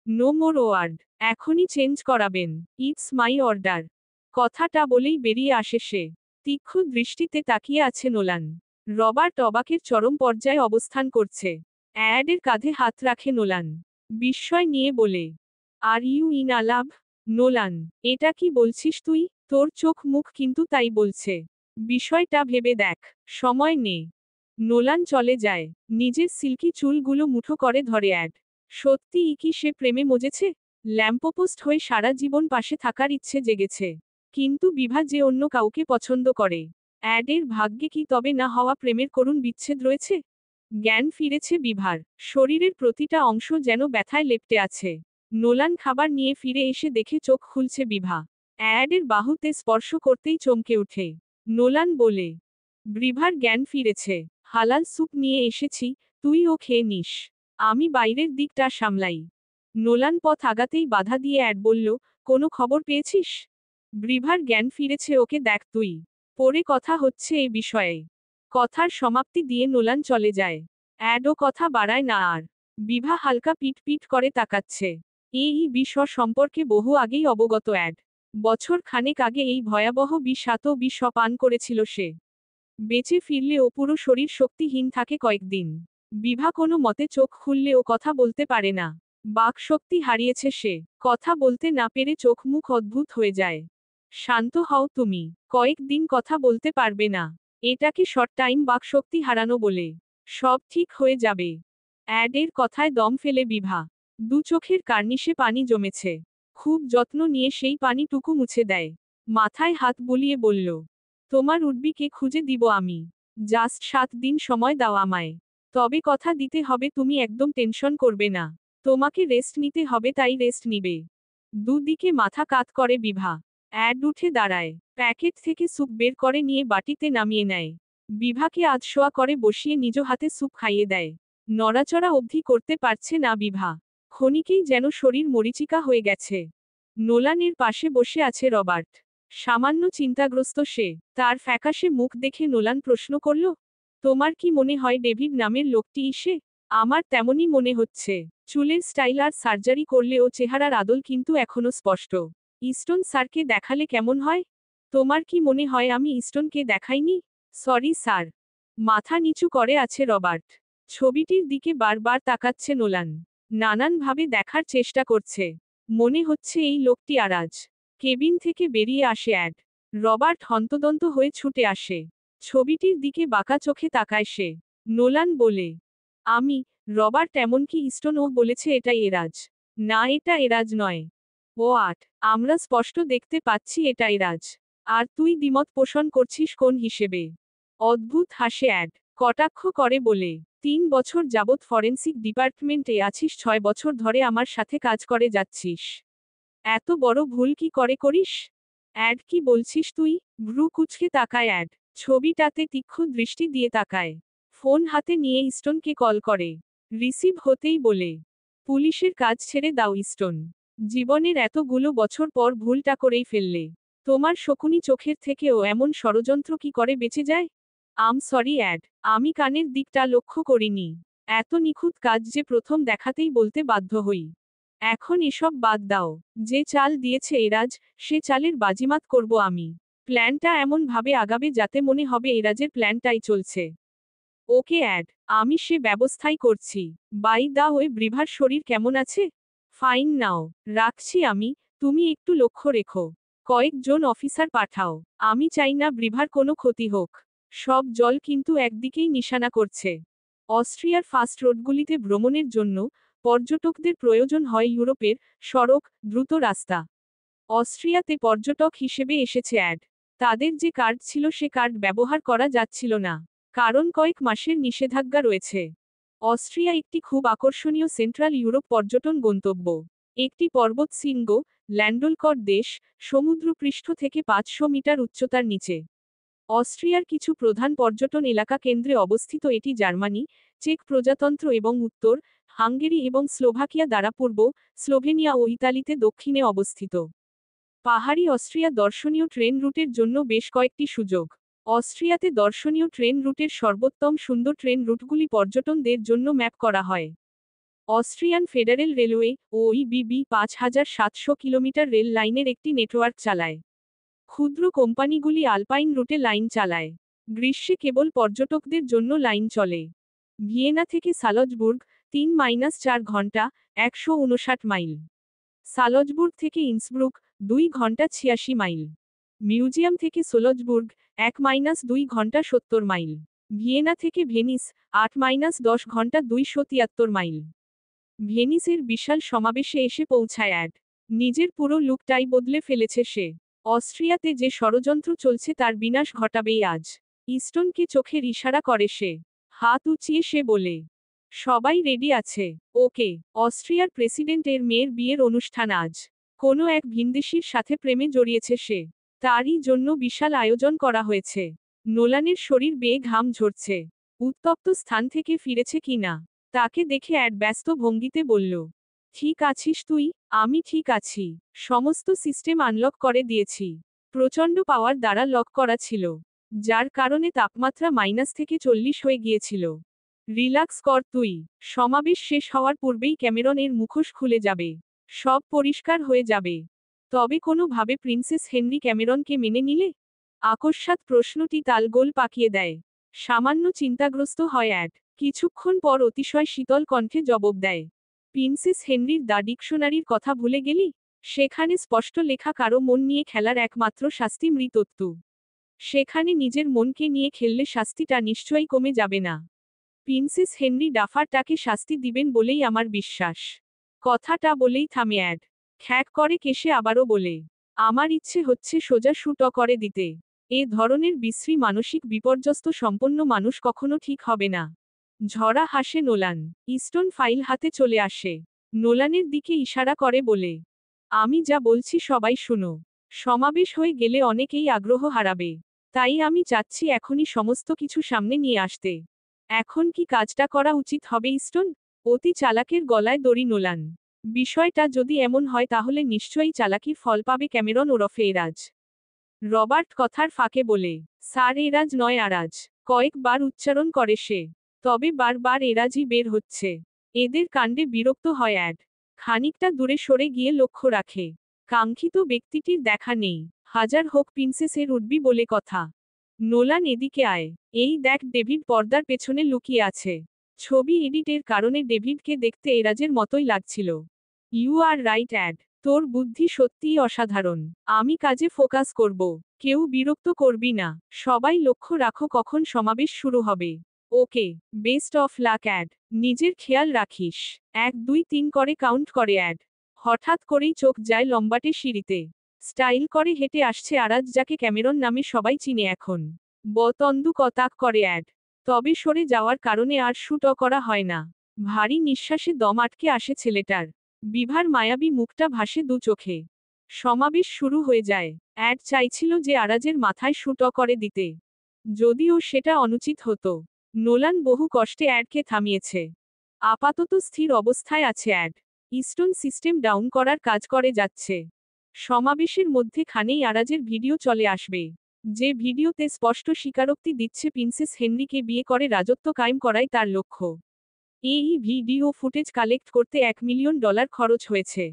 No more word. এখনই চেঞ্জ করাবেন। It's my order. কথাটা বলেই বেরিয়ে আসে সে। তীক্ষ্ণ দৃষ্টিতে তাকিয়ে আছে নোলান। রবার্ট অবাকের চরম পর্যায়ে অবস্থান করছে। অ্যাডের কাঁধে হাত রাখে নোলান। বিস্ময় নিয়ে বলে, আর ইউ ইন আলাভ? নোলান, এটা কি বলছিস তুই? তোর চোখ মুখ কিন্তু তাই বলছে। বিষয়টা ভেবে দেখ। সময় নে। নোলান চলে যায়। নিজের সিল্কি চুলগুলো মুঠো করে ধরে অ্যাড। সত্যিই কি সে প্রেমে মজেছে? ল্যাম্পপোস্ট হয়ে সারা জীবন পাশে থাকার ইচ্ছে জেগেছে। কিন্তু বিভা যে অন্য কাউকে পছন্দ করে। অ্যাডের ভাগ্যে কি তবে না হওয়া প্রেমের করুণ বিচ্ছেদ রয়েছে? জ্ঞান ফিরেছে বিভার। শরীরের প্রতিটা অংশ যেন ব্যথায় লেপ্টে আছে। নোলান খাবার নিয়ে ফিরে এসে দেখে চোখ খুলছে বিভা। অ্যাডের বাহুতে স্পর্শ করতেই চমকে ওঠে। নোলান বলে, বিভার জ্ঞান ফিরেছে। হালাল স্যুপ নিয়ে এসেছি, তুই ও খেয়ে নিস। আমি বাইরের দিকটা সামলাই। নোলান পথ আগাতেই বাধা দিয়ে অ্যাড বলল, কোনো খবর পেয়েছিস? বিভার জ্ঞান ফিরেছে, ওকে দেখ তুই। পরে কথা হচ্ছে এ বিষয়ে। কথার সমাপ্তি দিয়ে নোলান চলে যায়। অ্যাডও কথা বাড়ায় না আর। বিভা হালকা পিট পিট করে তাকাচ্ছে। এই বিষ সম্পর্কে বহু আগেই অবগত অ্যাড। বছর খানেক আগে এই ভয়াবহ বিষাক্ত বিষ পান করেছিল সে। বেঁচে ফিরলেও পুরো শরীর শক্তিহীন থাকে কয়েকদিন। বিভা কোনো মতে চোখ খুললেও কথা বলতে পারে না। বাক শক্তি হারিয়েছে সে। কথা বলতে না পেরে চোখ মুখ অদ্ভুত হয়ে যায়। শান্ত হও তুমি। কয়েকদিন কথা বলতে পারবে না। এটাকে শর্ট টাইম বাক শক্তি হারানো বলে। সব ঠিক হয়ে যাবে। অ্যাডের কথায় দম ফেলে বিভা। দু চোখের কার্নিশে পানি জমেছে। খুব যত্ন নিয়ে সেই পানিটুকু মুছে দেয়। মাথায় হাত বুলিয়ে বলল, তোমার উডবিকে খুঁজে দিব আমি। জাস্ট 7 দিন সময় দাও আমায়। তবে কথা দিতে হবে তুমি একদম টেনশন করবে না। তোমাকে রেস্ট নিতে হবে, তাই রেস্ট নিবে। দুদিকে মাথা কাত করে বিভা। অ্যাড উঠে দাঁড়ায়। প্যাকেট থেকে স্যুপ বের করে নিয়ে বাটিতে নামিয়ে নেয়। বিভাকে আধশোয়া করে বসিয়ে নিজ হাতে স্যুপ খাইয়ে দেয়। নড়াচড়া অবধি করতে পারছে না বিভা। ক্ষণিকেই যেন শরীর মরীচিকা হয়ে গেছে। নোলানের পাশে বসে আছে রবার্ট। সামান্য চিন্তাগ্রস্ত সে। তার ফ্যাকাশে মুখ দেখে নোলান প্রশ্ন করল, তোমার কি মনে হয় ডেভিড নামের লোকটি সে? আমার তেমনই মনে হচ্ছে। চুলের স্টাইল আর সার্জারি করলেও চেহারার আদল কিন্তু এখনো স্পষ্ট। ইস্টন স্যারকে দেখালে কেমন হয়? তোমার কি মনে হয় আমি ইস্টনকে দেখাইনি? Sorry sir. মাথা নিচু করে আছে রবার্ট। ছবিটির দিকে বারবার তাকাচ্ছে নোলান। নানানভাবে দেখার চেষ্টা করছে। মনে হচ্ছে এই লোকটি আরাজ। কেবিন থেকে বেরিয়ে আসে অ্যাড। রবার্ট হন্তদন্ত হয়ে ছুটে আসে। ছবিটির দিকে বাঁকা চোখে তাকায় সে। নোলান বলে, আমি, রবার্ট এমনকি ইস্টনও বলেছে এটা এরাজ। না, এটা এরাজ নয়। ও আট, আমরা স্পষ্ট দেখতে পাচ্ছি এটা এরাজ। আর তুই দ্বিমত পোষণ করছিস কোন হিসেবে? অদ্ভুত হাসে অ্যাড। কটাক্ষ করে বলে, 3 বছর যাবৎ ফরেন্সিক ডিপার্টমেন্টে আছিস, 6 বছর ধরে আমার সাথে কাজ করে যাচ্ছিস। এত বড় ভুল কি করে করিস? অ্যাড, কি বলছিস তুই? ভ্রু কুচকে তাকায় অ্যাড। ছবিটাতে তীক্ষ্ণ দৃষ্টি দিয়ে তাকায়। ফোন হাতে নিয়ে ইস্টনকে কল করে। রিসিভ হতেই বলে, পুলিশের কাজ ছেড়ে দাও ইস্টন। জীবনের এতগুলো বছর পর ভুলটা করেই ফেললে। তোমার শকুনি চোখের থেকেও এমন ষড়যন্ত্র কি করে বেঁচে যায়? আম সরি অ্যাড, আমি কানের দিকটা লক্ষ্য করিনি। এত নিখুঁত কাজ যে প্রথম দেখাতেই বলতে বাধ্য হই। এখন এসব বাদ দাও। যে চাল দিয়েছে এরাজ, সে চালের বাজিমাত করব আমি। প্ল্যানটা এমন ভাবে আগাবে যাতে মনে হবে এরাজের প্ল্যানটাই চলছে। ওকে অ্যাড, আমি সে ব্যবস্থাই করছি। বাই দা ওয়ে, ব্রিভার শরীর কেমন আছে? ফাইন নাও। রাখছি আমি, তুমি একটু লক্ষ্য রেখো। কয়েকজন অফিসার পাঠাও। আমি চাই না ব্রিভার কোনো ক্ষতি হোক। সব জল কিন্তু একদিকেই নিশানা করছে। অস্ট্রিয়ার ফাস্ট রোডগুলিতে ভ্রমণের জন্য পর্যটকদের প্রয়োজন হয় ইউরোপের সড়ক, দ্রুত রাস্তা। অস্ট্রিয়াতে পর্যটক হিসেবে এসেছে অ্যাড। তাদের যে কার্ড ছিল সে কার্ড ব্যবহার করা যাচ্ছিল না। কারণ কয়েক মাসের নিষেধাজ্ঞা রয়েছে। অস্ট্রিয়া একটি খুব আকর্ষণীয় সেন্ট্রাল ইউরোপ পর্যটন গন্তব্য। একটি পর্বত শৃঙ্গ, ল্যান্ডলকর দেশ, সমুদ্রপৃষ্ঠ থেকে 500 মিটার উচ্চতার নিচে। অস্ট্রিয়ার কিছু প্রধান পর্যটন এলাকা কেন্দ্রে অবস্থিত এটি জার্মানি, চেক প্রজাতন্ত্র এবং উত্তর, হাঙ্গেরি এবং স্লোভাকিয়া দ্বারা পূর্ব, স্লোভেনিয়া ও ইতালিতে দক্ষিণে অবস্থিত। পাহাড়ি অস্ট্রিয়া দর্শনীয় ট্রেন রুটের জন্য বেশ কয়েকটি সুযোগ। অস্ট্রিয়াতে দর্শনীয় ট্রেন রুটের সর্বোত্তম সুন্দর ট্রেন রুটগুলি পর্যটনদের জন্য ম্যাপ করা হয়। Austrian federal railway, OBB 5700 kilometre rail লাইনের একটি নেটওয়ার্ক চালায়। ক্ষুদ্র কোম্পানিগুলি আলপাইন রুটে লাইন চালায়। গ্রীষ্মে কেবল পর্যটকদের জন্য লাইন চলে। ভিয়েনা থেকে সালজবুর্গ 3-4 ঘন্টা 159 মাইল। সালজবুর্গ থেকে ইন্সব্রুক 2 ঘন্টা 86 মাইল। মিউজিয়াম থেকে সোলজবুর্গ 1-2 ঘন্টা 70 মাইল। ভিয়েনা থেকে ভেনিস 8-10 ঘন্টা 273 মাইল। ভেনিসের বিশাল সমাবেশে এসে পৌঁছায় অ্যাড। নিজের পুরো লুকটাই বদলে ফেলেছে সে। অস্ট্রিয়াতে যে ষড়যন্ত্র চলছে তার বিনাশ ঘটাবেই আজ। ইস্টনকে চোখের ইশারা করে সে। হাত উঁচিয়ে সে বলে, সবাই রেডি আছে? ওকে। অস্ট্রিয়ার প্রেসিডেন্টের মেয়ের বিয়ের অনুষ্ঠান আজ। কোনো এক ভিনদেশীর সাথে প্রেমে জড়িয়েছে সে। তারই জন্য বিশাল আয়োজন করা হয়েছে। নোলানের শরীর বেয়ে ঘাম ঝরছে। উত্তপ্ত স্থান থেকে ফিরেছে কিনা তাকে দেখে অ্যাড ব্যস্ত ভঙ্গিতে বলল, ঠিক আছিস তুই? আমি ঠিক আছি। সমস্ত সিস্টেম আনলক করে দিয়েছি। প্রচণ্ড পাওয়ার দ্বারা লক করা ছিল, যার কারণে তাপমাত্রা মাইনাস থেকে 40 হয়ে গিয়েছিল। রিল্যাক্স কর তুই। সমাবেশ শেষ হওয়ার পূর্বেই ক্যামেরন এর মুখোশ খুলে যাবে। সব পরিষ্কার হয়ে যাবে। তবে কোনোভাবে প্রিন্সেস হেনরি ক্যামেরনকে মেনে নিলে? আকস্মাৎ প্রশ্নটি তালগোল পাকিয়ে দেয়। সামান্য চিন্তাগ্রস্ত হয় অ্যাড। কিছুক্ষণ পর অতিশয় শীতল কণ্ঠে জবাব দেয়, প্রিন্সেস হেনরির দ্য ডিকশনারির কথা ভুলে গেলি? সেখানে স্পষ্ট লেখা কারো মন নিয়ে খেলার একমাত্র শাস্তি মৃত্যু। সেখানে নিজের মনকে নিয়ে খেললে শাস্তিটা নিশ্চয়ই কমে যাবে না। প্রিন্সেস হেনরি ডাফার তাকে শাস্তি দিবেন বলেই আমার বিশ্বাস। কথাটা বলেই থামে অ্যাড। খ্যাক করে কেশে আবারও বলে, আমার ইচ্ছে হচ্ছে সোজা শুট করে দিতে। এ ধরনের বিশ্রী মানসিক বিপর্যস্ত সম্পন্ন মানুষ কখনো ঠিক হবে না। ঝরা হাসে নোলান। ইস্টন ফাইল হাতে চলে আসে। নোলানের দিকে ইশারা করে বলে, আমি যা বলছি সবাই শুনো। সমাবেশ হয়ে গেলে অনেকেই আগ্রহ হারাবে। তাই আমি চাচ্ছি এখনই সমস্ত কিছু সামনে নিয়ে আসতে। এখন কি কাজটা করা উচিত হবে ইস্টন? অতি চালাকের গলায় দড়ি নোলান। বিষয়টা যদি এমন হয় তাহলে নিশ্চয়ই চালাকির ফল পাবে ক্যামেরন ওরফে এরাজ। রবার্ট কথার ফাঁকে বলে, স্যার এরাজ নয় আরাজ। কয়েকবার উচ্চারণ করে সে। তবে বারবার এরাজই বের হচ্ছে। এদের কাণ্ডে বিরক্ত হয় অ্যাড। খানিকটা দূরে সরে গিয়ে লক্ষ্য রাখে। কাঙ্ক্ষিত ব্যক্তিটির দেখা নেই। হাজার হোক প্রিন্সেসের উঠবি বলে কথা। নোলান এদিকে আয়। এই দেখ ডেভিড পর্দার পেছনে লুকিয়ে আছে। ছবি এডিটের কারণে ডেভিডকে দেখতে এরাজের মতোই লাগছিল। ইউ আর রাইট অ্যাড। তোর বুদ্ধি সত্যিই অসাধারণ। আমি কাজে ফোকাস করব। কেউ বিরক্ত করবি না। সবাই লক্ষ্য রাখো কখন সমাবেশ শুরু হবে। Okay. Best of luck Ed. নিজের খেয়াল রাখিস। 1-2-3 করে কাউন্ট করে অ্যাড। হঠাৎ করেই চোখ যায় লম্বাটে সিঁড়িতে। স্টাইল করে হেঁটে আসছে আরাজ, যাকে ক্যামেরন নামে সবাই চিনে এখন। বতন্দু কতাক করে অ্যাড। তবে সরে যাওয়ার কারণে আর শুট করা হয় না। ভারী নিঃশ্বাসে দম আটকে আসে ছেলেটার। বিভার মায়াবী মুখটা ভাসে দু চোখে। সমাবেশ শুরু হয়ে যায়। অ্যাড চাইছিল যে আরাজের মাথায় শুট করে দিতে। যদিও সেটা অনুচিত হতো। নোলান বহু কষ্টে অ্যাডকে থামিয়েছে। আপাতত স্থির অবস্থায় আছে অ্যাড। ইস্টন সিস্টেম ডাউন করার কাজ করে যাচ্ছে। সমাবেশের মধ্যে খানেই আরাজের ভিডিও চলে আসবে। যে ভিডিওতে স্পষ্ট স্বীকারোক্তি দিচ্ছে প্রিন্সেস হেনরিকে বিয়ে করে রাজত্ব কায়েম করাই তার লক্ষ্য। এই ভিডিও ফুটেজ কালেক্ট করতে $1 মিলিয়ন খরচ হয়েছে।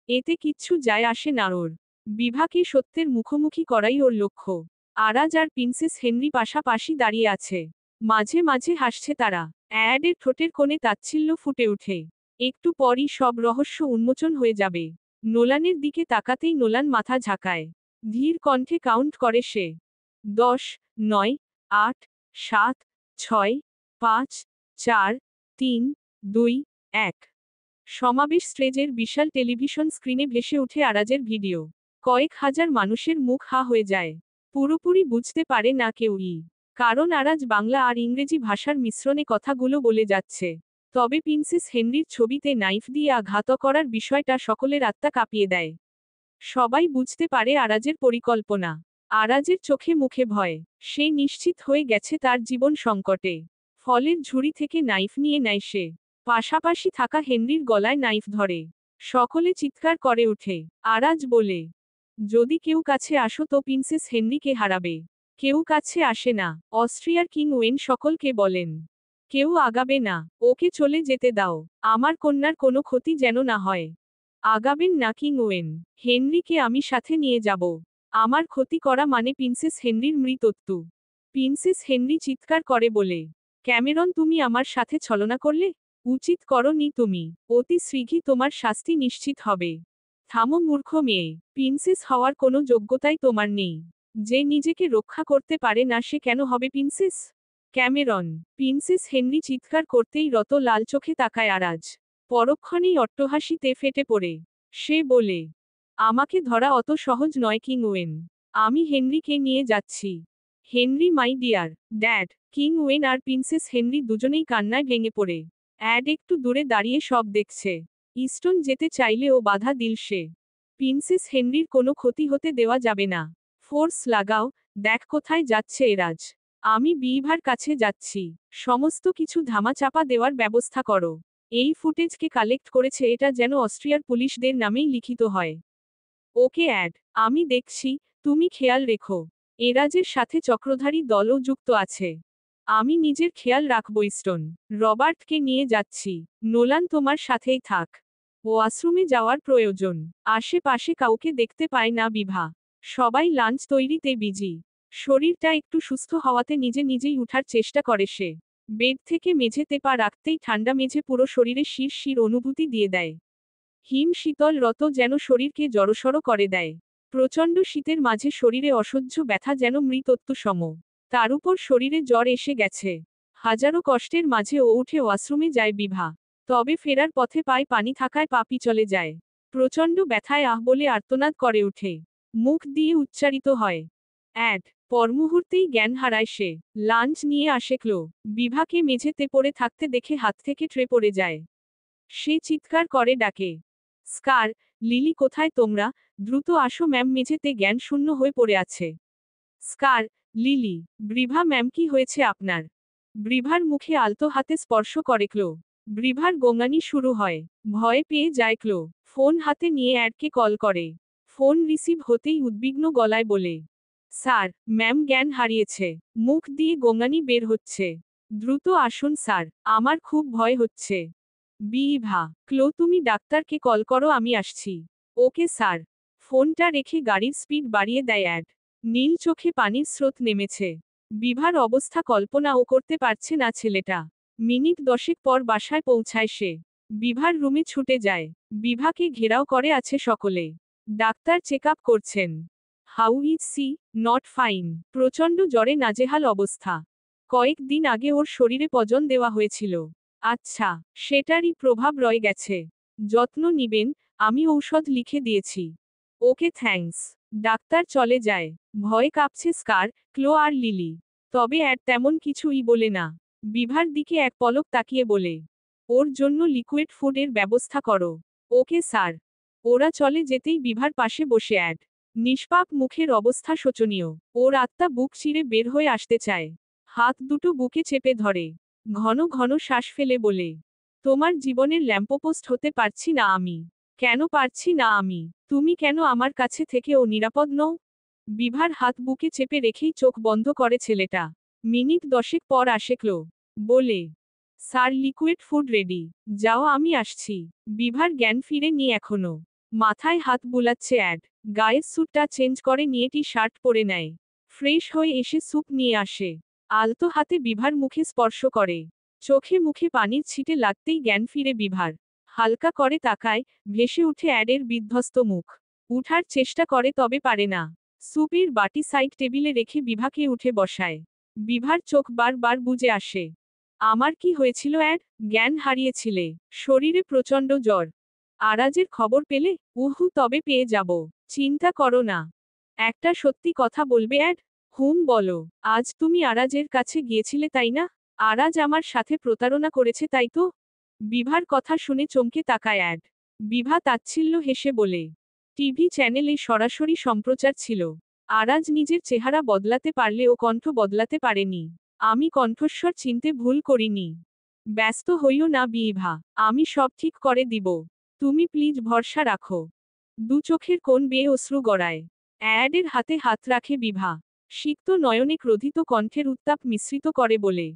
এতে কিচ্ছু যায় আসে না ওর। বিভাকে সত্যের মুখোমুখি করাই ওর লক্ষ্য। আরাজ আর প্রিন্সেস হেনরি পাশাপাশি দাঁড়িয়ে আছে। মাঝে মাঝে হাসছে তারা। অ্যাডের ঠোঁটের কোণে তাচ্ছিল্য ফুটে ওঠে। একটু পরই সব রহস্য উন্মোচন হয়ে যাবে। নোলানের দিকে তাকাতেই নোলান মাথা ঝাঁকায়। ধীর কণ্ঠে কাউন্ট করে সে। 10, 9, 8, 7, 6, 5, 4, 3, 2, 1। সমাবেশ স্টেজের বিশাল টেলিভিশন স্ক্রিনে ভেসে ওঠে আরাজের ভিডিও। কয়েক হাজার মানুষের মুখ হা হয়ে যায়। পুরোপুরি বুঝতে পারে না কেউই। কারণ আরাজ বাংলা আর ইংরেজি ভাষার মিশ্রণে কথাগুলো বলে যাচ্ছে। তবে প্রিন্সেস হেনরির ছবিতে নাইফ দিয়ে আঘাত করার বিষয়টা সকলের আত্মা কাঁপিয়ে দেয়। সবাই বুঝতে পারে আরাজের পরিকল্পনা। আরাজের চোখে মুখে ভয়। সে নিশ্চিত হয়ে গেছে তার জীবন সংকটে। ফলের ঝুড়ি থেকে নাইফ নিয়ে নেয় সে। পাশাপাশি থাকা হেনরির গলায় নাইফ ধরে। সকলে চিৎকার করে ওঠে। আরাজ বলে, যদি কেউ কাছে আসো তো প্রিন্সেস হেনরিকে হারাবে। কেউ কাছে আসে না। অস্ট্রিয়ার কিং ওয়েন সকলকে বলেন, কেউ আগাবে না। ওকে চলে যেতে দাও। আমার কন্যার কোনো ক্ষতি যেন না হয়। আগাবেন না কিং ওয়েন। হেনরিকে আমি সাথে নিয়ে যাব। আমার ক্ষতি করা মানে প্রিন্সেস হেনরির মৃত্যু। প্রিন্সেস হেনরি চিৎকার করে বলে, ক্যামেরন তুমি আমার সাথে ছলনা করলে? উচিত করনি তুমি। অতি শীঘ্রই তোমার শাস্তি নিশ্চিত হবে। থামো মূর্খ মেয়ে, প্রিন্সেস হওয়ার কোনো যোগ্যতাই তোমার নেই। যে নিজেকে রক্ষা করতে পারে না সে কেন হবে প্রিন্সেস? ক্যামেরন। প্রিন্সেস হেনরি চিৎকার করতেই রত লাল চোখে তাকায় আরাজ। পরক্ষণেই অট্টহাসিতে ফেটে পড়ে সে বলে, আমাকে ধরা অত সহজ নয় কিং ওয়েন। আমি হেনরিকে নিয়ে যাচ্ছি। Henry my dear dad. King Owen আর প্রিন্সেস হেনরি দুজনেই কান্নায় ভেঙে পড়ে। অ্যাড একটু দূরে দাঁড়িয়ে সব দেখছে। ইস্টন যেতে চাইলেও বাধা দিল সে। প্রিন্সেস হেনরির কোনো ক্ষতি হতে দেওয়া যাবে না। ফোর্স লাগাও, দেখ কোথায় যাচ্ছে এরাজ। আমি বিইভার কাছে যাচ্ছি। সমস্ত কিছু ধামাচাপা দেওয়ার ব্যবস্থা করো। এই ফুটেজকে কালেক্ট করেছে এটা যেন অস্ট্রিয়ার পুলিশদের নামেই লিখিত হয়। ওকে অ্যাড, আমি দেখছি, তুমি খেয়াল রেখো। এরাজের সাথে চক্রধারী দলও যুক্ত আছে। আমি নিজের খেয়াল রাখব ইস্টন। রবার্টকে নিয়ে যাচ্ছি। নোলান তোমার সাথেই থাক। ওয়াশরুমে যাওয়ার প্রয়োজন। আশেপাশে কাউকে দেখতে পায় না বিভা। সবাই লাঞ্চ তৈরিতে বিজি। শরীরটা একটু সুস্থ হওয়াতে নিজে নিজেই উঠার চেষ্টা করে সে। বেড থেকে মেঝেতে পা রাখতেই ঠান্ডা মেঝে পুরো শরীরে শিরশির অনুভূতি দিয়ে দেয়। হিম শীতল রত যেন শরীরকে জড়সড় করে দেয়। প্রচণ্ড শীতের মাঝে শরীরে অসহ্য ব্যথা যেন মৃত্যু সম। তার উপর শরীরে জ্বর এসে গেছে। হাজারো কষ্টের মাঝে ও উঠে ওয়াশরুমে যায় বিভা। তবে ফেরার পথে পায়ে পানি থাকায় পা পিছলে যায়। প্রচণ্ড ব্যথায় আহ বলে আর্তনাদ করে উঠে। মুখ দিয়ে উচ্চারিত হয়, অ্যাড। পরমুহূর্তেই জ্ঞান হারায় সে। লাঞ্চ নিয়ে আসে ক্লো। বিভাকে মেঝেতে পড়ে থাকতে দেখে হাত থেকে ট্রে পড়ে যায়। সে চিৎকার করে ডাকে, স্কার, লিলি কোথায় তোমরা? দ্রুত আসো ম্যাম মেঝেতে জ্ঞান শূন্য হয়ে পড়ে আছে। স্কার, লিলি, ব্রিভা ম্যাম কি হয়েছে আপনার? ব্রিভার মুখে আলতো হাতে স্পর্শ করে ক্লো। ব্রিভার গোঙানি শুরু হয়। ভয়ে পেয়ে যায় ক্লো। ফোন হাতে নিয়ে অ্যাডকে কল করে। ফোন রিসিভ হতেই উদ্বিগ্ন গলায় বলে, স্যার, ম্যাম জ্ঞান হারিয়েছে। মুখ দিয়ে গোঙানি বের হচ্ছে। দ্রুত আসুন স্যার, আমার খুব ভয় হচ্ছে। বিভা, ক্লো তুমি ডাক্তারকে কল করো আমি আসছি। Okay sir. ফোনটা রেখে গাড়ির স্পিড বাড়িয়ে দেয় অ্যাড। নীল চোখে পানির স্রোত নেমেছে। বিভার অবস্থা কল্পনাও করতে পারছে না ছেলেটা। মিনিট 10 পর বাসায় পৌঁছায় সে। বিভার রুমে ছুটে যায়। বিভাকে ঘেরাও করে আছে সকলে। ডাক্তার চেক আপ করছেন। How is she? Not fine. প্রচণ্ড জ্বরে নাজেহাল অবস্থা। কয়েকদিন আগে ওর শরীরে পজন দেওয়া হয়েছিল। আচ্ছা, সেটারই প্রভাব রয়ে গেছে। যত্ন নিবেন, আমি ঔষধ লিখে দিয়েছি। Okay thanks. ডাক্তার চলে যায়। ভয়ে কাঁপছে স্কার, ক্লো আর লিলি। তবে অ্যাড তেমন কিছুই বলে না। বিভার দিকে এক পলক তাকিয়ে বলে, ওর জন্য লিকুইড ফুডের ব্যবস্থা করো। Okay sir. ওরা চলে যেতেই বিভার পাশে বসে অ্যাড। নিষ্পাপ মুখের অবস্থা শোচনীয়। ওর আত্মা বুক চিরে বের হয়ে আসতে চায়। হাত দুটো বুকে চেপে ধরে। ঘন ঘন শ্বাস ফেলে বলে, তোমার জীবনের ল্যাম্পপোস্ট হতে পারছি না আমি। কেন পারছি না আমি? তুমি কেন আমার কাছে থেকে ও নিরাপদ নও? বিভার হাত বুকে চেপে রেখেই চোখ বন্ধ করে ছেলেটা। মিনিট 10 পর আসে ক্লো। বলে, স্যার লিকুইড ফুড রেডি। যাও আমি আসছি। বিভার জ্ঞান ফিরেনি এখনো। মাথায় হাত বুলাচ্ছে অ্যাড। গায়ের স্যুটটা চেঞ্জ করে নিয়ে টি শার্ট পরে নেয়। ফ্রেশ হয়ে এসে স্যুপ নিয়ে আসে। আলতো হাতে বিভার মুখে স্পর্শ করে। চোখে মুখে পানির ছিটে লাগতেই জ্ঞান ফিরে বিভার। হালকা করে তাকায়, ভেসে উঠে অ্যাডের বিধ্বস্ত মুখ। উঠার চেষ্টা করে তবে পারে না। স্যুপের বাটি সাইড টেবিলে রেখে বিভাকে উঠে বসায়। বিভার চোখ বারবার বুজে আসে। আমার কি হয়েছিল অ্যাড? জ্ঞান হারিয়েছিলে। শরীরে প্রচণ্ড জ্বর। আরাজের খবর পেলে? উহু তবে পেয়ে যাব। চিন্তা করো না। একটা সত্যি কথা বলবে অ্যাড? হুম বলো। আজ তুমি আরাজের কাছে গিয়েছিলে তাই না? আরাজ আমার সাথে প্রতারণা করেছে তাই তো? বিভার কথা শুনে চমকে তাকায় অ্যাড। বিভা তাচ্ছিল্য হেসে বলে, টিভি চ্যানেলে সরাসরি সম্প্রচার ছিল। আরাজ নিজের চেহারা বদলাতে পারলেও কণ্ঠ বদলাতে পারেনি। আমি কণ্ঠস্বর চিনতে ভুল করিনি। ব্যস্ত হইও না বিভা, আমি সব ঠিক করে দিব। তুমি প্লিজ ভরসা রাখো। দু চোখের কোণ বেয়ে অশ্রু গড়ায়। অ্যাডের হাতে হাত রাখে বিভা। সিক্ত নয়নে ক্রোধিত কণ্ঠের উত্তাপ মিশ্রিত করে বলে,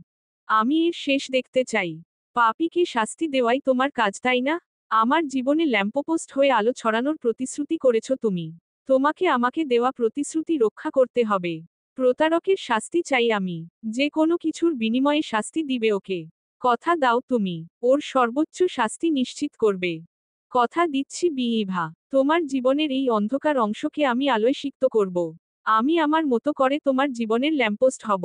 আমি এর শেষ দেখতে চাই। পাপীকে শাস্তি দেওয়াই তোমার কাজ তাই না? আমার জীবনে ল্যাম্পপোস্ট হয়ে আলো ছড়ানোর প্রতিশ্রুতি করেছ তুমি। তোমাকে আমাকে দেওয়া প্রতিশ্রুতি রক্ষা করতে হবে। প্রতারকের শাস্তি চাই আমি। যে কোনো কিছুর বিনিময়ে শাস্তি দিবে ওকে। কথা দাও তুমি, ওর সর্বোচ্চ শাস্তি নিশ্চিত করবে। কথা দিচ্ছি বিভা, তোমার জীবনের এই অন্ধকার অংশকে আমি আলোয় সিক্ত করব। আমি আমার মতো করে তোমার জীবনের ল্যাম্পপোস্ট হব।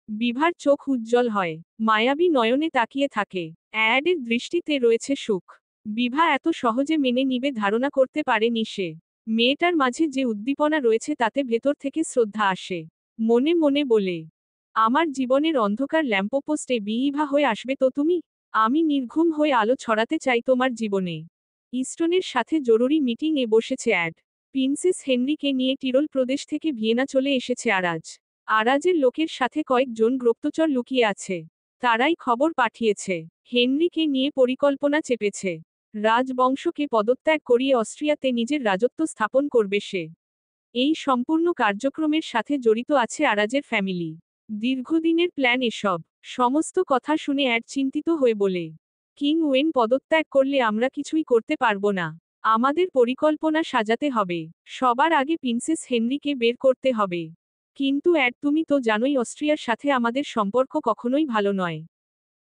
বিভার চোখ উজ্জ্বল হয়, মায়াবী নয়নে তাকিয়ে থাকে। অ্যাডের দৃষ্টিতে রয়েছে সুখ। বিভা এত সহজে মেনে নিবে ধারণা করতে পারেনি সে। মেয়েটার মাঝে যে উদ্দীপনা রয়েছে তাতে ভেতর থেকে শ্রদ্ধা আসে। মনে মনে বলে, আমার জীবনের অন্ধকার ল্যাম্পপোস্টে বিভা হয়ে আসবে তো তুমি। আমি নির্ঘুম হয়ে আলো ছড়াতে চাই তোমার জীবনে। ইস্টনের সাথে জরুরি মিটিং এ বসেছে অ্যাড। প্রিন্সেস হেনরিকে নিয়ে টিরোল প্রদেশ থেকে ভিয়েনা চলে এসেছে আরাজ। আরাজের লোকের সাথে কয়েকজন গুপ্তচর লুকিয়ে আছে। তারাই খবর পাঠিয়েছে, হেনরিকে নিয়ে পরিকল্পনা চেপেছে। রাজবংশকে পদত্যাগ করিয়ে অস্ট্রিয়াতে নিজের রাজত্ব স্থাপন করবে সে। এই সম্পূর্ণ কার্যক্রমের সাথে জড়িত আছে আরাজের ফ্যামিলি। দীর্ঘদিনের প্ল্যান এসব। সমস্ত কথা শুনে অ্যাড চিন্তিত হয়ে বলে, কিং ওয়েন পদত্যাগ করলে আমরা কিছুই করতে পারবো না। আমাদের পরিকল্পনা সাজাতে হবে। সবার আগে প্রিন্সেস হেনরিকে বের করতে হবে। কিন্তু অ্যাড তুমি তো জানোই অস্ট্রিয়ার সাথে আমাদের সম্পর্ক কখনোই ভালো নয়।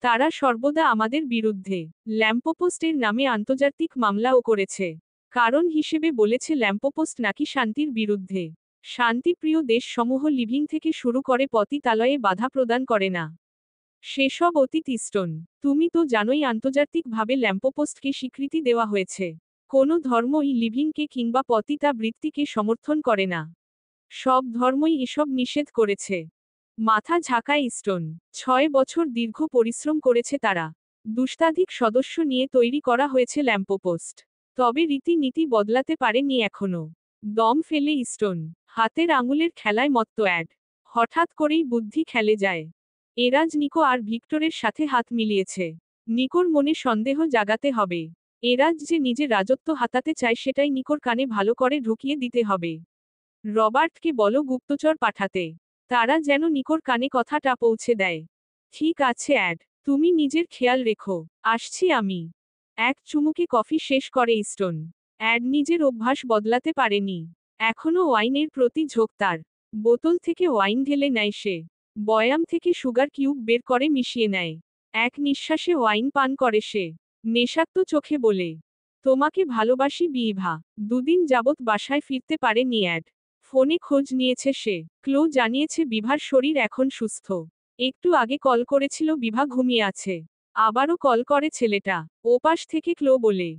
তারা সর্বদা আমাদের বিরুদ্ধে। ল্যাম্পপোস্টের নামে আন্তর্জাতিক মামলাও করেছে। কারণ হিসেবে বলেছে ল্যাম্পপোস্ট নাকি শান্তির বিরুদ্ধে। শান্তিপ্রিয় দেশসমূহ লিভিং থেকে শুরু করে পতিতালয়ে বাধা প্রদান করে না। সেসব অতীত ইস্টন। তুমি তো জানোই আন্তর্জাতিকভাবে ল্যাম্পপোস্টকে স্বীকৃতি দেওয়া হয়েছে। কোনো ধর্মই লিভিংকে কিংবা পতিতাবৃত্তিকে সমর্থন করে না। সব ধর্মই এসব নিষেধ করেছে। মাথা ঝাঁকায় ইস্টন। 6 বছর দীর্ঘ পরিশ্রম করেছে তারা। দুষ্টাধিক সদস্য নিয়ে তৈরি করা হয়েছে ল্যাম্পপোস্ট। তবে রীতিনীতি বদলাতে পারেনি এখনো। দম ফেলে ইস্টন। হাতের আঙুলের খেলায় মত্ত অ্যাড। হঠাৎ করেই বুদ্ধি খেলে যায়। এরাজ নিকো আর ভিক্টরের সাথে হাত মিলিয়েছে। নিকোর মনে সন্দেহ জাগাতে হবে। এরাজ যে নিজে রাজত্ব হাতাতে চায় সেটাই নিকোর কানে ভালো করে ঢুকিয়ে দিতে হবে। রবার্টকে বলো গুপ্তচর পাঠাতে। তারা যেন নিকোর কানে কথাটা পৌঁছে দেয়। ঠিক আছে অ্যাড, তুমি নিজের খেয়াল রেখো। আসছি আমি। এক চুমুকে কফি শেষ করে ইস্টন। অ্যাড নিজের অভ্যাস বদলাতে পারেনি। এখনো ওয়াইনের প্রতি ঝোঁক তার। বোতল থেকে ওয়াইন ঢেলে নেয় সে। বয়াম থেকে সুগার কিউব বের করে মিশিয়ে নেয়। এক নিঃশ্বাসে ওয়াইন পান করে সে। নেশাক্ত চোখে বলে, তোমাকে ভালোবাসি বিভা। দুদিন যাবৎ বাসায় ফিরতে পারেনি অ্যাড। ফোনে খোঁজ নিয়েছে সে। ক্লো জানিয়েছে বিভার শরীর এখন সুস্থ। একটু আগে কল করেছিল বিভা ঘুমিয়ে আছে। আবারও কল করে ছেলেটা। ওপাশ থেকে ক্লো বলে,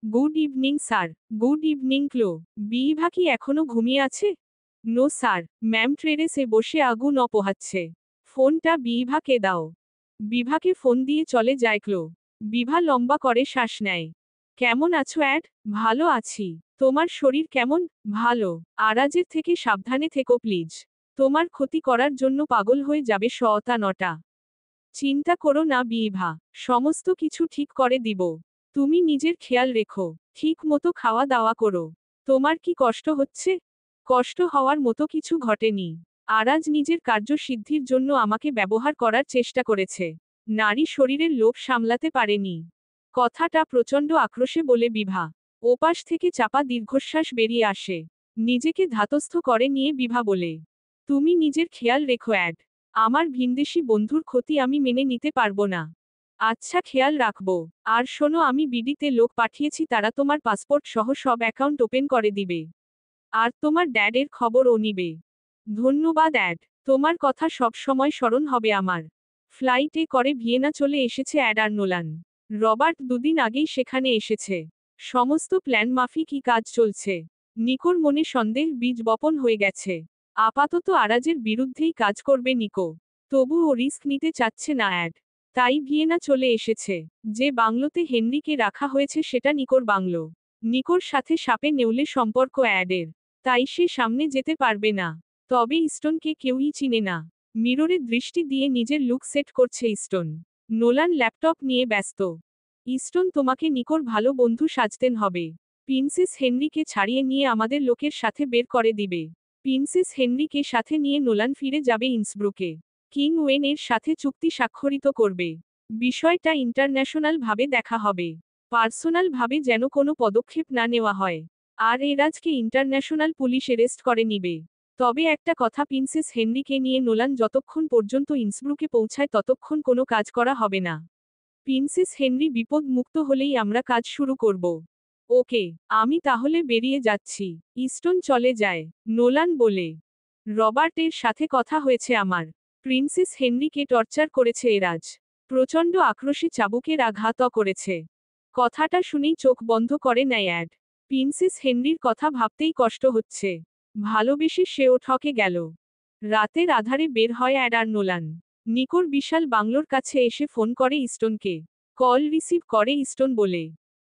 good evening sir. Good evening Chloe. Bibha কি এখনো ঘুমিয়ে আছে? নো স্যার, ম্যাম ট্রেরেসে বসে আগুন পোহাচ্ছে। ফোনটা বিভাকে দাও। বিভাকে ফোন দিয়ে চলে যায় ক্লো। বিভা লম্বা করে শ্বাস নেয়। কেমন আছো অ্যাড? ভালো আছি। তোমার শরীর কেমন? ভালো। আরাজের থেকে সাবধানে থেকো প্লিজ। তোমার ক্ষতি করার জন্য পাগল হয়ে যাবে শতা নটা। চিন্তা করো না বিভা, সমস্ত কিছু ঠিক করে দিব। তুমি নিজের খেয়াল রেখো। ঠিক মতো খাওয়া দাওয়া করো। তোমার কি কষ্ট হচ্ছে? কষ্ট হওয়ার মতো কিছু ঘটেনি। আরাজ নিজের কার্যসিদ্ধির জন্য আমাকে ব্যবহার করার চেষ্টা করেছে। নারী শরীরের লোভ সামলাতে পারেনি। কথাটা প্রচণ্ড আক্রোশে বলে বিভা। ওপাশ থেকে চাপা দীর্ঘশ্বাস বেরিয়ে আসে। নিজেকে ধাতস্থ করে নিয়ে বিভা বলে, তুমি নিজের খেয়াল রেখো অ্যাড। আমার ভিনদেশী বন্ধুর ক্ষতি আমি মেনে নিতে পারবো না। আচ্ছা খেয়াল রাখবো। আর শোনো আমি বিডিতে লোক পাঠিয়েছি তারা তোমার পাসপোর্ট সহ সব অ্যাকাউন্ট ওপেন করে দিবে। আর তোমার ড্যাডের খবরও নিবে। ধন্যবাদ অ্যাড, তোমার কথা সব সময় স্মরণ হবে আমার। ফ্লাইটে করে ভিয়েনা চলে এসেছে অ্যাড আর নোলান। রবার্ট দুদিন আগেই সেখানে এসেছে। সমস্ত প্ল্যান মাফিকই কাজ চলছে। নিকোর মনে সন্দেহ বীজ বপন হয়ে গেছে। আপাতত আরাজের বিরুদ্ধেই কাজ করবে নিকো। তবু ও রিস্ক নিতে চাচ্ছে না অ্যাড। তাই ভিয়েনা চলে এসেছে। যে বাংলোতে হেনরিকে রাখা হয়েছে সেটা নিকোর বাংলো। নিকোর সাথে সাপে নেউলে সম্পর্ক অ্যাডের। তাই সে সামনে যেতে পারবে না। তবে ইস্টনকে কেউই চিনে না। মিররে দৃষ্টি দিয়ে নিজের লুক সেট করছে ইস্টন। নোলান ল্যাপটপ নিয়ে ব্যস্ত। ইস্টন তোমাকে নিকোর ভালো বন্ধু সাজতেন হবে। প্রিন্সেস হেনরিকে ছাড়িয়ে নিয়ে আমাদের লোকের সাথে বের করে দিবে। প্রিন্সেস হেনরিকে সাথে নিয়ে নোলান ফিরে যাবে ইন্সব্রুকে। কিং ওয়েন এর সাথে চুক্তি স্বাক্ষরিত করবে। বিষয়টা ইন্টারন্যাশনাল ভাবে দেখা হবে। পার্সোনাল ভাবে যেন কোনো পদক্ষেপ না নেওয়া হয়। আর এরাজকে ইন্টারন্যাশনাল পুলিশ অ্যারেস্ট করে নিবে। তবে একটা কথা, প্রিন্সেস হেনরিকে নিয়ে নোলান যতক্ষণ পর্যন্ত ইন্সব্রুকে পৌঁছায় ততক্ষণ কোনো কাজ করা হবে না। প্রিন্সেস হেনরি বিপদ মুক্ত হলেই আমরা কাজ শুরু করব। ওকে, আমি তাহলে বেরিয়ে যাচ্ছি। ইস্টন চলে যায়। নোলান বলে, রবার্টের সাথে কথা হয়েছে আমার। প্রিন্সেস হেনরিকে টর্চার করেছে এরাজ। প্রচণ্ড আক্রোশে চাবুকের আঘাত করেছে। কথাটা শুনেই চোখ বন্ধ করে নেয় অ্যাড। প্রিন্সেস হেনরির কথা ভাবতেই কষ্ট হচ্ছে। ভালোবেসে সেও ঠকে গেল। রাতের আধারে বের হয় অ্যাড আর নোলান। নিকোর বিশাল বাংলোর কাছে এসে ফোন করে ইস্টনকে। কল রিসিভ করে ইস্টন বলে,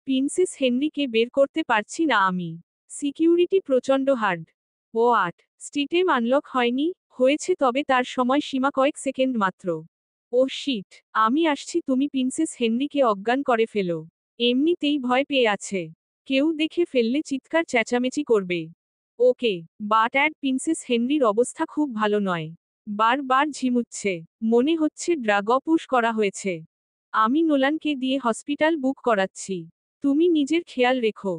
প্রিন্সেস হেনরিকে বের করতে পারছি না আমি। সিকিউরিটি প্রচণ্ড হার্ড। ও 8 স্ট্রিটেম আনলক হয়নি, হয়েছে তবে তার সময় সীমা কয়েক সেকেন্ড মাত্র। ও শিট, আমি আসছি, তুমি প্রিন্সেস হেনরিকে অজ্ঞান করে ফেলো। এমনিতেই ভয় পেয়ে আছে। কেউ দেখে ফেললে চিৎকার চেঁচামেচি করবে। ওকে, বাট অ্যাড প্রিন্সেস হেনরির অবস্থা খুব ভালো নয়। বারবার ঝিমুচ্ছে। মনে হচ্ছে ড্রাগ পুশ করা হয়েছে। আমি নোলানকে দিয়ে হসপিটাল বুক করাচ্ছি। তুমি নিজের খেয়াল রেখো।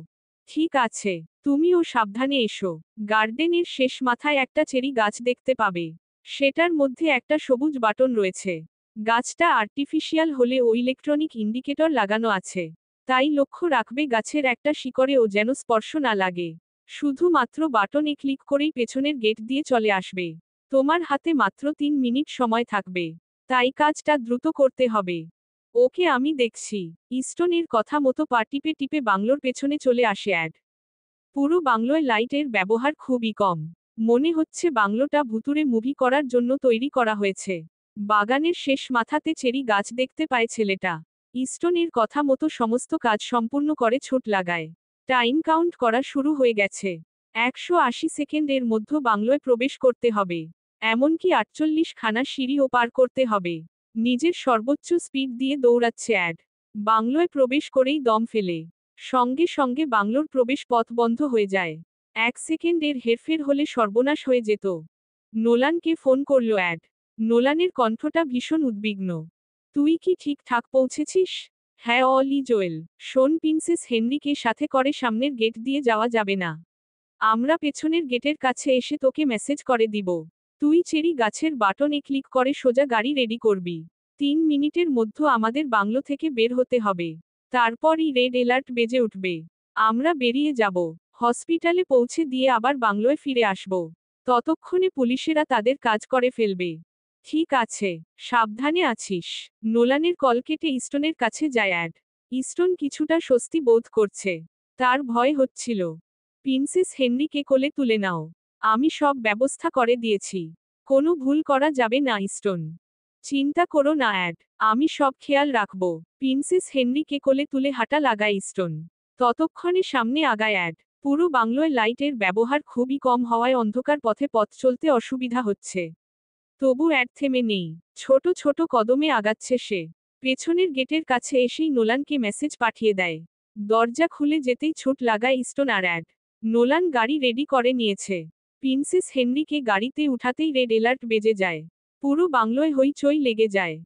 ঠিক আছে, তুমিও সাবধানে এসো। গার্ডেনের শেষ মাথায় একটা চেরি গাছ দেখতে পাবে। সেটার মধ্যে একটা সবুজ বাটন রয়েছে। গাছটা আর্টিফিশিয়াল হলেও ইলেকট্রনিক ইন্ডিকেটর লাগানো আছে। তাই লক্ষ্য রাখবে গাছের একটা শিকড়েও যেন স্পর্শ না লাগে। শুধুমাত্র বাটনে ক্লিক করেই পেছনের গেট দিয়ে চলে আসবে। তোমার হাতে মাত্র 3 মিনিট সময় থাকবে। তাই কাজটা দ্রুত করতে হবে। ওকে, আমি দেখছি। ইস্টনের কথা মতো পা টিপে টিপে বাংলোর পেছনে চলে আসে অ্যাড। পুরো বাংলোয় লাইটের ব্যবহার খুবই কম। মনে হচ্ছে বাংলোটা ভুতুরে মুভি করার জন্য তৈরি করা হয়েছে। বাগানের শেষ মাথাতে চেরি গাছ দেখতে পায় ছেলেটা। ইস্টনের কথা মতো সমস্ত কাজ সম্পূর্ণ করে ছুট লাগায়। টাইম কাউন্ট করা শুরু হয়ে গেছে। 180 সেকেন্ডের মধ্যে বাংলোয় প্রবেশ করতে হবে। এমনকি 48 খানা সিঁড়িও পার করতে হবে। নিজের সর্বোচ্চ স্পিড দিয়ে দৌড়াচ্ছে অ্যাড। বাংলোয় প্রবেশ করেই দম ফেলে। সঙ্গে সঙ্গে বাংলোর প্রবেশ পথ বন্ধ হয়ে যায়। 1 সেকেন্ডের হেরফের হলে সর্বনাশ হয়ে যেত। নোলানকে ফোন করল অ্যাড। নোলানের কণ্ঠটা ভীষণ উদ্বিগ্ন। তুই কি ঠিকঠাক পৌঁছেছিস? হ্যাঁ অলি জোয়েল, শোন, প্রিন্সেস হেনরিকে সাথে করে সামনের গেট দিয়ে যাওয়া যাবে না। আমরা পেছনের গেটের কাছে এসে তোকে মেসেজ করে দিব। তুই চেরি গাছের বাটনে ক্লিক করে সোজা গাড়ি রেডি করবি। 3 মিনিটের মধ্যে আমাদের বাংলো থেকে বের হতে হবে। তারপরই রেড অ্যালার্ট বেজে উঠবে। আমরা বেরিয়ে যাব। হসপিটালে পৌঁছে দিয়ে আবার বাংলোয় ফিরে আসব। ততক্ষণে পুলিশেরা তাদের কাজ করে ফেলবে। ঠিক আছে, সাবধানে আছিস। নোলানের কল কেটে ইস্টনের কাছে যায় অ্যাড। ইস্টন কিছুটা স্বস্তি বোধ করছে। তার ভয় হচ্ছিল। প্রিন্সেস হেনরিকে কোলে তুলে নাও। আমি সব ব্যবস্থা করে দিয়েছি। কোনো ভুল করা যাবে না ইস্টন। চিন্তা করো না অ্যাড, আমি সব খেয়াল রাখব। প্রিন্সেস হেনরিকে কোলে তুলে হাঁটা লাগায় ইস্টন। ততক্ষণে সামনে আগায় অ্যাড। পুরো বাংলোয় লাইটের ব্যবহার খুবই কম হওয়ায় অন্ধকার পথে পথ চলতে অসুবিধা হচ্ছে। তবু অ্যাড থেমে নেই। ছোট ছোট কদমে আগাচ্ছে সে। পেছনের গেটের কাছে এসেই নোলানকে মেসেজ পাঠিয়ে দেয়। দরজা খুলে যেতেই ছুট লাগায় ইস্টন আর অ্যাড। নোলান গাড়ি রেডি করে নিয়েছে। প্রিন্সেস হেনরিকে গাড়িতে উঠাতেই রেড অ্যালার্ট বেজে যায়। পুরো বাংলোয় হইচই লেগে যায়।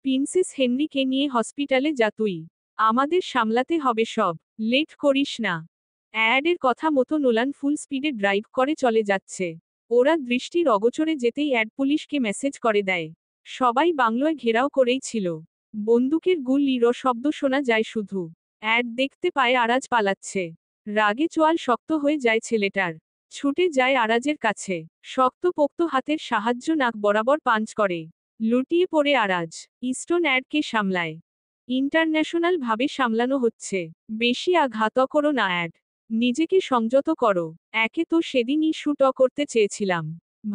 প্রিন্সেস হেনরিকে নিয়ে হসপিটালে যা তুই। আমাদের সামলাতে হবে সব। লেট করিস না। অ্যাডের কথা মতো নোলান ফুল স্পিডে ড্রাইভ করে চলে যাচ্ছে। ওরা দৃষ্টির অগোচরে যেতেই অ্যাড পুলিশকে মেসেজ করে দেয়। সবাই বাংলোয় ঘেরাও করেই ছিল। বন্দুকের গুলির শব্দ শোনা যায় শুধু। অ্যাড দেখতে পায় আরাজ পালাচ্ছে। রাগে চোয়াল শক্ত হয়ে যায় ছেলেটার। ছুটে যায় আরাজের কাছে। শক্তপোক্ত হাতের সাহায্য নাক বরাবর পাঞ্চ করে। লুটিয়ে পড়ে আরাজ। ইস্টন অ্যাডকে সামলায়। ইন্টারন্যাশনাল ভাবে সামলানো হচ্ছে। বেশি আঘাত করো না অ্যাড। নিজেকে সংযত করো। একে তো সেদিনই শুট করতে চেয়েছিলাম।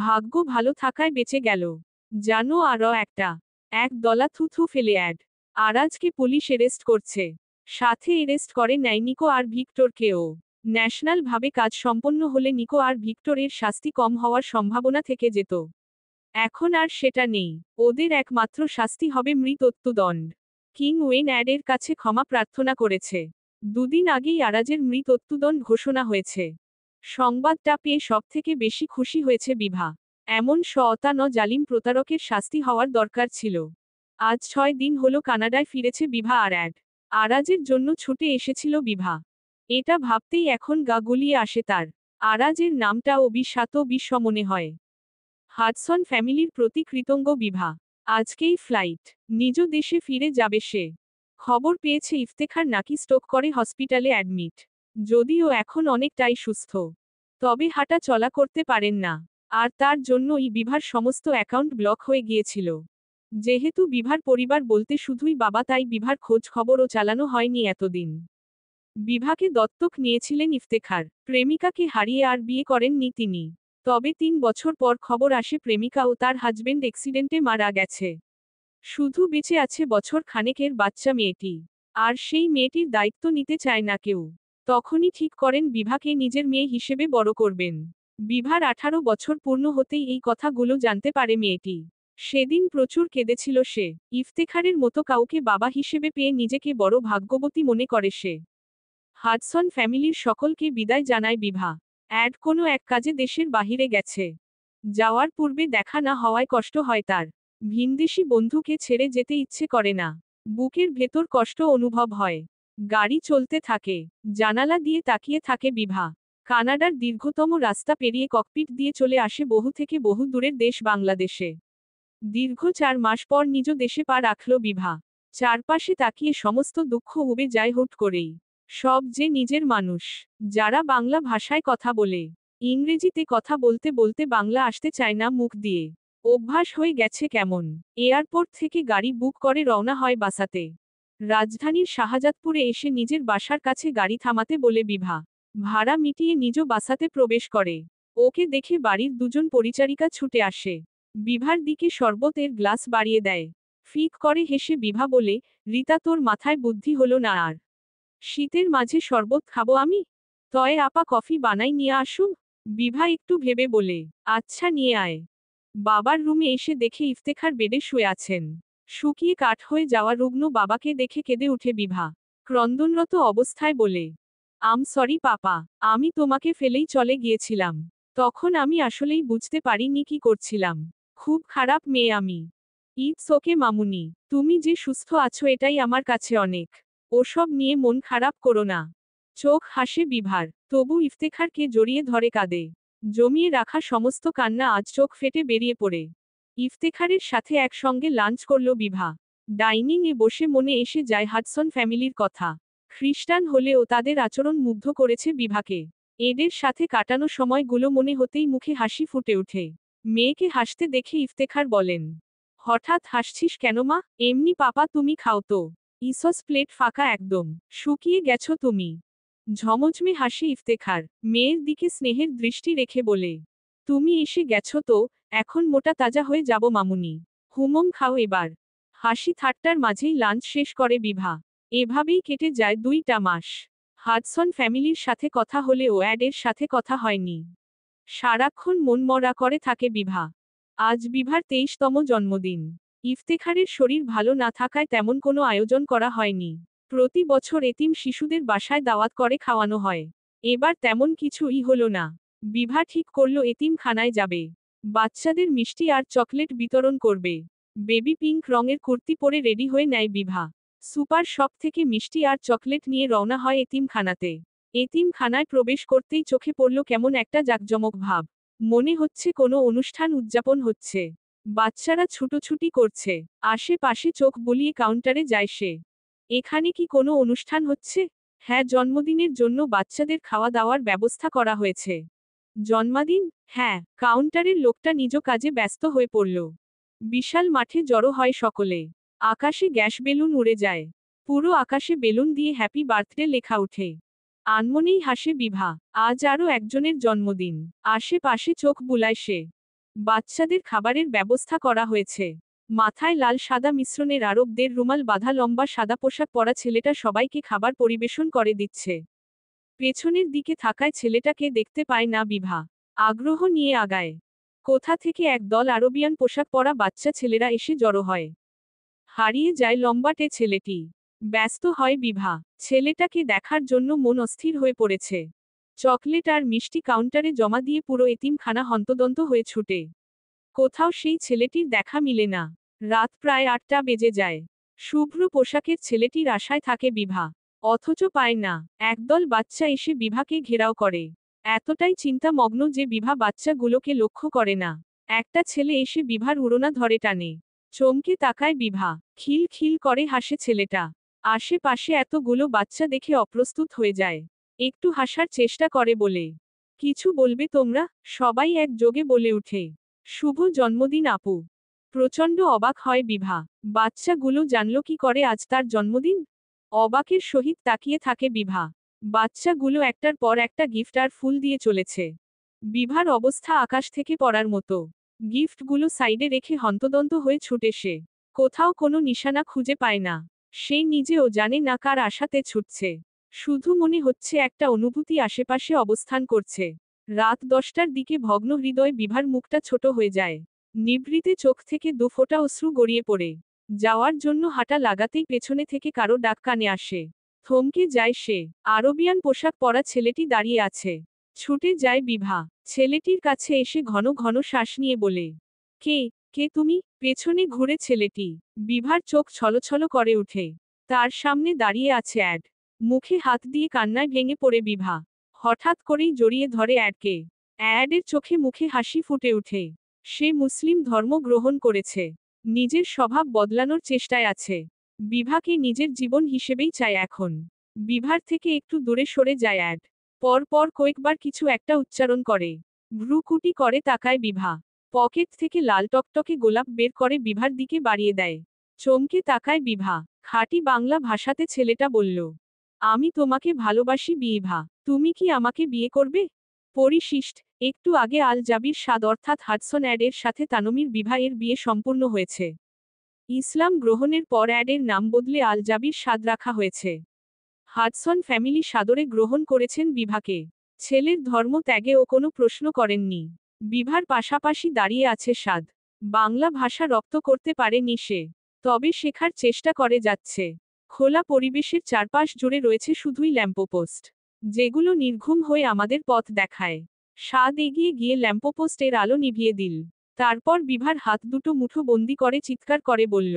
ভাগ্য ভালো থাকায় বেঁচে গেল। জানো আরও একটা। এক দলা থুথু ফেলে অ্যাড। আরাজকে পুলিশ এরেস্ট করছে। সাথে এরেস্ট করে নেয় নিকো আর ভিক্টরকেও। ন্যাশনাল ভাবে কাজ সম্পন্ন হলে নিকো আর ভিক্টরের শাস্তি কম হওয়ার সম্ভাবনা থেকে যেত। এখন আর সেটা নেই। ওদের একমাত্র শাস্তি হবে মৃত্যুদণ্ড। কিং ওয়েন অ্যাডের কাছে ক্ষমা প্রার্থনা করেছে। দুদিন আগেই আরাজের মৃত্যুদণ্ড ঘোষণা হয়েছে। সংবাদটা পেয়ে সবথেকে বেশি খুশি হয়েছে বিভা। এমন জালিম প্রতারকের শাস্তি হওয়ার দরকার ছিল। আজ 6 দিন হলো কানাডায় ফিরেছে বিভা আর অ্যাড। আরাজের জন্য ছুটে এসেছিল বিভা। এটা ভাবতেই এখন গা গুলিয়ে আসে তার। আরাজের নামটা অভিশাত বিষ মনে হয়। হাডসন ফ্যামিলির প্রতি কৃতজ্ঞ বিভা। আজকেই ফ্লাইট, নিজ দেশে ফিরে যাবে সে। খবর পেয়েছে ইফতেখার নাকি স্ট্রোক করে হসপিটালে অ্যাডমিট। যদিও এখন অনেকটাই সুস্থ, তবে হাঁটা চলা করতে পারেন না। আর তার জন্যই বিভার সমস্ত অ্যাকাউন্ট ব্লক হয়ে গিয়েছিল। যেহেতু বিভার পরিবার বলতে শুধুই বাবা, তাই বিভার খোঁজ খবরও চালানো হয়নি এতদিন। বিভাকে দত্তক নিয়েছিলেন ইফতেখার। প্রেমিকাকে হারিয়ে আর বিয়ে করেননি তিনি। তবে 3 বছর পর খবর আসে প্রেমিকা ও তার হাজবেন্ড অ্যাক্সিডেন্টে মারা গেছে। শুধু বেঁচে আছে বছর খানেকের বাচ্চা মেয়েটি। আর সেই মেয়েটির দায়িত্ব নিতে চায় না কেউ। তখনই ঠিক করেন বিভাকে নিজের মেয়ে হিসেবে বড় করবেন। বিভার 18 বছর পূর্ণ হতেই এই কথাগুলো জানতে পারে মেয়েটি। সেদিন প্রচুর কেঁদেছিল সে। ইফতেখারের মতো কাউকে বাবা হিসেবে পেয়ে নিজেকে বড় ভাগ্যবতী মনে করে সে। হাডসন ফ্যামিলির সকলকে বিদায় জানায় বিভা। কোনো এক কাজে দেশের বাহিরে গেছে। যাওয়ার পূর্বে দেখা না হওয়ায় কষ্ট হয় তার। ভিনদেশি বন্ধুকে ছেড়ে যেতে ইচ্ছে করে না। বুকের ভেতর কষ্ট অনুভব হয়। গাড়ি চলতে থাকে। জানালা দিয়ে তাকিয়ে থাকে বিভা। কানাডার দীর্ঘতম রাস্তা পেরিয়ে ককপিট দিয়ে চলে আসে বহু থেকে বহু দূরের দেশ বাংলাদেশে। দীর্ঘ 4 মাস পর নিজ দেশে পা রাখল বিভা। চারপাশে তাকিয়ে সমস্ত দুঃখ উবে যায় হুট করেই। সব যে নিজের মানুষ, যারা বাংলা ভাষায় কথা বলে। ইংরেজিতে কথা বলতে বলতে বাংলা আসতে চায় না মুখ দিয়ে। অভ্যাস হয়ে গেছে কেমন। এয়ারপোর্ট থেকে গাড়ি বুক করে রওনা হয় বাসাতে। রাজধানীর শাহজাদপুরে এসে নিজের বাসার কাছে গাড়ি থামাতে বলে বিভা। ভাড়া মিটিয়ে নিজ বাসাতে প্রবেশ করে। ওকে দেখে বাড়ির দুজন পরিচারিকা ছুটে আসে। বিভার দিকে শরবতের গ্লাস বাড়িয়ে দেয়। ফিক করে হেসে বিভা বলে, রিতা, তোর মাথায় বুদ্ধি হলো না আর? শীতের মাঝে শরবত খাবো আমি? তয় আপা কফি বানাই নিয়ে আসুন? বিভা একটু ভেবে বলে, আচ্ছা নিয়ে আয়। বাবার রুমে এসে দেখে ইফতেখার বেডে শুয়ে আছেন। শুকিয়ে কাঠ হয়ে যাওয়া রুগ্ন বাবাকে দেখে কেঁদে উঠে বিভা। ক্রন্দনরত অবস্থায় বলে, সরি পাপা, আমি তোমাকে ফেলেই চলে গিয়েছিলাম। তখন আমি আসলেই বুঝতে পারিনি কি করছিলাম। খুব খারাপ মেয়ে আমি। ইটস ওকে মামুনি, তুমি যে সুস্থ আছো এটাই আমার কাছে অনেক। ওসব নিয়ে মন খারাপ করো না। চোখ হাসে বিভার, তবু ইফতেখারকে জড়িয়ে ধরে কাঁদে। জমিয়ে রাখা সমস্ত কান্না আজ চোখ ফেটে বেরিয়ে পড়ে। ইফতেখারের সাথে একসঙ্গে লাঞ্চ করল বিভা। ডাইনিং এ বসে মনে এসে যায় হাডসন ফ্যামিলির কথা। খ্রিস্টান হলেও তাদের আচরণ মুগ্ধ করেছে বিভাকে। এদের সাথে কাটানো সময়গুলো মনে হতেই মুখে হাসি ফুটে ওঠে। মেয়েকে হাসতে দেখে ইফতেখার বলেন, হঠাৎ হাসছিস কেন মা? এমনি পাপা, তুমি খাও তো। ইসস প্লেট ফাঁকা একদম, শুকিয়ে গেছো তুমি। ঝমঝমে হাসি ইফতেখার, মেয়ের দিকে স্নেহের দৃষ্টি রেখে বলে, তুমি এসে গেছো তো, এখন মোটা তাজা হয়ে যাব মামুনি। হুমম খাও এবার। হাসি ঠাট্টার মাঝেই লাঞ্চ শেষ করে বিভা। এভাবেই কেটে যায় 2টা মাস। হাডসন ফ্যামিলির সাথে কথা হলেও অ্যাডের সাথে কথা হয়নি। সারাক্ষণ মনমরা করে থাকে বিভা। আজ বিভার 23তম জন্মদিন। ইফতেখারের শরীর ভালো না থাকায় তেমন কোনো আয়োজন করা হয়নি। প্রতি বছর এতিম শিশুদের বাসায় দাওয়াত করে খাওয়ানো হয়। এবার তেমন কিছুই হলো না। বিভা ঠিক করল এতিমখানায় যাবে। বাচ্চাদের মিষ্টি আর চকলেট বিতরণ করবে। বেবি পিঙ্ক রঙের কুর্তি পরে রেডি হয়ে নেয় বিভা। সুপার শপ থেকে মিষ্টি আর চকলেট নিয়ে রওনা হয় এতিমখানাতে। এতিমখানায় প্রবেশ করতেই চোখে পড়ল কেমন একটা জাঁকজমক ভাব। মনে হচ্ছে কোনো অনুষ্ঠান উদযাপন হচ্ছে। বাচ্চারা ছুটোছুটি করছে। আশেপাশে চোখ বুলিয়ে কাউন্টারে যায় সে। এখানে কি কোনো অনুষ্ঠান হচ্ছে? হ্যাঁ, জন্মদিনের জন্য বাচ্চাদের খাওয়া দাওয়ার ব্যবস্থা করা হয়েছে। জন্মদিন? হ্যাঁ। কাউন্টারের লোকটা নিজ কাজে ব্যস্ত হয়ে পড়ল। বিশাল মাঠে জড়ো হয় সকলে। আকাশে গ্যাস বেলুন উড়ে যায়। পুরো আকাশে বেলুন দিয়ে হ্যাপি বার্থডে লেখা ওঠে। আনমনেই হাসে বিভা। আজ আরও একজনের জন্মদিন। আশেপাশে চোখ বুলায় সে। বাচ্চাদের খাবারের ব্যবস্থা করা হয়েছে। মাথায় লাল সাদা মিশ্রণের আরবদের রুমাল বাঁধা লম্বা সাদা পোশাক পরা ছেলেটা সবাইকে খাবার পরিবেশন করে দিচ্ছে। পেছনের দিকে থাকায় ছেলেটাকে দেখতে পায় না বিভা। আগ্রহ নিয়ে আগায়। কোথা থেকে একদল আরবিয়ান পোশাক পরা বাচ্চা ছেলেরা এসে জড়ো হয়। হারিয়ে যায় লম্বাটে ছেলেটি। ব্যস্ত হয় বিভা। ছেলেটাকে দেখার জন্য মন অস্থির হয়ে পড়েছে। চকলেট আর মিষ্টি কাউন্টারে জমা দিয়ে পুরো এতিমখানা হন্তদন্ত হয়ে ছুটে। কোথাও সেই ছেলেটির দেখা মিলে না। রাত প্রায় 8টা বেজে যায়। শুভ্র পোশাকের ছেলেটির আশায় থাকে বিভা। অথচ পায় না। একদল বাচ্চা এসে বিভাকে ঘেরাও করে। এতটাই চিন্তামগ্ন যে বিভা বাচ্চাগুলোকে লক্ষ্য করে না। একটা ছেলে এসে বিভার উড়োনা ধরে টানে। চমকে তাকায় বিভা। খিল খিল করে হাসে ছেলেটা। আশেপাশে এতগুলো বাচ্চা দেখে অপ্রস্তুত হয়ে যায়। একটু হাসার চেষ্টা করে বলে, কিছু বলবে তোমরা? সবাই একযোগে বলে উঠে, শুভ জন্মদিন আপু। প্রচণ্ড অবাক হয় বিভা। বাচ্চাগুলো জানল কি করে আজ তার জন্মদিন? অবাকের সহিত তাকিয়ে থাকে বিভা। বাচ্চাগুলো একটার পর একটা গিফট আর ফুল দিয়ে চলেছে। বিভার অবস্থা আকাশ থেকে পড়ার মতো। গিফটগুলো সাইডে রেখে হন্তদন্ত হয়ে ছুটে সে। কোথাও কোনো নিশানা খুঁজে পায় না। সে নিজেও জানে না কার আশাতে ছুটছে। শুধু মনে হচ্ছে একটা অনুভূতি আশেপাশে অবস্থান করছে। রাত 10টার দিকে ভগ্ন হৃদয় বিভার মুখটা ছোট হয়ে যায়। নিভৃতে চোখ থেকে দুফোঁটা অশ্রু গড়িয়ে পড়ে। যাওয়ার জন্য হাঁটা লাগাতেই পেছনে থেকে কারো ডাক কানে আসে। থমকে যায় সে। আরবিয়ান পোশাক পরা ছেলেটি দাঁড়িয়ে আছে। ছুটে যায় বিভা। ছেলেটির কাছে এসে ঘন ঘন শ্বাস নিয়ে বলে, কে? কে তুমি? পেছনে ঘুরে ছেলেটি। বিভার চোখ ছলছল করে উঠে। তার সামনে দাঁড়িয়ে আছে অ্যাড। মুখে হাত দিয়ে কান্নায় ভেঙে পড়ে বিভা। হঠাৎ করেই জড়িয়ে ধরে অ্যাডকে। অ্যাডের চোখে মুখে হাসি ফুটে উঠে। সে মুসলিম ধর্ম গ্রহণ করেছে। নিজের স্বভাব বদলানোর চেষ্টায় আছে। বিভাকে নিজের জীবন হিসেবেই চায় এখন। বিভার থেকে একটু দূরে সরে যায় অ্যাড। পর পর কয়েকবার কিছু একটা উচ্চারণ করে। ভ্রুকুটি করে তাকায় বিভা। পকেট থেকে লাল টকটকে গোলাপ বের করে বিভার দিকে বাড়িয়ে দেয়। চমকে তাকায় বিভা। খাঁটি বাংলা ভাষাতে ছেলেটা বলল, আমি তোমাকে ভালোবাসি বিভা। তুমি কি আমাকে বিয়ে করবে? পরিশিষ্ট, একটু আগে আল জাবির সাদ অর্থাৎ হাডসন অ্যাডের সাথে তানমির বিভা এর বিয়ে সম্পূর্ণ হয়েছে। ইসলাম গ্রহণের পর অ্যাডের নাম বদলে আল জাবির সাদ রাখা হয়েছে। হাডসন ফ্যামিলি সাদরে গ্রহণ করেছেন বিভাকে। ছেলের ধর্ম ত্যাগে ও কোনো প্রশ্ন করেননি। বিভার পাশাপাশি দাঁড়িয়ে আছে সাদ। বাংলা ভাষা রপ্ত করতে পারেনি সে। তবে শেখার চেষ্টা করে যাচ্ছে। খোলা পরিবেশের চারপাশ জুড়ে রয়েছে শুধুই ল্যাম্পপোস্ট, যেগুলো নির্ঘুম হয়ে আমাদের পথ দেখায়। সাদ এগিয়ে গিয়ে ল্যাম্পপোস্টের আলো নিভিয়ে দিল। তারপর বিভার হাত দুটো মুঠো বন্দি করে চিৎকার করে বলল,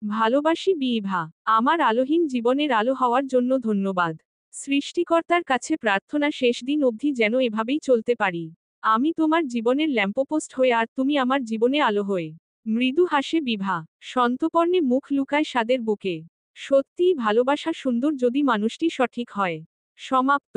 ভালোবাসি বিভা। আমার আলোহীন জীবনের আলো হওয়ার জন্য ধন্যবাদ। সৃষ্টিকর্তার কাছে প্রার্থনা শেষ দিন অবধি যেন এভাবেই চলতে পারি। আমি তোমার জীবনের ল্যাম্পপোস্ট হয়ে আর তুমি আমার জীবনে আলো হয়ে। মৃদু হাসে বিভা। সন্তপর্ণে মুখ লুকায় সাদের বুকে। সত্যিই ভালোবাসা সুন্দর যদি মানুষটি সঠিক হয়। সমাপ্ত।